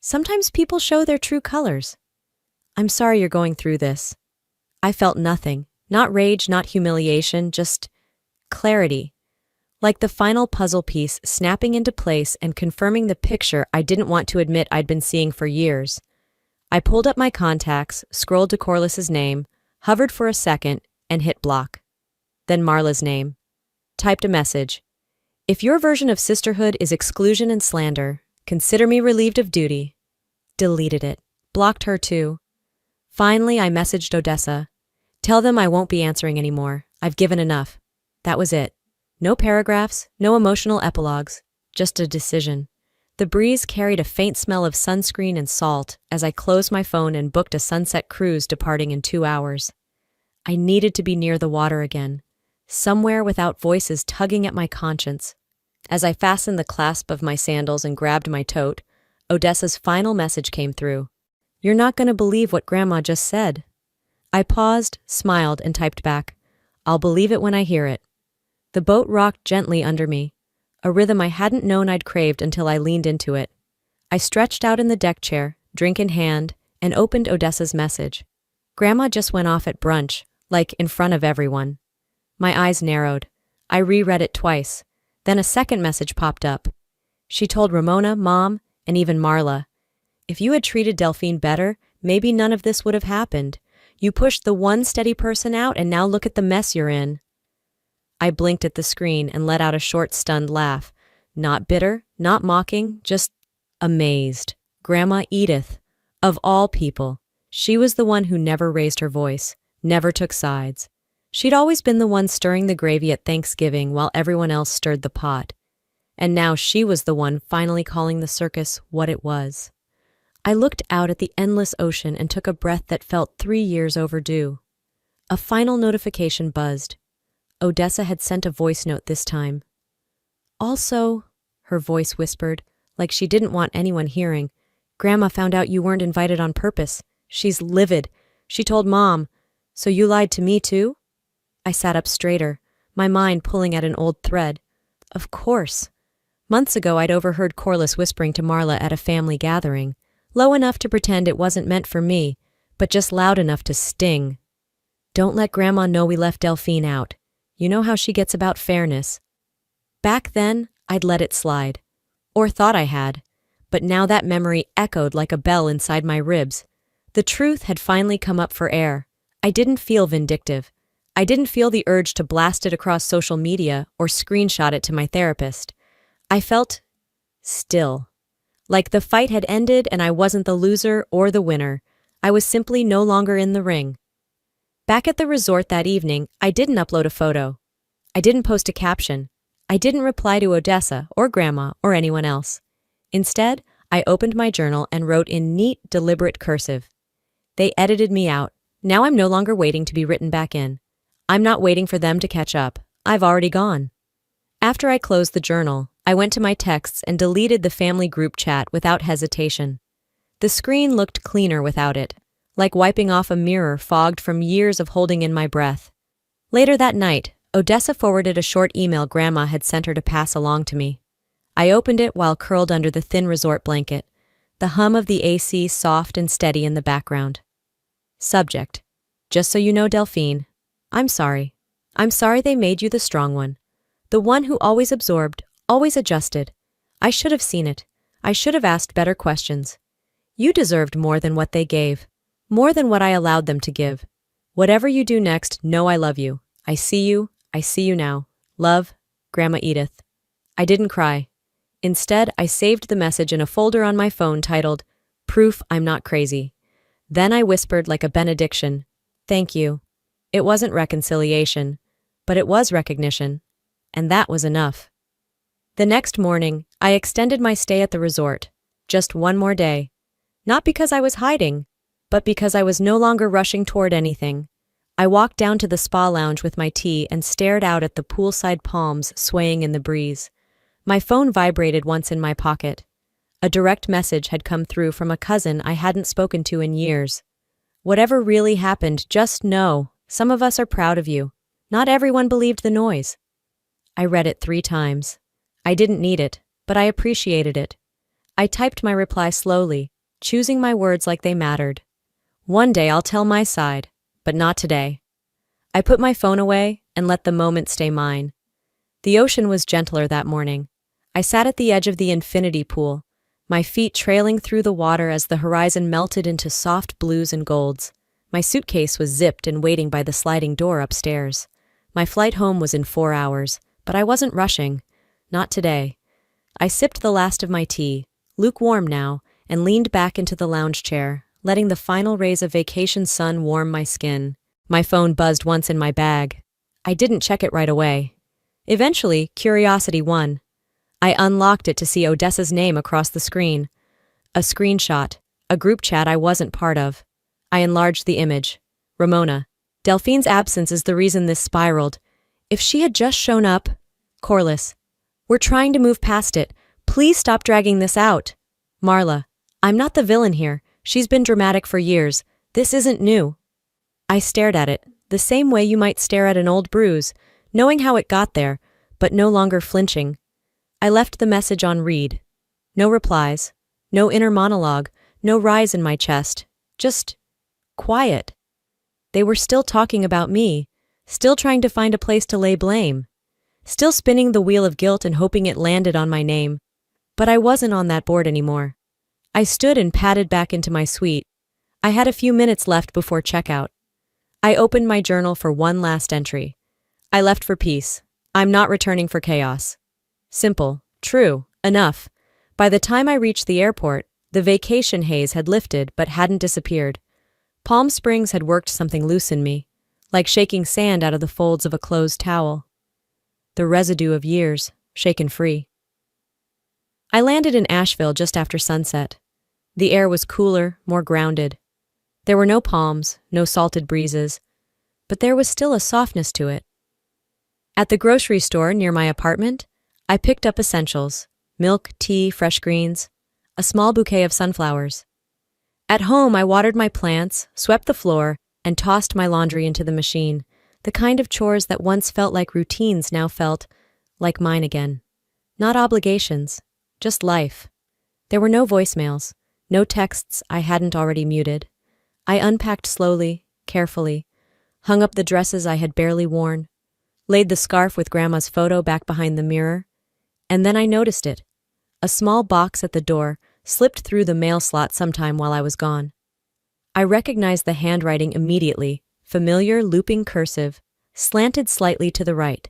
Sometimes people show their true colors. I'm sorry you're going through this. I felt nothing. Not rage, not humiliation, just clarity. Like the final puzzle piece snapping into place and confirming the picture I didn't want to admit I'd been seeing for years. I pulled up my contacts, scrolled to Corliss's name, hovered for a second, and hit block. Then Marla's name. Typed a message. If your version of sisterhood is exclusion and slander, consider me relieved of duty. Deleted it. Blocked her too. Finally, I messaged Odessa. Tell them I won't be answering anymore. I've given enough. That was it. No paragraphs, no emotional epilogues, just a decision. The breeze carried a faint smell of sunscreen and salt as I closed my phone and booked a sunset cruise departing in 2 hours. I needed to be near the water again, somewhere without voices tugging at my conscience. As I fastened the clasp of my sandals and grabbed my tote, Odessa's final message came through. You're not going to believe what Grandma just said. I paused, smiled, and typed back. I'll believe it when I hear it. The boat rocked gently under me, a rhythm I hadn't known I'd craved until I leaned into it. I stretched out in the deck chair, drink in hand, and opened Odessa's message. Grandma just went off at brunch, like in front of everyone. My eyes narrowed. I reread it twice. Then a second message popped up. She told Ramona, Mom, and even Marla, if you had treated Delphine better, maybe none of this would have happened. You pushed the one steady person out, and now look at the mess you're in. I blinked at the screen and let out a short, stunned laugh. Not bitter, not mocking, just amazed. Grandma Edith. Of all people, she was the one who never raised her voice, never took sides. She'd always been the one stirring the gravy at Thanksgiving while everyone else stirred the pot. And now she was the one finally calling the circus what it was. I looked out at the endless ocean and took a breath that felt 3 years overdue. A final notification buzzed. Odessa had sent a voice note this time. Also, her voice whispered, like she didn't want anyone hearing, Grandma found out you weren't invited on purpose. She's livid. She told Mom. So you lied to me too? I sat up straighter, my mind pulling at an old thread. Of course. Months ago I'd overheard Corliss whispering to Marla at a family gathering, low enough to pretend it wasn't meant for me, but just loud enough to sting. Don't let Grandma know we left Delphine out. You know how she gets about fairness. Back then, I'd let it slide. Or thought I had. But now that memory echoed like a bell inside my ribs. The truth had finally come up for air. I didn't feel vindictive. I didn't feel the urge to blast it across social media or screenshot it to my therapist. I felt still. Like the fight had ended and I wasn't the loser or the winner. I was simply no longer in the ring. Back at the resort that evening, I didn't upload a photo. I didn't post a caption. I didn't reply to Odessa or Grandma or anyone else. Instead, I opened my journal and wrote in neat, deliberate cursive. They edited me out. Now I'm no longer waiting to be written back in. I'm not waiting for them to catch up. I've already gone. After I closed the journal, I went to my texts and deleted the family group chat without hesitation. The screen looked cleaner without it, like wiping off a mirror fogged from years of holding in my breath. Later that night, Odessa forwarded a short email Grandma had sent her to pass along to me. I opened it while curled under the thin resort blanket, the hum of the AC soft and steady in the background. Subject: just so you know, Delphine, I'm sorry. I'm sorry they made you the strong one. The one who always absorbed, always adjusted. I should have seen it. I should have asked better questions. You deserved more than what they gave. More than what I allowed them to give. Whatever you do next, know I love you. I see you now. Love, Grandma Edith. I didn't cry. Instead, I saved the message in a folder on my phone titled, Proof I'm Not Crazy. Then I whispered like a benediction, Thank you. It wasn't reconciliation, but it was recognition. And that was enough. The next morning, I extended my stay at the resort. Just one more day. Not because I was hiding, but because I was no longer rushing toward anything. I walked down to the spa lounge with my tea and stared out at the poolside palms swaying in the breeze. My phone vibrated once in my pocket. A direct message had come through from a cousin I hadn't spoken to in years. Whatever really happened, just know, some of us are proud of you. Not everyone believed the noise. I read it 3 times. I didn't need it, but I appreciated it. I typed my reply slowly, choosing my words like they mattered. One day I'll tell my side, but not today. I put my phone away and let the moment stay mine. The ocean was gentler that morning. I sat at the edge of the infinity pool, my feet trailing through the water as the horizon melted into soft blues and golds. My suitcase was zipped and waiting by the sliding door upstairs. My flight home was in 4 hours, but I wasn't rushing. Not today. I sipped the last of my tea, lukewarm now, and leaned back into the lounge chair, letting the final rays of vacation sun warm my skin. My phone buzzed once in my bag. I didn't check it right away. Eventually, curiosity won. I unlocked it to see Odessa's name across the screen. A screenshot, a group chat I wasn't part of. I enlarged the image. Ramona. Delphine's absence is the reason this spiraled. If she had just shown up... Corliss. We're trying to move past it. Please stop dragging this out. Marla. I'm not the villain here. She's been dramatic for years. This isn't new. I stared at it, the same way you might stare at an old bruise, knowing how it got there, but no longer flinching. I left the message on read. No replies, no inner monologue, no rise in my chest. Just quiet. They were still talking about me, still trying to find a place to lay blame, still spinning the wheel of guilt and hoping it landed on my name. But I wasn't on that board anymore. I stood and padded back into my suite. I had a few minutes left before checkout. I opened my journal for one last entry. I left for peace. I'm not returning for chaos. Simple, true, enough. By the time I reached the airport, the vacation haze had lifted but hadn't disappeared. Palm Springs had worked something loose in me, like shaking sand out of the folds of a closed towel. The residue of years, shaken free. I landed in Asheville just after sunset. The air was cooler, more grounded. There were no palms, no salted breezes, but there was still a softness to it. At the grocery store near my apartment, I picked up essentials: milk, tea, fresh greens, a small bouquet of sunflowers. At home, I watered my plants, swept the floor, and tossed my laundry into the machine. The kind of chores that once felt like routines now felt like mine again. Not obligations, just life. There were no voicemails, no texts I hadn't already muted. I unpacked slowly, carefully, hung up the dresses I had barely worn, laid the scarf with Grandma's photo back behind the mirror, and then I noticed it. A small box at the door slipped through the mail slot sometime while I was gone. I recognized the handwriting immediately, familiar looping cursive, slanted slightly to the right.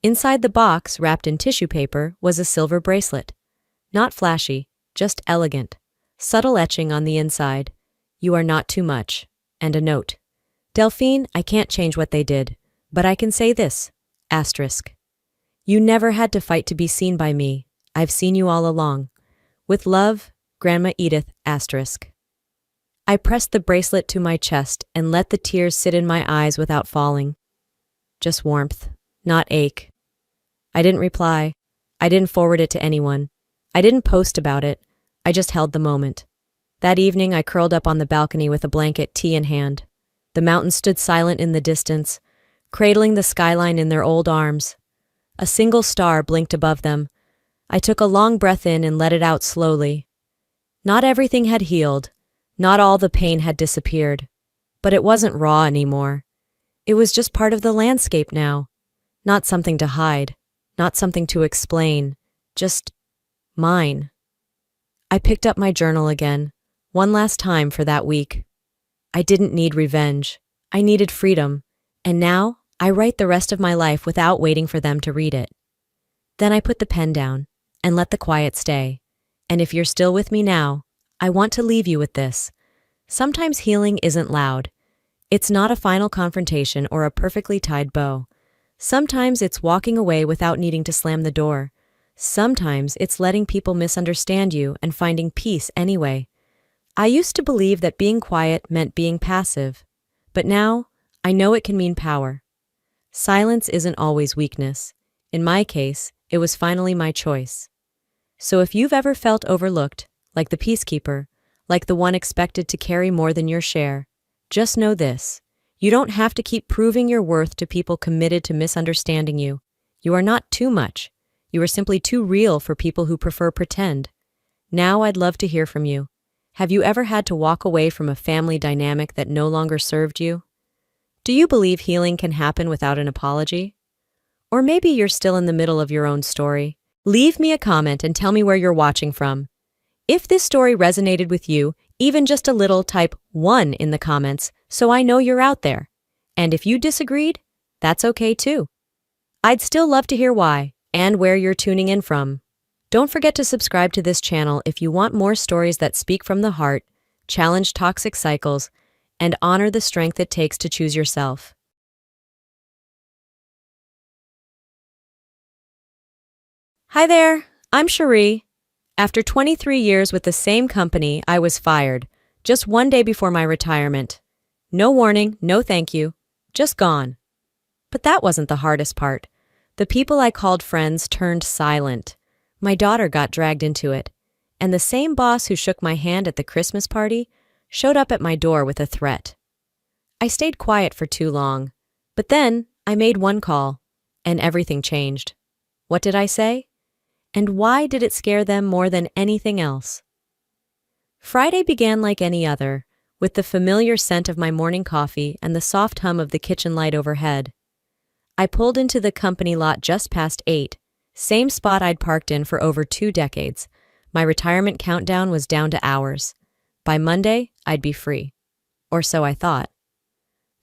Inside the box, wrapped in tissue paper, was a silver bracelet. Not flashy, just elegant. Subtle etching on the inside. You are not too much. And a note. Delphine, I can't change what they did, but I can say this. Asterisk. You never had to fight to be seen by me. I've seen you all along. With love, Grandma Edith, asterisk. I pressed the bracelet to my chest and let the tears sit in my eyes without falling. Just warmth, not ache. I didn't reply. I didn't forward it to anyone. I didn't post about it. I just held the moment. That evening, I curled up on the balcony with a blanket, tea in hand. The mountains stood silent in the distance, cradling the skyline in their old arms. A single star blinked above them. I took a long breath in and let it out slowly. Not everything had healed. Not all the pain had disappeared. But it wasn't raw anymore. It was just part of the landscape now. Not something to hide. Not something to explain. Just mine. I picked up my journal again. One last time for that week. I didn't need revenge. I needed freedom. And now, I write the rest of my life without waiting for them to read it. Then I put the pen down and let the quiet stay. And if you're still with me now, I want to leave you with this. Sometimes healing isn't loud. It's not a final confrontation or a perfectly tied bow. Sometimes it's walking away without needing to slam the door. Sometimes it's letting people misunderstand you and finding peace anyway. I used to believe that being quiet meant being passive, but now I know it can mean power. Silence isn't always weakness. In my case, it was finally my choice. So if you've ever felt overlooked, like the peacekeeper, like the one expected to carry more than your share, just know this. You don't have to keep proving your worth to people committed to misunderstanding you. You are not too much. You are simply too real for people who prefer pretend. Now I'd love to hear from you. Have you ever had to walk away from a family dynamic that no longer served you? Do you believe healing can happen without an apology? Or maybe you're still in the middle of your own story. Leave me a comment and tell me where you're watching from. If this story resonated with you, even just a little, type 1 in the comments so I know you're out there. And if you disagreed, that's okay too. I'd still love to hear why and where you're tuning in from. Don't forget to subscribe to this channel if you want more stories that speak from the heart, challenge toxic cycles, and honor the strength it takes to choose yourself. Hi there, I'm Cherie. After 23 years with the same company, I was fired, just one day before my retirement. No warning, no thank you, just gone. But that wasn't the hardest part. The people I called friends turned silent. My daughter got dragged into it, and the same boss who shook my hand at the Christmas party showed up at my door with a threat. I stayed quiet for too long, but then I made one call, and everything changed. What did I say? And why did it scare them more than anything else? Friday began like any other, with the familiar scent of my morning coffee and the soft hum of the kitchen light overhead. I pulled into the company lot just past 8, same spot I'd parked in for over 2 decades. My retirement countdown was down to hours. By Monday, I'd be free. Or so I thought.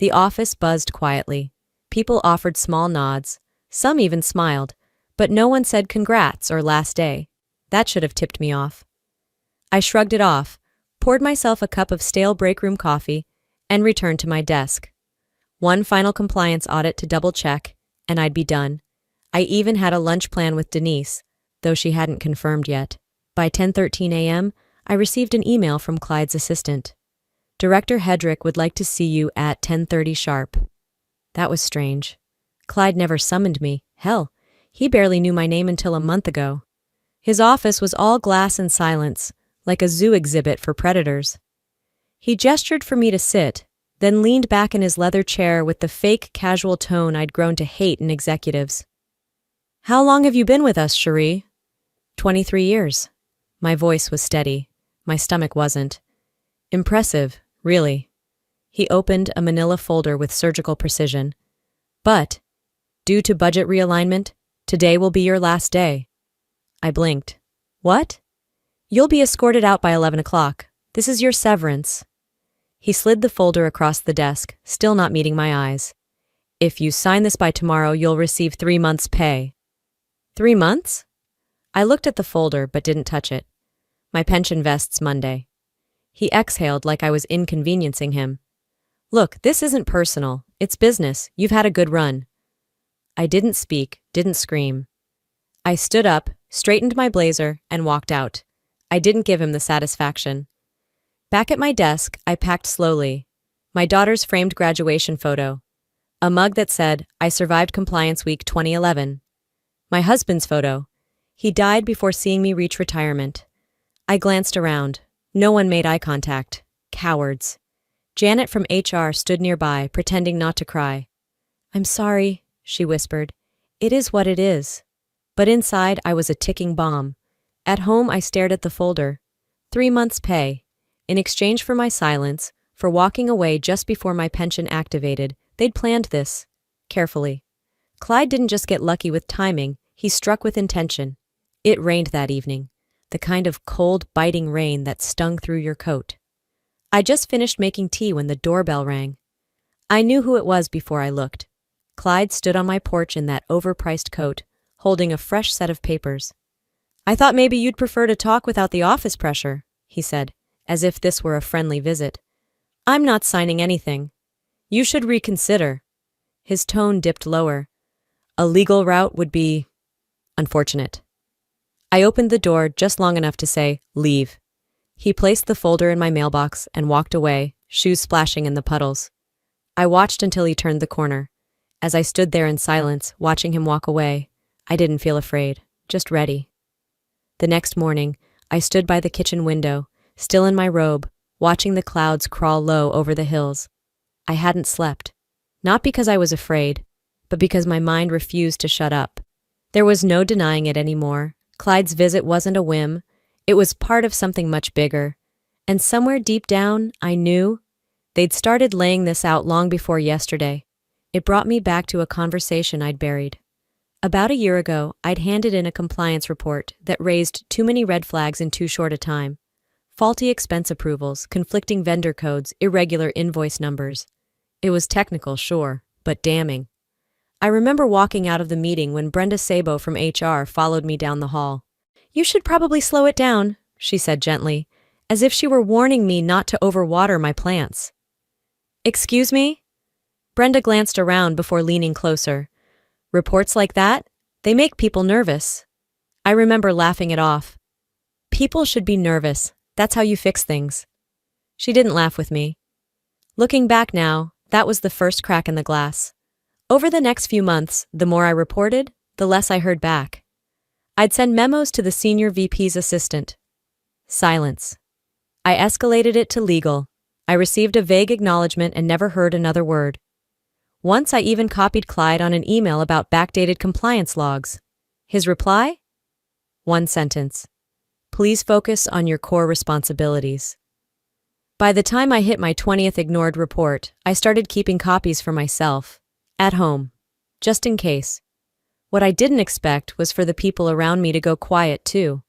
The office buzzed quietly. People offered small nods. Some even smiled. But no one said congrats or last day. That should have tipped me off. I shrugged it off, poured myself a cup of stale break room coffee, and returned to my desk. One final compliance audit to double-check, and I'd be done. I even had a lunch plan with Denise, though she hadn't confirmed yet. By 10:13 a.m., I received an email from Clyde's assistant. Director Hedrick would like to see you at 10:30 sharp. That was strange. Clyde never summoned me. Hell, he barely knew my name until a month ago. His office was all glass and silence, like a zoo exhibit for predators. He gestured for me to sit, then leaned back in his leather chair with the fake casual tone I'd grown to hate in executives. How long have you been with us, Cherie? 23 years. My voice was steady. My stomach wasn't. Impressive, really. He opened a manila folder with surgical precision. But, due to budget realignment, today will be your last day. I blinked. What? You'll be escorted out by 11 o'clock. This is your severance. He slid the folder across the desk, still not meeting my eyes. If you sign this by tomorrow, you'll receive 3 months' pay. 3 months? I looked at the folder but didn't touch it. My pension vests Monday. He exhaled like I was inconveniencing him. Look, this isn't personal. It's business. You've had a good run. I didn't speak, didn't scream. I stood up, straightened my blazer, and walked out. I didn't give him the satisfaction. Back at my desk, I packed slowly. My daughter's framed graduation photo. A mug that said, I survived Compliance Week 2011. My husband's photo. He died before seeing me reach retirement. I glanced around. No one made eye contact. Cowards. Janet from HR stood nearby, pretending not to cry. I'm sorry, she whispered. It is what it is. But inside, I was a ticking bomb. At home, I stared at the folder. 3 months' pay. In exchange for my silence, for walking away just before my pension activated, they'd planned this. Carefully. Clyde didn't just get lucky with timing, he struck with intention. It rained that evening. The kind of cold, biting rain that stung through your coat. I just finished making tea when the doorbell rang. I knew who it was before I looked. Clyde stood on my porch in that overpriced coat, holding a fresh set of papers. I thought maybe you'd prefer to talk without the office pressure, he said, as if this were a friendly visit. I'm not signing anything. You should reconsider. His tone dipped lower. A legal route would be unfortunate. I opened the door just long enough to say, leave. He placed the folder in my mailbox and walked away, shoes splashing in the puddles. I watched until he turned the corner. As I stood there in silence, watching him walk away, I didn't feel afraid, just ready. The next morning, I stood by the kitchen window, still in my robe, watching the clouds crawl low over the hills. I hadn't slept. Not because I was afraid, but because my mind refused to shut up. There was no denying it anymore. Clyde's visit wasn't a whim. It was part of something much bigger. And somewhere deep down, I knew they'd started laying this out long before yesterday. It brought me back to a conversation I'd buried. About a year ago, I'd handed in a compliance report that raised too many red flags in too short a time. Faulty expense approvals, conflicting vendor codes, irregular invoice numbers. It was technical, sure, but damning. I remember walking out of the meeting when Brenda Sabo from HR followed me down the hall. "You should probably slow it down," she said gently, as if she were warning me not to overwater my plants. "Excuse me?" Brenda glanced around before leaning closer. "Reports like that? They make people nervous." I remember laughing it off. People should be nervous. That's how you fix things. She didn't laugh with me. Looking back now, that was the first crack in the glass. Over the next few months, the more I reported, the less I heard back. I'd send memos to the senior VP's assistant. Silence. I escalated it to legal. I received a vague acknowledgement and never heard another word. Once I even copied Clyde on an email about backdated compliance logs. His reply? One sentence. "Please focus on your core responsibilities." By the time I hit my 20th ignored report, I started keeping copies for myself, at home, just in case. What I didn't expect was for the people around me to go quiet too.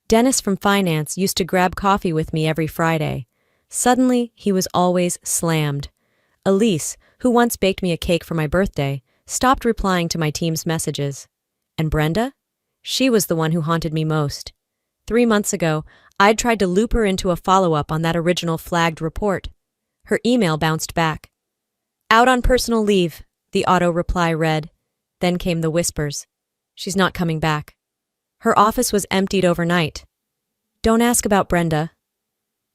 Dennis from finance used to grab coffee with me every Friday. Suddenly, he was always slammed. Elise, who once baked me a cake for my birthday, stopped replying to my team's messages. And Brenda? She was the one who haunted me most. 3 months ago, I'd tried to loop her into a follow-up on that original flagged report. Her email bounced back. "Out on personal leave," the auto reply read. Then came the whispers. "She's not coming back." Her office was emptied overnight. Don't ask about Brenda.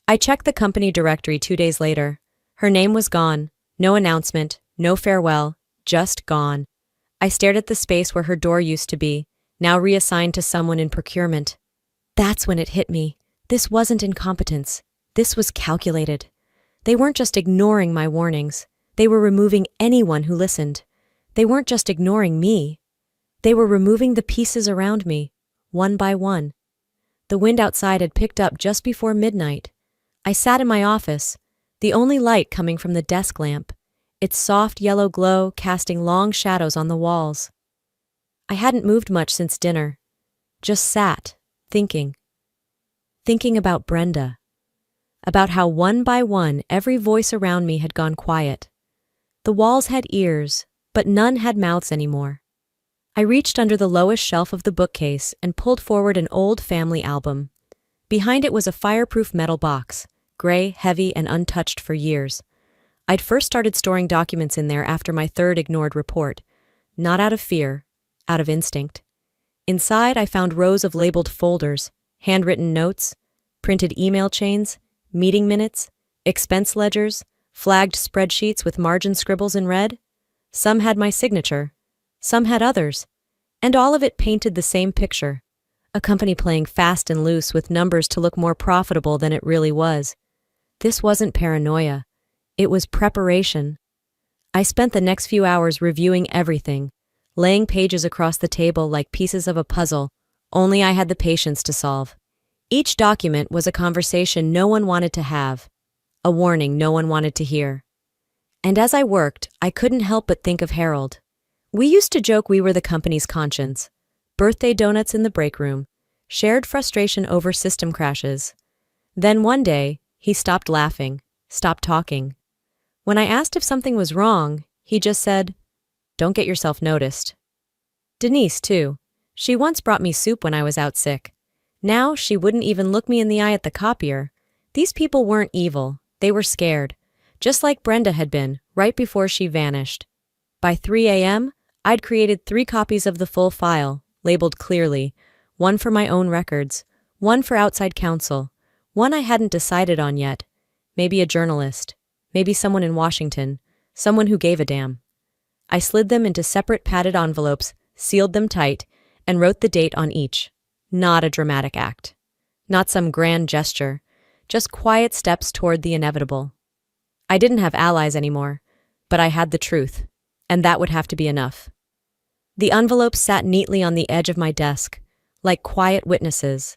I checked the company directory 2 days later. Her name was gone. No announcement, no farewell, just gone. I stared at the space where her door used to be, now reassigned to someone in procurement. That's when it hit me. This wasn't incompetence. This was calculated. They weren't just ignoring my warnings. They were removing anyone who listened. They weren't just ignoring me. They were removing the pieces around me, one by one. The wind outside had picked up just before midnight. I sat in my office, the only light coming from the desk lamp, its soft yellow glow casting long shadows on the walls. I hadn't moved much since dinner. Just sat, thinking about Brenda, about how one by one every voice around me had gone quiet. The walls had ears, but none had mouths anymore. I reached under the lowest shelf of the bookcase and pulled forward an old family album. Behind it was a fireproof metal box, gray, heavy, and untouched for years. I'd first started storing documents in there after my third ignored report, not out of fear, out of instinct. Inside, I found rows of labeled folders, handwritten notes, printed email chains, meeting minutes, expense ledgers, flagged spreadsheets with margin scribbles in red. Some had my signature, some had others, and all of it painted the same picture. A company playing fast and loose with numbers to look more profitable than it really was. This wasn't paranoia. It was preparation. I spent the next few hours reviewing everything, laying pages across the table like pieces of a puzzle, only I had the patience to solve. Each document was a conversation no one wanted to have, a warning no one wanted to hear. And as I worked, I couldn't help but think of Harold. We used to joke we were the company's conscience. Birthday donuts in the break room, shared frustration over system crashes. Then one day, he stopped laughing, stopped talking. When I asked if something was wrong, he just said, "Don't get yourself noticed." Denise, too. She once brought me soup when I was out sick. Now she wouldn't even look me in the eye at the copier. These people weren't evil, they were scared. Just like Brenda had been, right before she vanished. By 3 a.m., I'd created 3 copies of the full file, labeled clearly, one for my own records, one for outside counsel, one I hadn't decided on yet, maybe a journalist, maybe someone in Washington, someone who gave a damn. I slid them into separate padded envelopes, sealed them tight, and wrote the date on each. Not a dramatic act. Not some grand gesture, just quiet steps toward the inevitable. I didn't have allies anymore, but I had the truth, and that would have to be enough. The envelopes sat neatly on the edge of my desk, like quiet witnesses.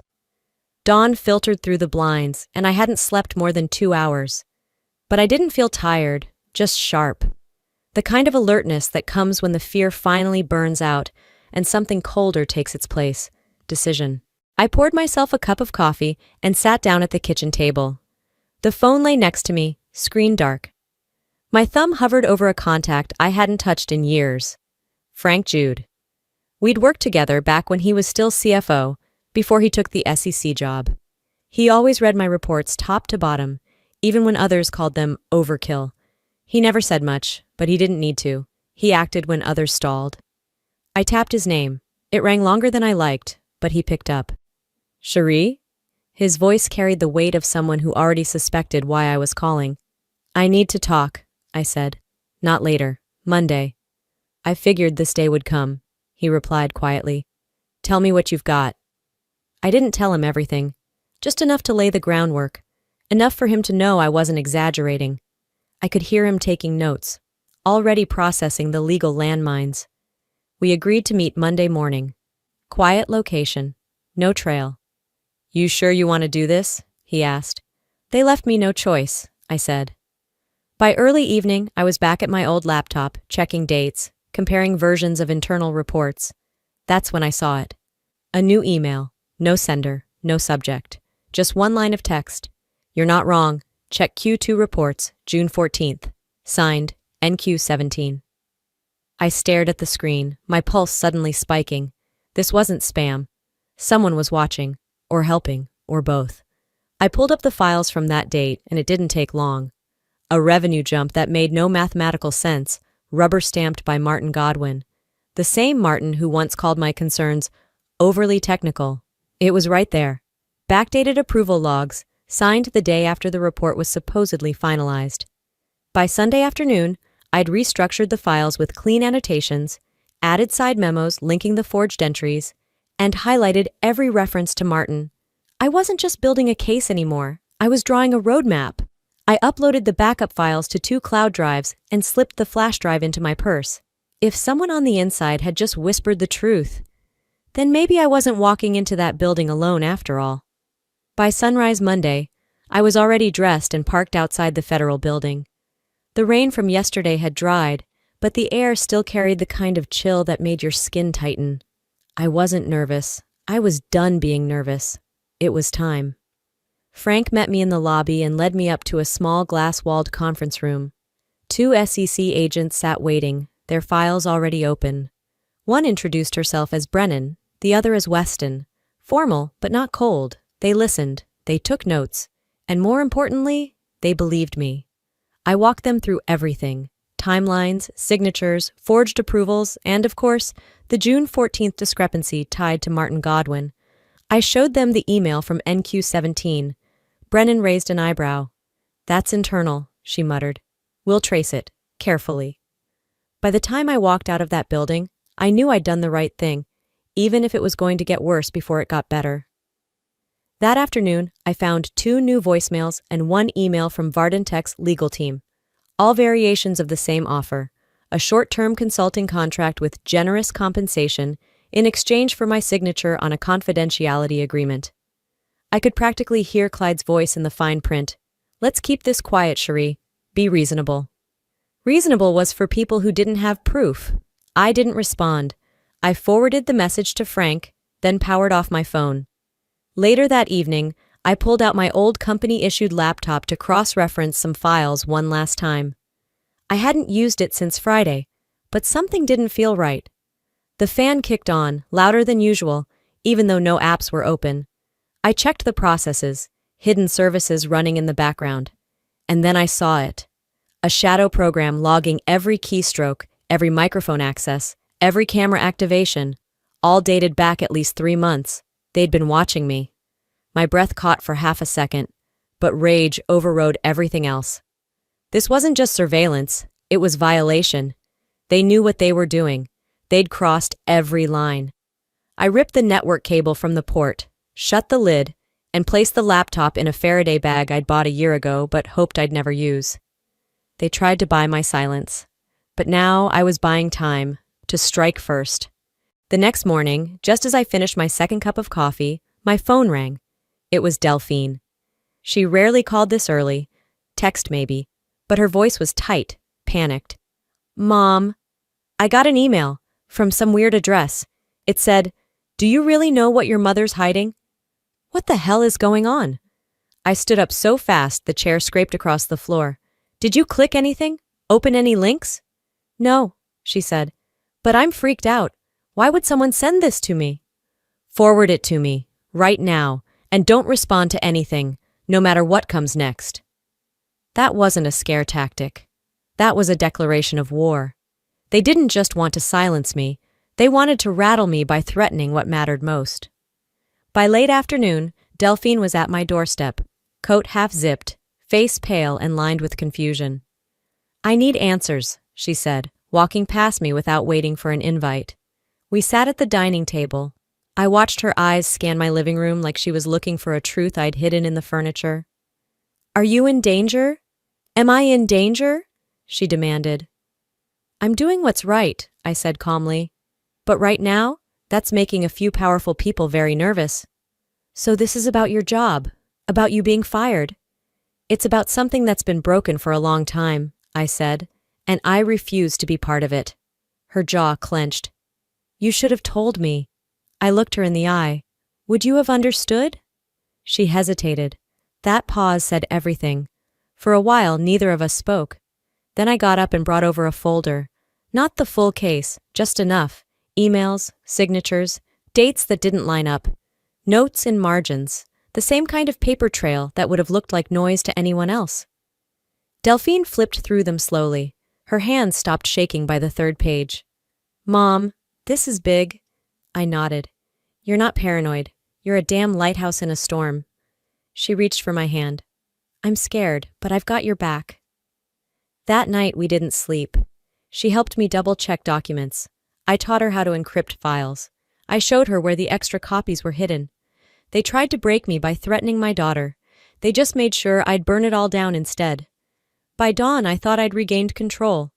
Dawn filtered through the blinds, and I hadn't slept more than 2 hours. But I didn't feel tired, just sharp. The kind of alertness that comes when the fear finally burns out and something colder takes its place. Decision. I poured myself a cup of coffee and sat down at the kitchen table. The phone lay next to me, screen dark. My thumb hovered over a contact I hadn't touched in years. Frank Jude. We'd worked together back when he was still CFO, before he took the SEC job. He always read my reports top to bottom, even when others called them overkill. He never said much, but he didn't need to. He acted when others stalled. I tapped his name. It rang longer than I liked, but he picked up. Cherie? His voice carried the weight of someone who already suspected why I was calling. I need to talk, I said. Not later. Monday. I figured this day would come, he replied quietly. Tell me what you've got. I didn't tell him everything, just enough to lay the groundwork, enough for him to know I wasn't exaggerating. I could hear him taking notes, already processing the legal landmines. We agreed to meet Monday morning. Quiet location. No trail. You sure you want to do this? He asked. They left me no choice, I said. By early evening, I was back at my old laptop, checking dates, comparing versions of internal reports. That's when I saw it. A new email. No sender, no subject. Just one line of text. You're not wrong. Check Q2 reports, June 14th. Signed, NQ17. I stared at the screen, my pulse suddenly spiking. This wasn't spam. Someone was watching, or helping, or both. I pulled up the files from that date, and it didn't take long. A revenue jump that made no mathematical sense, rubber-stamped by Martin Godwin. The same Martin who once called my concerns overly technical. It was right there. Backdated approval logs, signed the day after the report was supposedly finalized. By Sunday afternoon, I'd restructured the files with clean annotations, added side memos linking the forged entries, and highlighted every reference to Martin. I wasn't just building a case anymore. I was drawing a roadmap. I uploaded the backup files to 2 cloud drives and slipped the flash drive into my purse. If someone on the inside had just whispered the truth, then maybe I wasn't walking into that building alone after all. By sunrise Monday, I was already dressed and parked outside the federal building. The rain from yesterday had dried, but the air still carried the kind of chill that made your skin tighten. I wasn't nervous. I was done being nervous. It was time. Frank met me in the lobby and led me up to a small glass-walled conference room. 2 SEC agents sat waiting, their files already open. One introduced herself as Brennan, the other as Weston. Formal, but not cold. They listened, they took notes, and more importantly, they believed me. I walked them through everything. Timelines, signatures, forged approvals, and of course, the June 14th discrepancy tied to Martin Godwin. I showed them the email from NQ17. Brennan raised an eyebrow. That's internal, she muttered. We'll trace it, carefully. By the time I walked out of that building, I knew I'd done the right thing, even if it was going to get worse before it got better. That afternoon, I found 2 new voicemails and 1 email from Vardentech's legal team. All variations of the same offer, a short-term consulting contract with generous compensation in exchange for my signature on a confidentiality agreement. I could practically hear Clyde's voice in the fine print. Let's keep this quiet, Cherie. Be reasonable. Reasonable was for people who didn't have proof. I didn't respond. I forwarded the message to Frank, then powered off my phone. Later that evening, I pulled out my old company-issued laptop to cross-reference some files one last time. I hadn't used it since Friday, but something didn't feel right. The fan kicked on, louder than usual, even though no apps were open. I checked the processes, hidden services running in the background. And then I saw it. A shadow program logging every keystroke, every microphone access, every camera activation, all dated back at least 3 months. They'd been watching me. My breath caught for half a second, but rage overrode everything else. This wasn't just surveillance, it was violation. They knew what they were doing. They'd crossed every line. I ripped the network cable from the port, shut the lid, and placed the laptop in a Faraday bag I'd bought a year ago but hoped I'd never use. They tried to buy my silence, but now I was buying time, to strike first. The next morning, just as I finished my second cup of coffee, my phone rang. It was Delphine. She rarely called this early, text maybe, but her voice was tight, panicked. Mom, I got an email from some weird address. It said, "Do you really know what your mother's hiding?" What the hell is going on? I stood up so fast the chair scraped across the floor. Did you click anything? Open any links? No, she said. But I'm freaked out. Why would someone send this to me? Forward it to me, right now, and don't respond to anything, no matter what comes next. That wasn't a scare tactic. That was a declaration of war. They didn't just want to silence me, they wanted to rattle me by threatening what mattered most. By late afternoon, Delphine was at my doorstep, coat half-zipped, face pale and lined with confusion. I need answers, she said, walking past me without waiting for an invite. We sat at the dining table. I watched her eyes scan my living room like she was looking for a truth I'd hidden in the furniture. Are you in danger? Am I in danger? She demanded. I'm doing what's right, I said calmly. But right now, that's making a few powerful people very nervous. So this is about your job, about you being fired. It's about something that's been broken for a long time, I said, and I refuse to be part of it. Her jaw clenched. You should have told me. I looked her in the eye. Would you have understood? She hesitated. That pause said everything. For a while, neither of us spoke. Then I got up and brought over a folder. Not the full case, just enough. Emails, signatures, dates that didn't line up. Notes in margins. The same kind of paper trail that would have looked like noise to anyone else. Delphine flipped through them slowly. Her hands stopped shaking by the third page. Mom, this is big. I nodded. You're not paranoid. You're a damn lighthouse in a storm. She reached for my hand. I'm scared, but I've got your back. That night we didn't sleep. She helped me double-check documents. I taught her how to encrypt files. I showed her where the extra copies were hidden. They tried to break me by threatening my daughter. They just made sure I'd burn it all down instead. By dawn, I thought I'd regained control.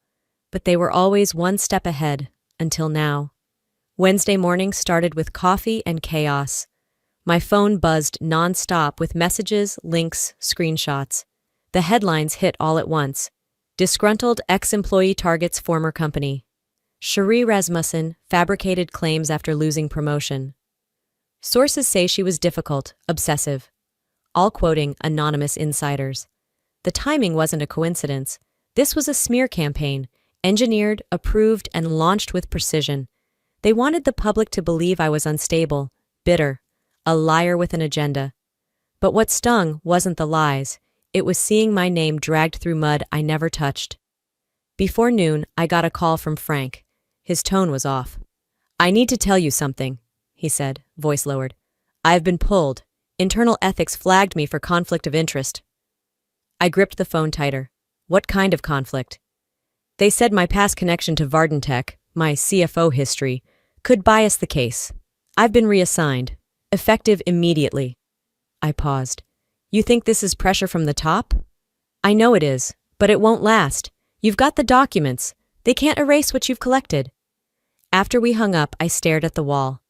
But they were always one step ahead, until now. Wednesday morning started with coffee and chaos. My phone buzzed non-stop with messages, links, screenshots. The headlines hit all at once. Disgruntled ex-employee targets former company. Cherie Rasmussen fabricated claims after losing promotion. Sources say she was difficult, obsessive. All quoting anonymous insiders. The timing wasn't a coincidence. This was a smear campaign, engineered, approved, and launched with precision. They wanted the public to believe I was unstable, bitter, a liar with an agenda. But what stung wasn't the lies. It was seeing my name dragged through mud I never touched. Before noon, I got a call from Frank. His tone was off. I need to tell you something, he said, voice lowered. I've been pulled. Internal ethics flagged me for conflict of interest. I gripped the phone tighter. What kind of conflict? They said my past connection to Vardentech, my CFO history, could bias the case. I've been reassigned. Effective immediately. I paused. You think this is pressure from the top? I know it is, but it won't last. You've got the documents. They can't erase what you've collected. After we hung up, I stared at the wall.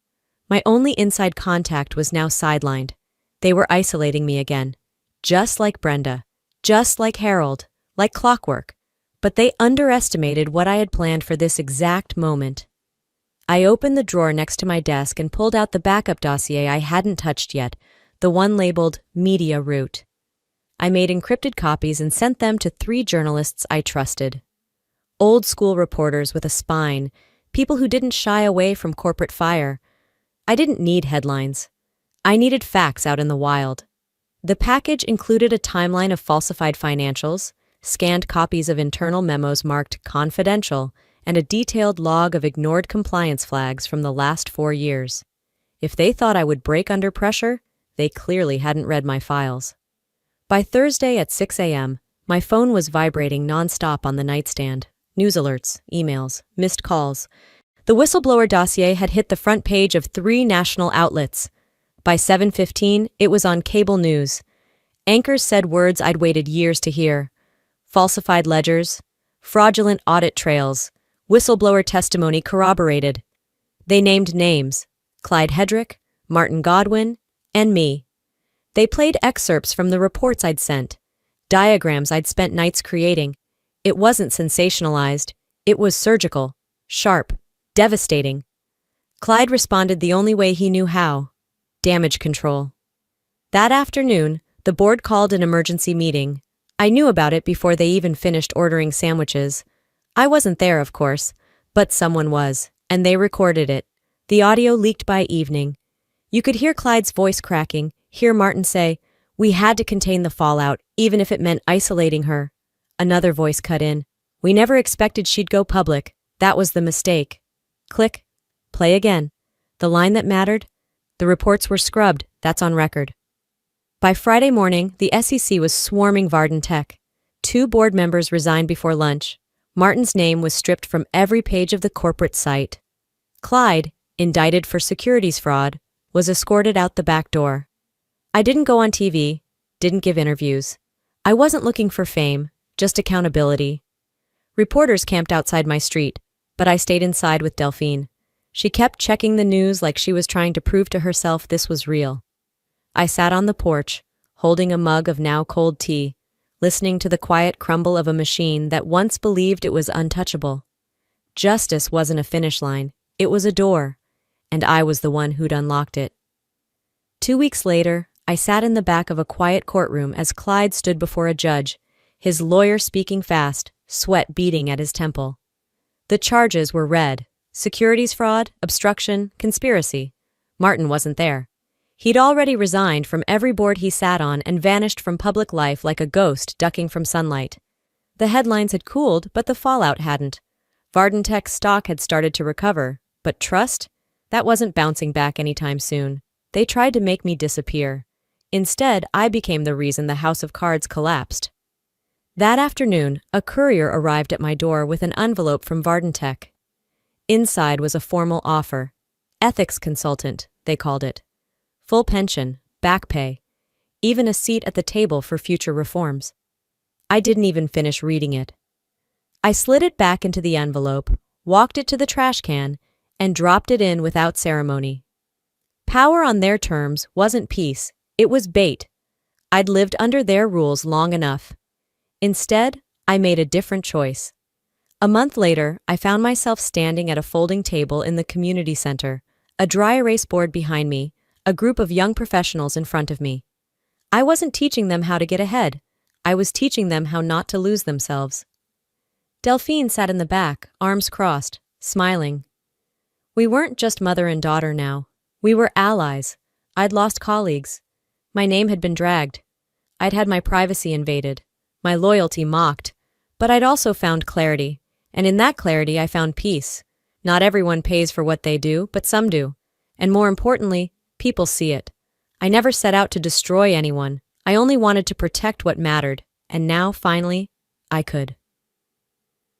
My only inside contact was now sidelined. They were isolating me again. Just like Brenda. Just like Harold. Like clockwork. But they underestimated what I had planned for this exact moment. I opened the drawer next to my desk and pulled out the backup dossier I hadn't touched yet, the one labeled Media Route. I made encrypted copies and sent them to 3 journalists I trusted. Old-school reporters with a spine, people who didn't shy away from corporate fire. I didn't need headlines. I needed facts out in the wild. The package included a timeline of falsified financials, scanned copies of internal memos marked confidential, and a detailed log of ignored compliance flags from the last 4 years. If they thought I would break under pressure, they clearly hadn't read my files. By Thursday at 6 a.m., my phone was vibrating nonstop on the nightstand. News alerts, emails, missed calls. The whistleblower dossier had hit the front page of 3 national outlets. By 7:15, it was on cable news. Anchors said words I'd waited years to hear. Falsified ledgers, fraudulent audit trails, whistleblower testimony corroborated. They named names: Clyde Hedrick, Martin Godwin, and me. They played excerpts from the reports I'd sent, diagrams I'd spent nights creating. It wasn't sensationalized. It was surgical, sharp, devastating. Clyde responded the only way he knew how: damage control. That afternoon, the board called an emergency meeting. I knew about it before they even finished ordering sandwiches. I wasn't there, of course, but someone was, and they recorded it. The audio leaked by evening. You could hear Clyde's voice cracking, hear Martin say, "We had to contain the fallout, even if it meant isolating her." Another voice cut in, "We never expected she'd go public. That was the mistake." Click. Play again. The line that mattered? The reports were scrubbed. That's on record. By Friday morning, the SEC was swarming Varden Tech. 2 board members resigned before lunch. Martin's name was stripped from every page of the corporate site. Clyde, indicted for securities fraud, was escorted out the back door. I didn't go on TV, didn't give interviews. I wasn't looking for fame, just accountability. Reporters camped outside my street, but I stayed inside with Delphine. She kept checking the news like she was trying to prove to herself this was real. I sat on the porch, holding a mug of now cold tea, listening to the quiet crumble of a machine that once believed it was untouchable. Justice wasn't a finish line, it was a door, and I was the one who'd unlocked it. 2 weeks later, I sat in the back of a quiet courtroom as Clyde stood before a judge, his lawyer speaking fast, sweat beading at his temple. The charges were read: securities fraud, obstruction, conspiracy. Martin wasn't there. He'd already resigned from every board he sat on and vanished from public life like a ghost ducking from sunlight. The headlines had cooled, but the fallout hadn't. Varden Tech's stock had started to recover, but trust? That wasn't bouncing back anytime soon. They tried to make me disappear. Instead, I became the reason the house of cards collapsed. That afternoon, a courier arrived at my door with an envelope from Varden Tech. Inside was a formal offer. Ethics consultant, they called it. Full pension, back pay, even a seat at the table for future reforms. I didn't even finish reading it. I slid it back into the envelope, walked it to the trash can, and dropped it in without ceremony. Power on their terms wasn't peace, it was bait. I'd lived under their rules long enough. Instead, I made a different choice. A month later, I found myself standing at a folding table in the community center, a dry erase board behind me, a group of young professionals in front of me. I wasn't teaching them how to get ahead. I was teaching them how not to lose themselves. Delphine sat in the back, arms crossed, smiling. We weren't just mother and daughter now. We were allies. I'd lost colleagues. My name had been dragged. I'd had my privacy invaded, my loyalty mocked, but I'd also found clarity, and in that clarity I found peace. Not everyone pays for what they do, but some do. And more importantly, people see it. I never set out to destroy anyone. I only wanted to protect what mattered, and now, finally, I could.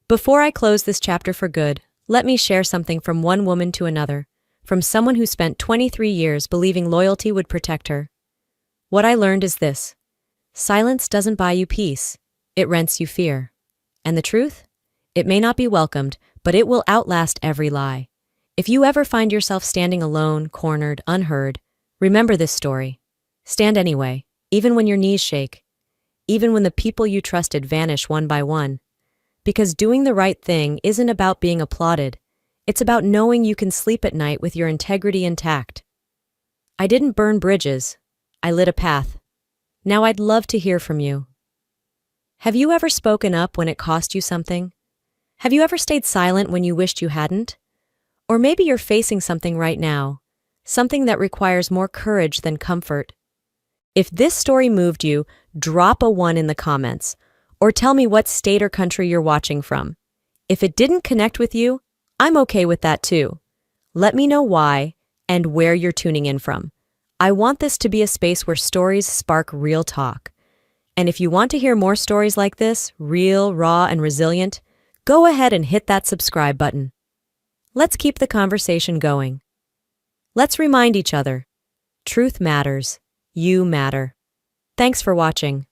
Before I close this chapter for good, let me share something from one woman to another, from someone who spent 23 years believing loyalty would protect her. What I learned is this: silence doesn't buy you peace, it rents you fear. And the truth? It may not be welcomed, but it will outlast every lie. If you ever find yourself standing alone, cornered, unheard, remember this story. Stand anyway, even when your knees shake, even when the people you trusted vanish one by one. Because doing the right thing isn't about being applauded. It's about knowing you can sleep at night with your integrity intact. I didn't burn bridges. I lit a path. Now I'd love to hear from you. Have you ever spoken up when it cost you something? Have you ever stayed silent when you wished you hadn't? Or maybe you're facing something right now, something that requires more courage than comfort. If this story moved you, drop a 1 in the comments, or tell me what state or country you're watching from. If it didn't connect with you, I'm okay with that too. Let me know why and where you're tuning in from. I want this to be a space where stories spark real talk. And if you want to hear more stories like this, real, raw, and resilient, go ahead and hit that subscribe button. Let's keep the conversation going. Let's remind each other, truth matters. You matter. Thanks for watching.